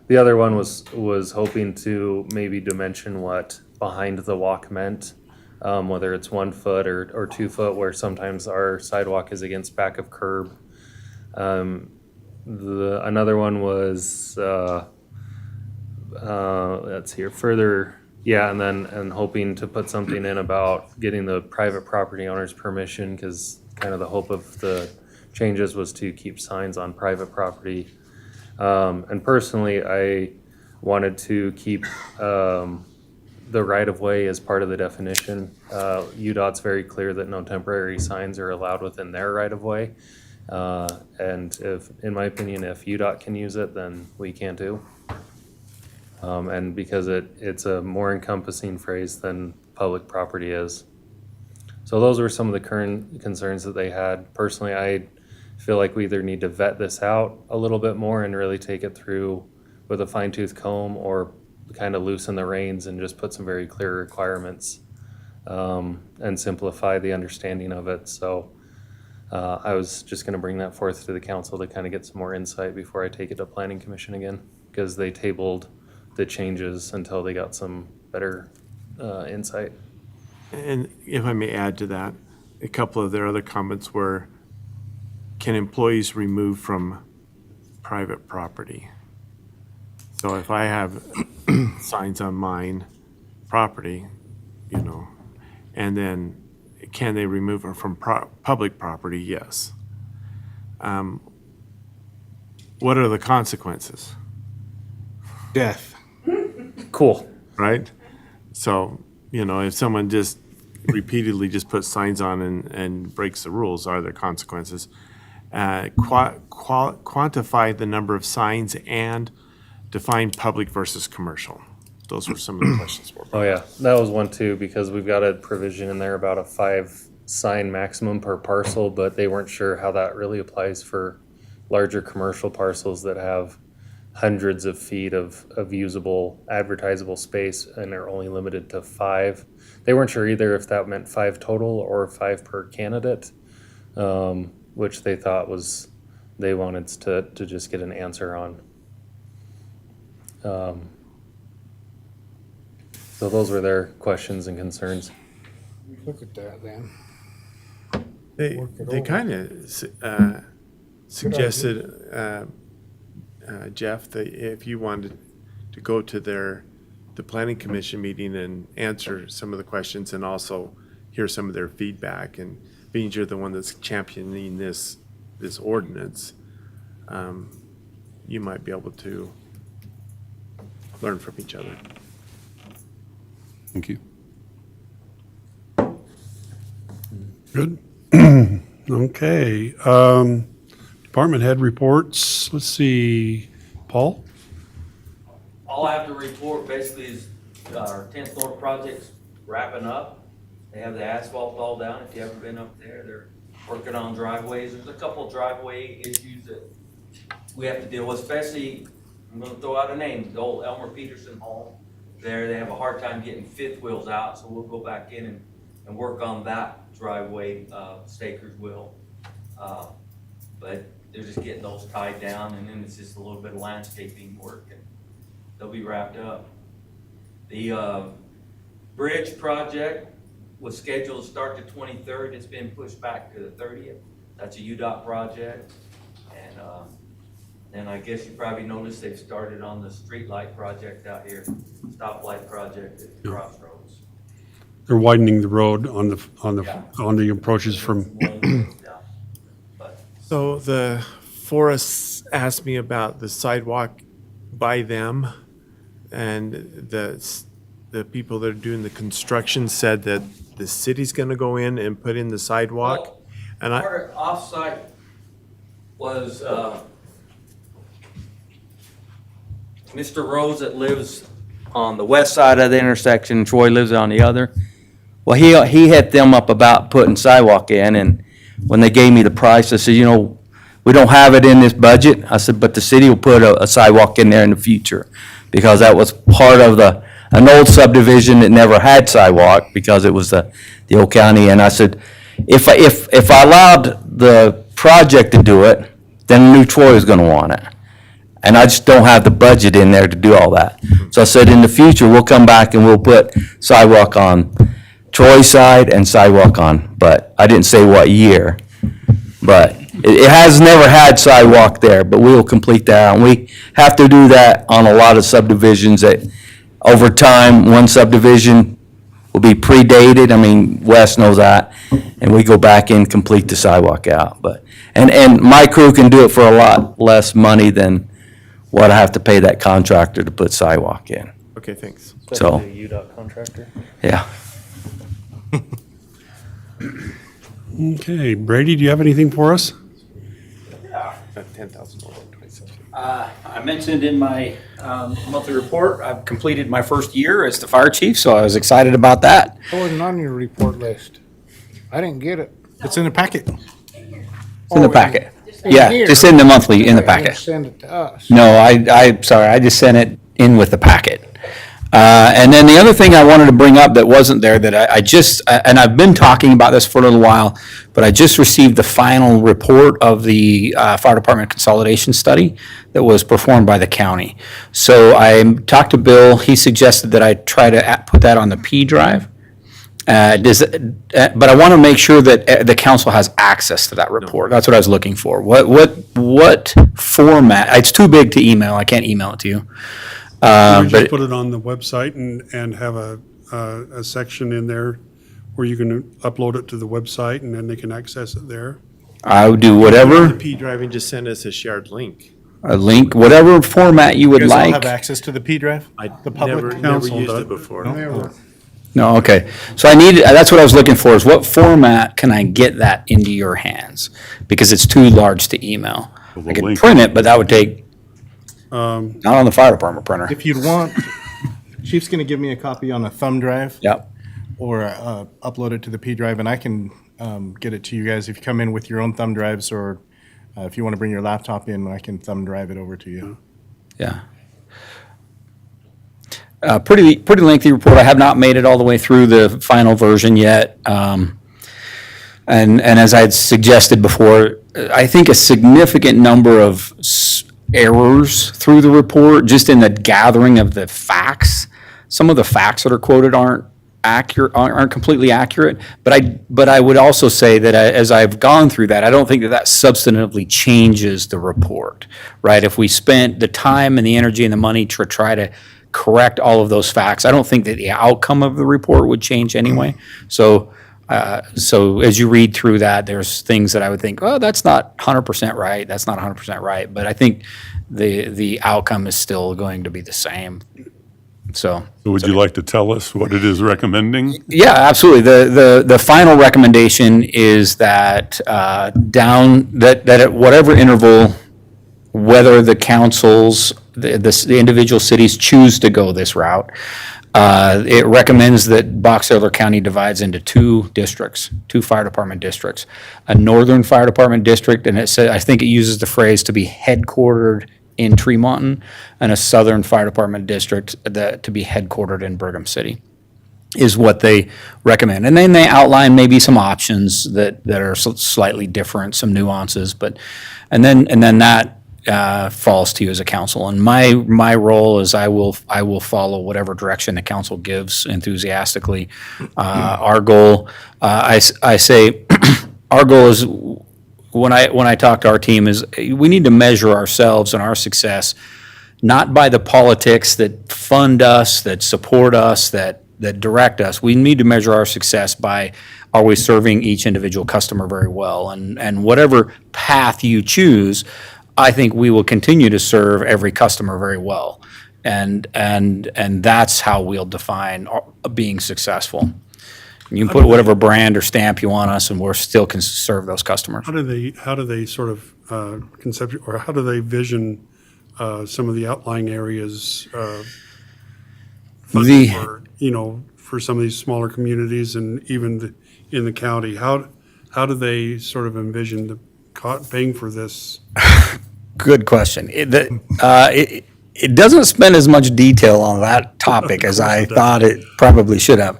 The other one was hoping to maybe dimension what behind the walk meant, whether it's 1 foot or 2 foot, where sometimes our sidewalk is against back of curb. Another one was, let's see here, further, yeah, and hoping to put something in about getting the private property owner's permission, because kind of the hope of the changes was to keep signs on private property. And personally, I wanted to keep the right-of-way as part of the definition. UDOT's very clear that no temporary signs are allowed within their right-of-way. And if, in my opinion, if UDOT can use it, then we can too. And because it's a more encompassing phrase than public property is. So those were some of the current concerns that they had. Personally, I feel like we either need to vet this out a little bit more and really take it through with a fine-tooth comb, or kind of loosen the reins and just put some very clear requirements, and simplify the understanding of it. So I was just gonna bring that forth to the council to kind of get some more insight before I take it to Planning Commission again, because they tabled the changes until they got some better insight. And if I may add to that, a couple of their other comments were, can employees remove from private property? So if I have signs on mine property, and then can they remove them from public property? Yes. What are the consequences, Death. Cool. right? So, if someone just repeatedly just puts signs on and breaks the rules, are there consequences? Quantify the number of signs and define public versus commercial. Those were some of the questions. Oh yeah, that was one too, because we've got a provision in there about a 5 sign maximum per parcel, but they weren't sure how that really applies for larger commercial parcels that have hundreds of feet of usable advertisable space and are only limited to 5. They weren't sure either if that meant 5 total or 5 per candidate, which they thought was, they wanted to just get an answer on. So those were their questions and concerns. Look at that then. They kind of suggested, Jeff, that if you wanted to go to the planning commission meeting and answer some of the questions and also hear some of their feedback, and being you're the one that's championing this ordinance, you might be able to learn from each other. Thank you. Good. Okay. Department head reports. Let's see. Paul? All I have to report basically is our 10th North project's wrapping up. They have the asphalt all down. If you haven't been up there, they're working on driveways. There's a couple driveway issues that we have to deal with, especially, I'm gonna throw out a name, the old Elmer Peterson home. There, they have a hard time getting fifth wheels out, so we'll go back in and work on that driveway, Staker's will. But they're just getting those tied down, and then it's just a little bit of landscaping work, and they'll be wrapped up. The bridge project was scheduled to start the 23rd. It's been pushed back to the 30th. That's a UDOT project. And then I guess you probably noticed they've started on the streetlight project out here, stoplight project at the crossroads. They're widening the road on the approaches from, So the Forrest asked me about the sidewalk by them, and the people that are doing the construction said that the city's gonna go in and put in the sidewalk. And I, Part of offsite was, Mr. Rose that lives On the west side of the intersection, Troy lives on the other. Well, he hit them up about putting sidewalk in, and when they gave me the price, I said, you know, we don't have it in this budget. I said, but the city will put a sidewalk in there in the future, because that was part of an old subdivision that never had sidewalk, because it was the old county. And I said, if I allowed the project to do it, then New Troy is gonna want it. And I just don't have the budget in there to do all that. So I said, in the future, we'll come back and we'll put sidewalk on Troy's side and sidewalk on, but I didn't say what year. But it has never had sidewalk there, but we will complete that. And we have to do that on a lot of subdivisions that, over time, one subdivision will be predated. I mean, Wes knows that. And we go back and complete the sidewalk out. But, and my crew can do it for a lot less money than what I have to pay that contractor to put sidewalk in. okay, thanks. So, UDOT contractor. yeah. okay, Brady, do you have anything for us? $10,000. I mentioned in my monthly report, I've completed my first year as the fire chief, so I was excited about that. I wasn't on your report list. I didn't get it. It's in the packet. It's in the packet. In Yeah, here. just in the monthly, in the You didn't packet. Send it to us. No, sorry, I just sent it in with the packet. And then the other thing I wanted to bring up that wasn't there, that I just, and I've been talking about this for a little while, but I just received the final report of the fire department consolidation study that was performed by the county. So I talked to Bill, he suggested that I try to put that on the P drive. But I want to make sure that the council has access to that report. That's what I was looking for. What format? It's too big to email. I can't email it to you. Would you But put it on the website and have a section in there where you can upload it to the website and then they can access it there? I would do The whatever, P drive and just send us a shared link. a link, whatever format you You would guys all have like. access to the P drive? I The public never council used does. it before. Never. No, okay. So that's what I was looking for, is what format can I get that into your hands? Because it's too large to email. Well, I could link. print it, but that would take, not on the fire department printer. If you'd want, Chief's gonna give me a copy on a thumb drive. Yep. Or upload it to the P drive, and I can get it to you guys. If you come in with your own thumb drives, or if you want to bring your laptop in, I can thumb drive it over to you. Yeah. Pretty lengthy report. I have not made it all the way through the final version yet. And as I had suggested before, I think a significant number of errors through the report, just in the gathering of the facts. Some of the facts that are quoted aren't completely accurate. But I would also say that as I've gone through that, I don't think that substantively changes the report, right? If we spent the time and the energy and the money to try to correct all of those facts, I don't think that the outcome of the report would change anyway. So as you read through that, there's things that I would think, oh, that's not 100% right, that's not 100% right. But I think the outcome is still going to be the same. So. Would you like to tell us what it is recommending? Yeah, absolutely. The final recommendation is that that at whatever interval, whether the councils, the individual cities choose to go this route, It recommends that Box Elder County divides into two districts, two fire department districts. A northern fire department district, and it said, I think it uses the phrase to be headquartered in Tremonton, and a southern fire department district that to be headquartered in Brigham City is what they recommend. And then they outline maybe some options that are slightly different, some nuances, but, and then that falls to you as a council. And my role is I will follow whatever direction the council gives enthusiastically. Our goal, I say, our goal is, when I talk to our team, is we need to measure ourselves and our success not by the politics that fund us, that support us, that direct us. We need to measure our success by, are we serving each individual customer very well? And whatever path you choose, I think we will continue to serve every customer very well. And that's how we'll define being successful. You can put whatever brand or stamp you want us, and we're still can serve those customers. How do they sort of or how do they vision some of the outlying areas The- for, for some of these smaller communities and even in the county? How do they sort of envision paying for this? Good question. It doesn't spend as much detail on that topic as I thought it probably should have,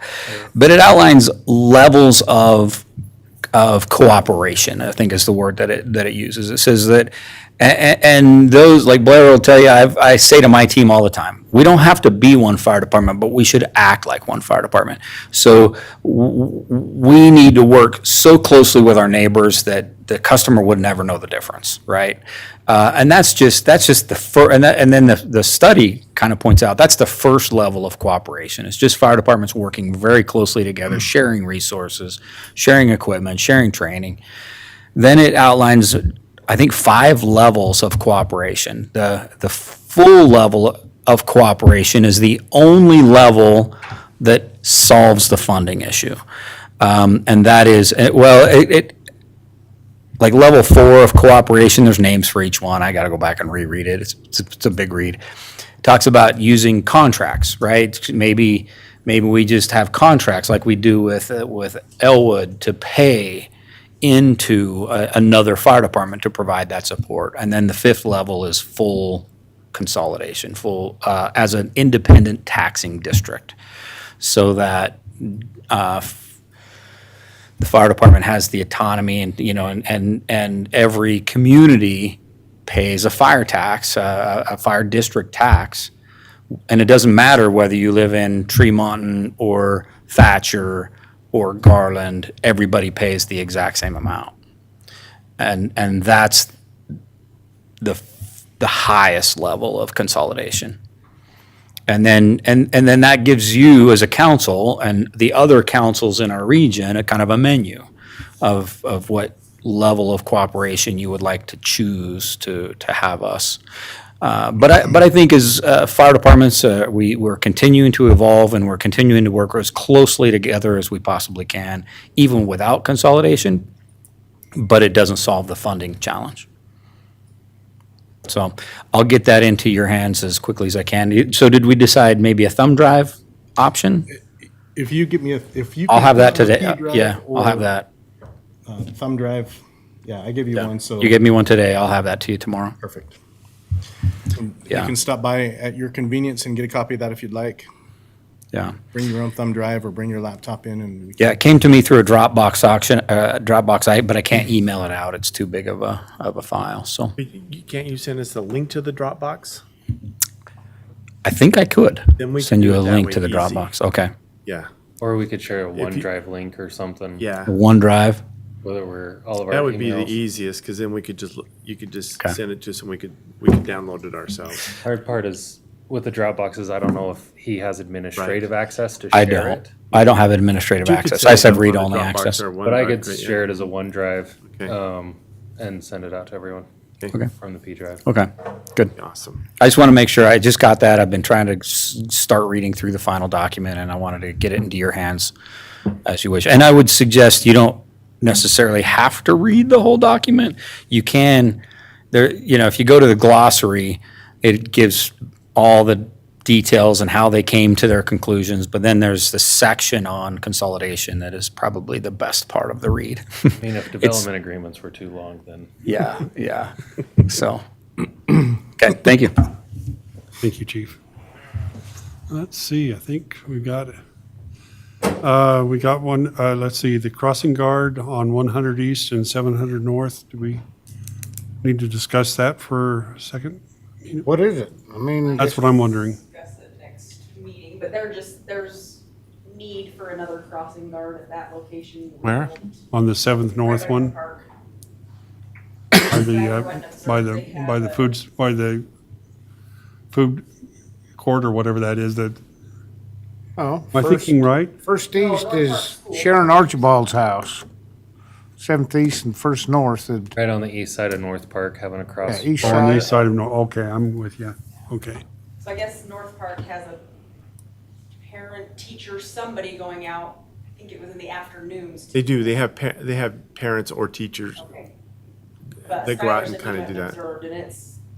but it outlines levels of cooperation, I think is the word that it uses. It says that, and those, like Blair will tell you, I say to my team all the time, we don't have to be one fire department, but we should act like one fire department. So we need to work so closely with our neighbors that the customer would never know the difference, right? And that's just the first, and then the study kind of points out, that's the first level of cooperation. It's just fire departments working very closely together, sharing resources, sharing equipment, sharing training. Then it outlines, I think, 5 levels of cooperation. The full level of cooperation is the only level that solves the funding issue. And that is, like level 4 of cooperation, there's names for each one. I got to go back and reread it. It's a big read. It talks about using contracts, right? Maybe we just have contracts like we do with Elwood to pay into another fire department to provide that support. And then the 5th level is full consolidation, as an independent taxing district, so that the fire department has the autonomy, and every community pays a fire tax, a fire district tax. And it doesn't matter whether you live in Tremonton or Thatcher or Garland, everybody pays the exact same amount. And that's the highest level of consolidation. And then that gives you as a council and the other councils in our region a kind of a menu of what level of cooperation you would like to choose to have us. But I think as fire departments, we're continuing to evolve, and we're continuing to work as closely together as we possibly can, even without consolidation, but it doesn't solve the funding challenge. So I'll get that into your hands as quickly as I can. So did we decide maybe a thumb drive option? If you give me if you. I'll can have that give me a today. P drive Yeah, I'll have or, that. Thumb drive, yeah, I give you one, so. You gave me one today. I'll have that to you tomorrow. Perfect. Yeah. You can stop by at your convenience and get a copy of that if you'd like. Yeah. Bring your own thumb drive or bring your laptop in and. Yeah, it came to me through a Dropbox but I can't email it out. It's too big of a file, so. Can't you send us a link to the Dropbox? I think I could Then we can send do you it a that link way to the easy. Dropbox. Okay. Yeah, Or we could share a you- OneDrive link or something. yeah. OneDrive. Whether we're all of our That would be the emails. easiest, because then you could just Okay. send it to us and we could download it ourselves. Hard part is with the Dropboxes, I don't know if he has administrative access to I share don't. it. I don't have administrative You could access. set I it said up on read-only a Dropbox access. or But I OneDrive, could right, yeah. share it as a OneDrive, Okay. and send it out to everyone. Okay. From the P drive. Okay, good. Awesome. I just want to make sure, I just got that. I've been trying to start reading through the final document, and I wanted to get it into your hands as you wish. And I would suggest you don't necessarily have to read the whole document. You can, if you go to the glossary, it gives all the details and how they came to their conclusions, but then there's the section on consolidation that is probably the best part of the read. I mean, if development agreements were too long, then. Yeah, yeah. So, okay, thank you. Thank you, Chief. Let's see, I think we got one, let's see, the crossing guard on 100 East and 700 North. Do we need to discuss that for a second? What is it? I mean, That's what I'm wondering. Discuss it next meeting, but there's need for another crossing guard at that location. Where? On the 7th North Right by the one, park. by the food court or whatever that is, that, oh, am I thinking right? First East is Sharon Archibald's house. 7th East and First North. Right on the east side of North Park, having a cross. Yeah, east On side. the east side of, okay, I'm with you. Okay. So I guess North Park has a parent, teacher, somebody going out, I think it was in the afternoons. They do, they have parents or teachers. Okay. But They go out Skylar and said kinda he do went and that. observed, and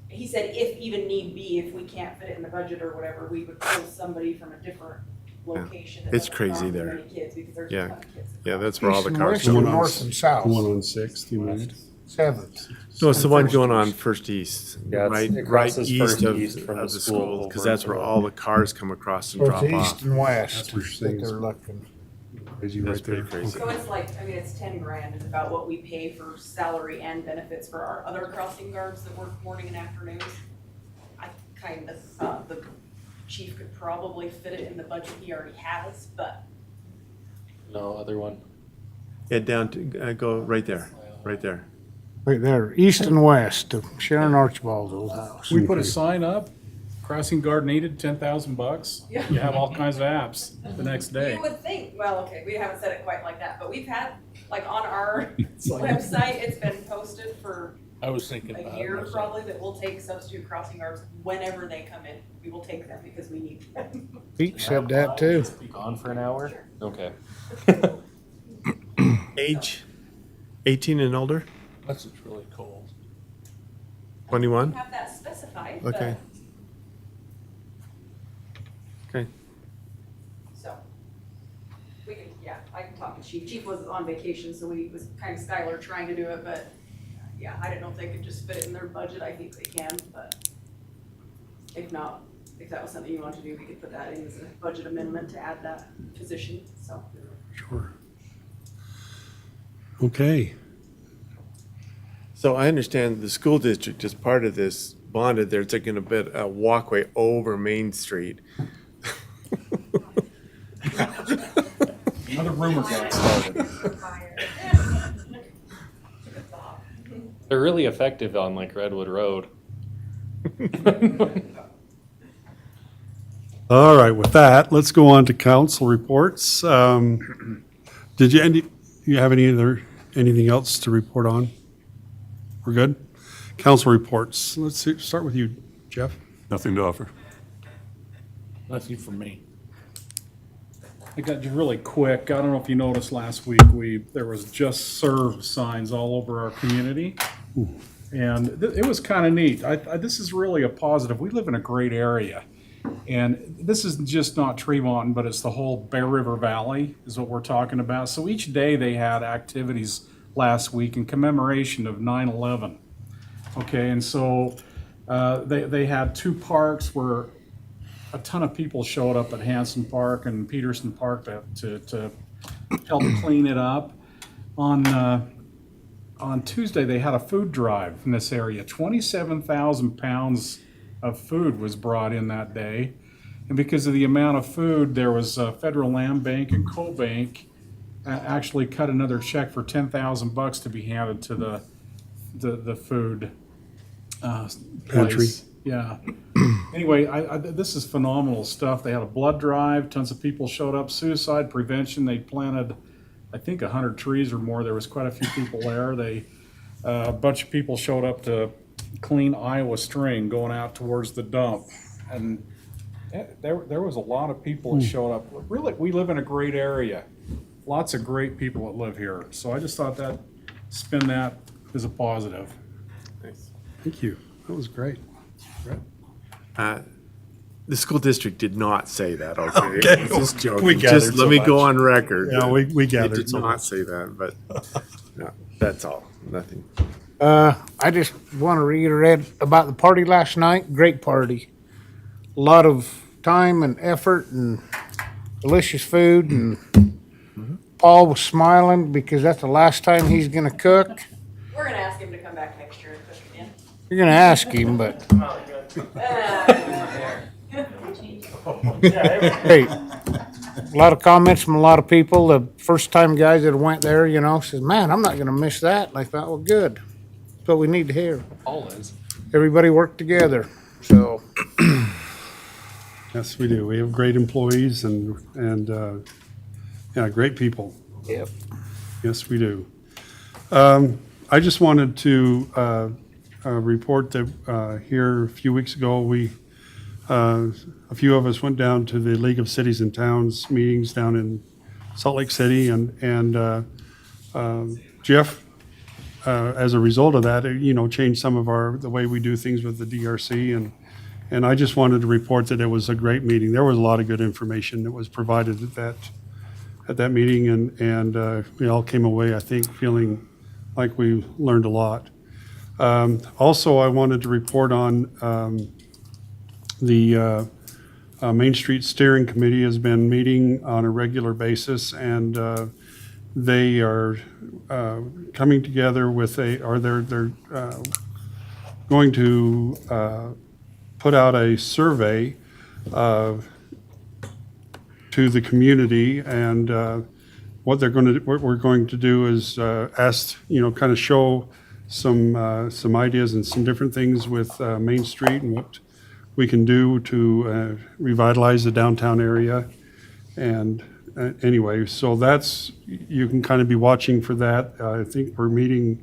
he said if even need be, if we can't fit it in the budget or whatever, we would pull somebody from a different location. that It's doesn't crazy cross as there. many kids, because there's a Yeah. ton of kids. Yeah, that's where all the East and cars west go. and One on north and south. The one on 6th, you mean? 7th. No, it's the one going on First East, Yeah, right, it right crosses east First of East from of the the school school, because over that's to where the- all the cars come across and So drop it's east off. and west That's what you're that saying. they're looking. Crazy That's right there. pretty crazy. So it's like, I mean, it's 10 grand is about what we pay for salary and benefits for our other crossing guards that work morning and afternoons. I kind of thought the chief could probably fit it in the budget he already has, but No, other one. Yeah, down to, go right there, right there. Right there, east and west of Sharon Archibald's old house. We put a sign up, crossing guard needed, $10,000. Yeah. You have all kinds of apps the next day. you would think, well, okay, we haven't said it quite like that, but we've had, like, on our website, it's been posted for I was thinking a about year it. probably, that we'll take substitute crossing guards whenever they come in. We will take them because we need them. Pete said that too. Be gone for an hour? Okay. Age, 18 and older, Unless it's really cold. 21? Have that specified, Okay. but, Okay. so. We can, yeah, I can talk to Chief. Chief was on vacation, so we was kind of Skylar trying to do it, but, yeah, I didn't know if they could just fit it in their budget. I think they can, but if not, if that was something you wanted to do, we could put that in as a budget amendment to add that position, so. Sure. Okay. So I understand the school district, as part of this bonded, they're taking a walkway over Main Street. Another rumor got started. They're really effective on like Redwood Road. All right, with that, let's go on to council reports. Did you have anything else to report on? We're good? Council reports. Let's see, start with you, Jeff. Nothing to offer. Nothing from me. I got you really quick. I don't know if you noticed last week, there was just served signs all over our community. And it was kind of neat. This is really a positive. We live in a great area. And this is just not Tremont, but it's the whole Bear River Valley is what we're talking about. So each day they had activities last week in commemoration of 9/11. Okay, and so they had two parks where a ton of people showed up at Hanson Park and Peterson Park to help clean it up. On Tuesday, they had a food drive in this area. 27,000 pounds of food was brought in that day. And because of the amount of food, there was Federal Land Bank and CoBank actually cut another check for $10,000 to be handed to the food Pantry. place. Yeah. Anyway, this is phenomenal stuff. They had a blood drive. Tons of people showed up. Suicide prevention. They planted, I think, 100 trees or more. There was quite a few people there. A bunch of people showed up to clean Iowa string going out towards the dump. And there was a lot of people that showed up. Really, we live in a great area. Lots of great people that live here. So I just thought spin that as a positive. Thank you. That was great. The school district did not say that, okay? Okay. Just joking. We gathered Just so let me go much. on record. Yeah, we gathered It did so not much. say that, but, no, that's all, nothing. I just want to reiterate about the party last night. Great party. A lot of time and effort and delicious food, and Paul was smiling because that's the last time he's gonna cook. We're gonna ask him to come back next year and cook again. You're gonna ask him, but hey, a lot of comments from a lot of people. The first time guys that went there, you know, says, "Man, I'm not gonna miss that." And I thought, well, good. That's what we need to hear. Always. Everybody worked together, so. Yes, we do. We have great employees and yeah, great people. Yep. Yes, we do. I just wanted to report that here a few weeks ago, a few of us went down to the League of Cities and Towns meetings down in Salt Lake City, and Jeff, as a result of that, you know, changed some of the way we do things with the DRC, and I just wanted to report that it was a great meeting. There was a lot of good information that was provided at that meeting, and we all came away, I think, feeling like we learned a lot. Also, I wanted to report on the Main Street Steering Committee has been meeting on a regular basis, and they are coming together with they're going to put out a survey to the community, and what we're going to do is ask, you know, kind of show some ideas and some different things with Main Street and what we can do to revitalize the downtown area. And anyway, so you can kind of be watching for that. I think we're meeting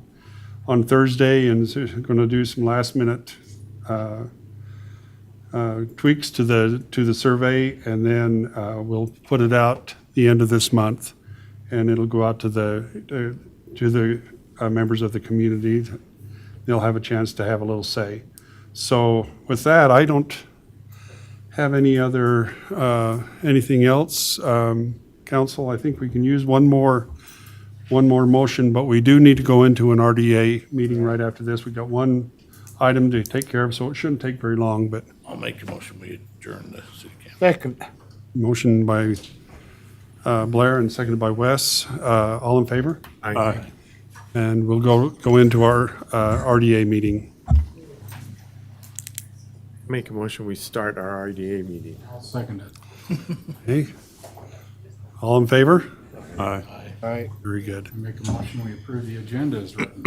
on Thursday and going to do some last minute tweaks to the survey, and then we'll put it out the end of this month, and it'll go out to the members of the community. They'll have a chance to have a little say. So with that, I don't have anything else. Council, I think we can use one more motion, but we do need to go into an RDA meeting right after this. We've got one item to take care of, so it shouldn't take very long, but I'll make the motion, we adjourn the city council. Second. motion by Blair and seconded by Wes. All in favor? Aye. And we'll go into our RDA meeting. Make a motion, we start our RDA meeting. I'll second it. Okay. All in favor? Aye. All right. Very good. Make a motion, we approve the agenda as written.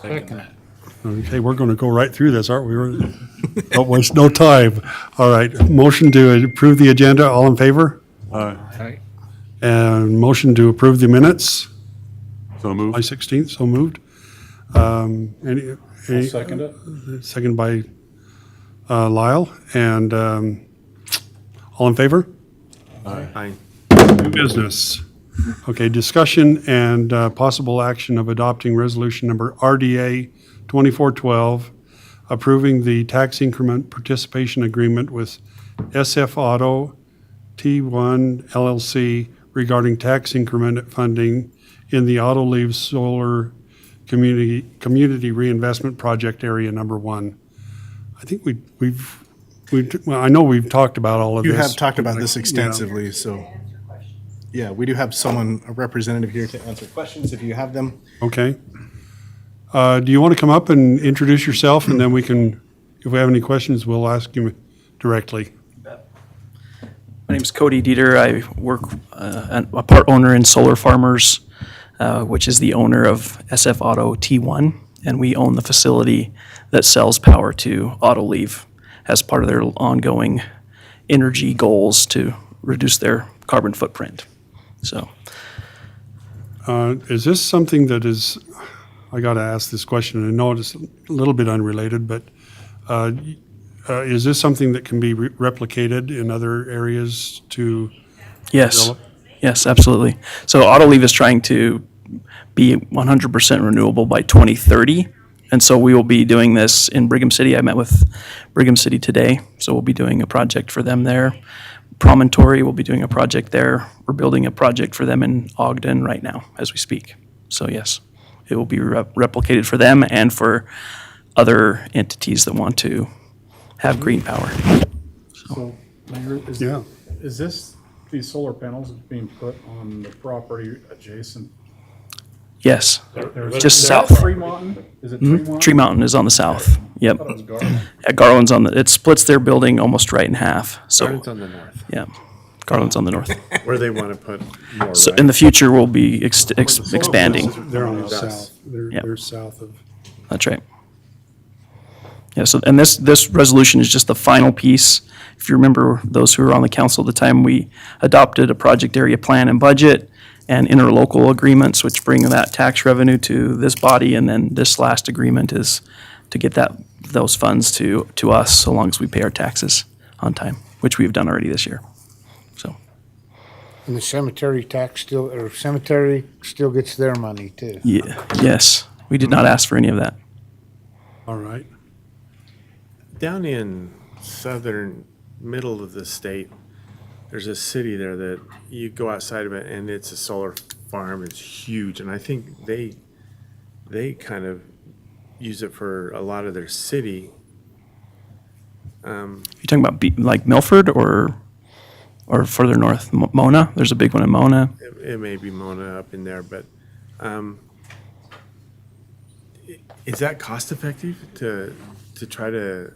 Second. Okay, we're going to go right through this, aren't we? Don't waste no time. All right, motion to approve the agenda, all in favor? Aye. All right. And motion to approve the minutes, So July moved. 16th, so moved. Any, I'll second it. second by Lyle, and all in favor? Aye. New business. Okay, discussion and possible action of adopting resolution number RDA 2412, approving the tax increment participation agreement with SF Auto T1 LLC regarding tax increment funding in the Auto Leave Solar Community Reinvestment Project Area Number 1. I think well, I know we've talked about all of this. You have talked about this Yeah. extensively, so, yeah, we do have a representative here to answer questions if you have them. Okay. Do you want to come up and introduce yourself, and then we can, if we have any questions, we'll ask you directly. My name's Cody Dieter. I work, a part owner in Solar Farmers, which is the owner of SF Auto T1, and we own the facility that sells power to Autoleave as part of their ongoing energy goals to reduce their carbon footprint. So, Is this something that is, I got to ask this question, and I know it's a little bit unrelated, but is this something that can be replicated in other areas to yes, develop? yes, absolutely. So Autoleave is trying to be 100% renewable by 2030, And so we will be doing this in Brigham City. I met with Brigham City today, so we'll be doing a project for them there. Promontory, we'll be doing a project there. We're building a project for them in Ogden right now as we speak. So yes, it will be replicated for them and for other entities that want to have green power. So, Mayor, Yeah. is this, these solar panels being put on the property adjacent? Yes, There's- just is that south. Tree Mountain? Is it Tree Mountain? Tree Mountain is on the south. Yep. I thought it was Garland. Yeah, Garland's on the, it splits their building almost right in half. So, Garden's on the north, yeah, Garland's on the north. where they want to put more, So right? in the future, we'll be expanding. They're on the Yes. south. Yep. They're south of. That's right. Yeah, so, and this resolution is just the final piece. If you remember, those who were on the council at the time, we adopted a project area plan and budget and interlocal agreements, which bring that tax revenue to this body, and then this last agreement is to get those funds to us, so long as we pay our taxes on time, which we've done already this year. So, And the cemetery tax still, or cemetery still gets their money too. yeah, yes, we did not ask for any of that. All right. Down in southern, middle of the state, there's a city there that you go outside of it and it's a solar farm. It's huge. And I think they kind of use it for a lot of their city. You talking about like Milford or further north, Mona? There's a big one in Mona. It may be Mona up in there, but is that cost effective to try to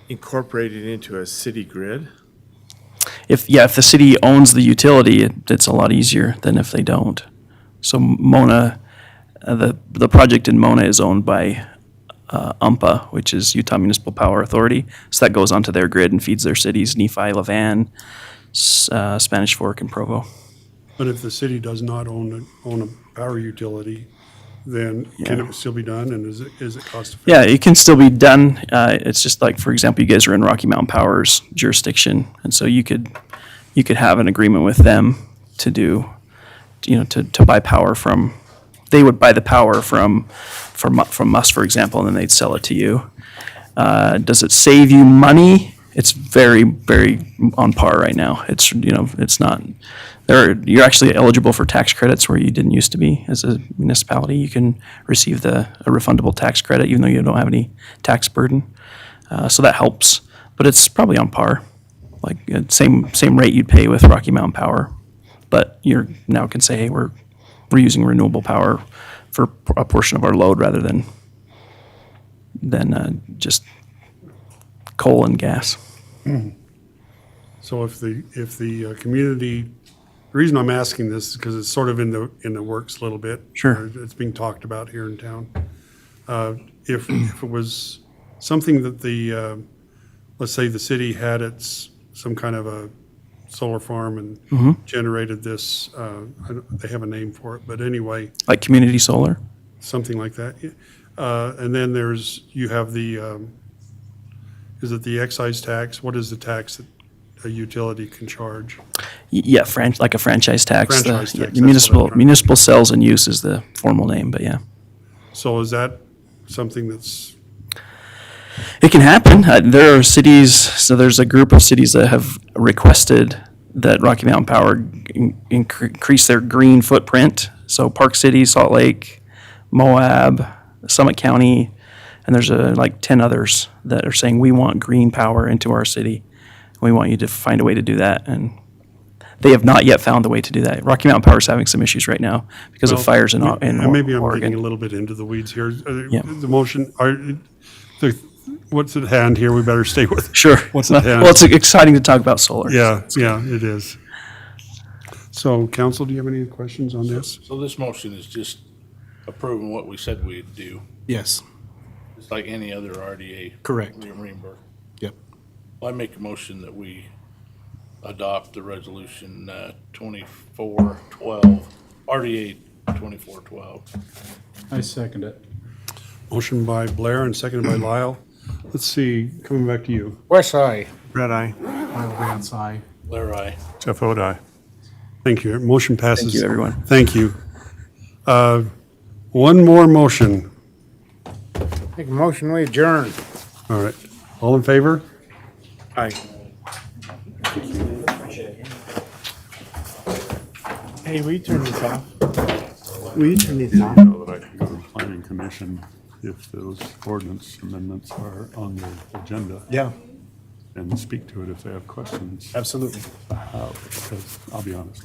incorporate it into a city grid? If the city owns the utility, it's a lot easier than if they don't. So Mona, the project in Mona is owned by UMPA, which is Utah Municipal Power Authority. So that goes onto their grid and feeds their cities, Nephi, Levan, Spanish Fork, and Provo. But if the city does not own a power utility, then can it still be done, and is it cost effective? Yeah, it can still be done. It's just like, for example, you guys are in Rocky Mountain Power's jurisdiction, and so you could have an agreement with them to do, to buy power from. They would buy the power from us, for example, and then they'd sell it to you. Does it save you money? It's very, very on par right now. It's not. You're actually eligible for tax credits where you didn't used to be as a municipality. You can receive a refundable tax credit even though you don't have any tax burden. So that helps, but it's probably on par, like same rate you'd pay with Rocky Mountain Power. But you now can say, hey, we're using renewable power for a portion of our load rather than just coal and gas. So if the community, the reason I'm asking this is because it's sort of in the works a little bit. Sure. It's being talked about here in town. If it was something that let's say the city had some kind of a solar farm and generated this, they have a name for it, but anyway. Like community solar? Something like that. And then you have is it the excise tax? What is the tax that a utility can charge? Yeah, like a franchise tax. Franchise tax, Yeah, that's what I'm trying to- municipal sales and use is the formal name, but yeah. So is that something that's, It can happen. There are cities, so there's a group of cities that have requested that Rocky Mountain Power increase their green footprint. So Park City, Salt Lake, Moab, Summit County, and there's like 10 others that are saying, we want green power into our city. We want you to find a way to do that. And they have not yet found the way to do that. Rocky Mountain Power is having some issues right now because of fires in and maybe I'm Oregon. getting a little bit into the weeds here. Yeah. The motion, what's at hand here? We better stay with. Sure. What's at hand? Well, it's exciting to talk about solar. Yeah, it is. So, council, do you have any questions on this? So this motion is just approving what we said we'd do, Yes, just like any other RDA. correct. Reimbursement. Yep. I make a motion that we adopt the resolution 2412, RDA 2412. I second it. Motion by Blair and seconded by Lyle. Let's see, coming back to you. West side. Red eye. Lyle Grant's aye. Blair, aye. Jeff Odie. Thank you. Motion passes. Thank you, everyone. Thank you. One more motion. Make a motion, we adjourn. All right. All in favor? Aye. Hey, will you turn this off? Will you turn this off? So that I can go to the planning commission if those ordinance amendments are on the agenda. Yeah, And speak to it if they have questions. absolutely. Because I'll be honest,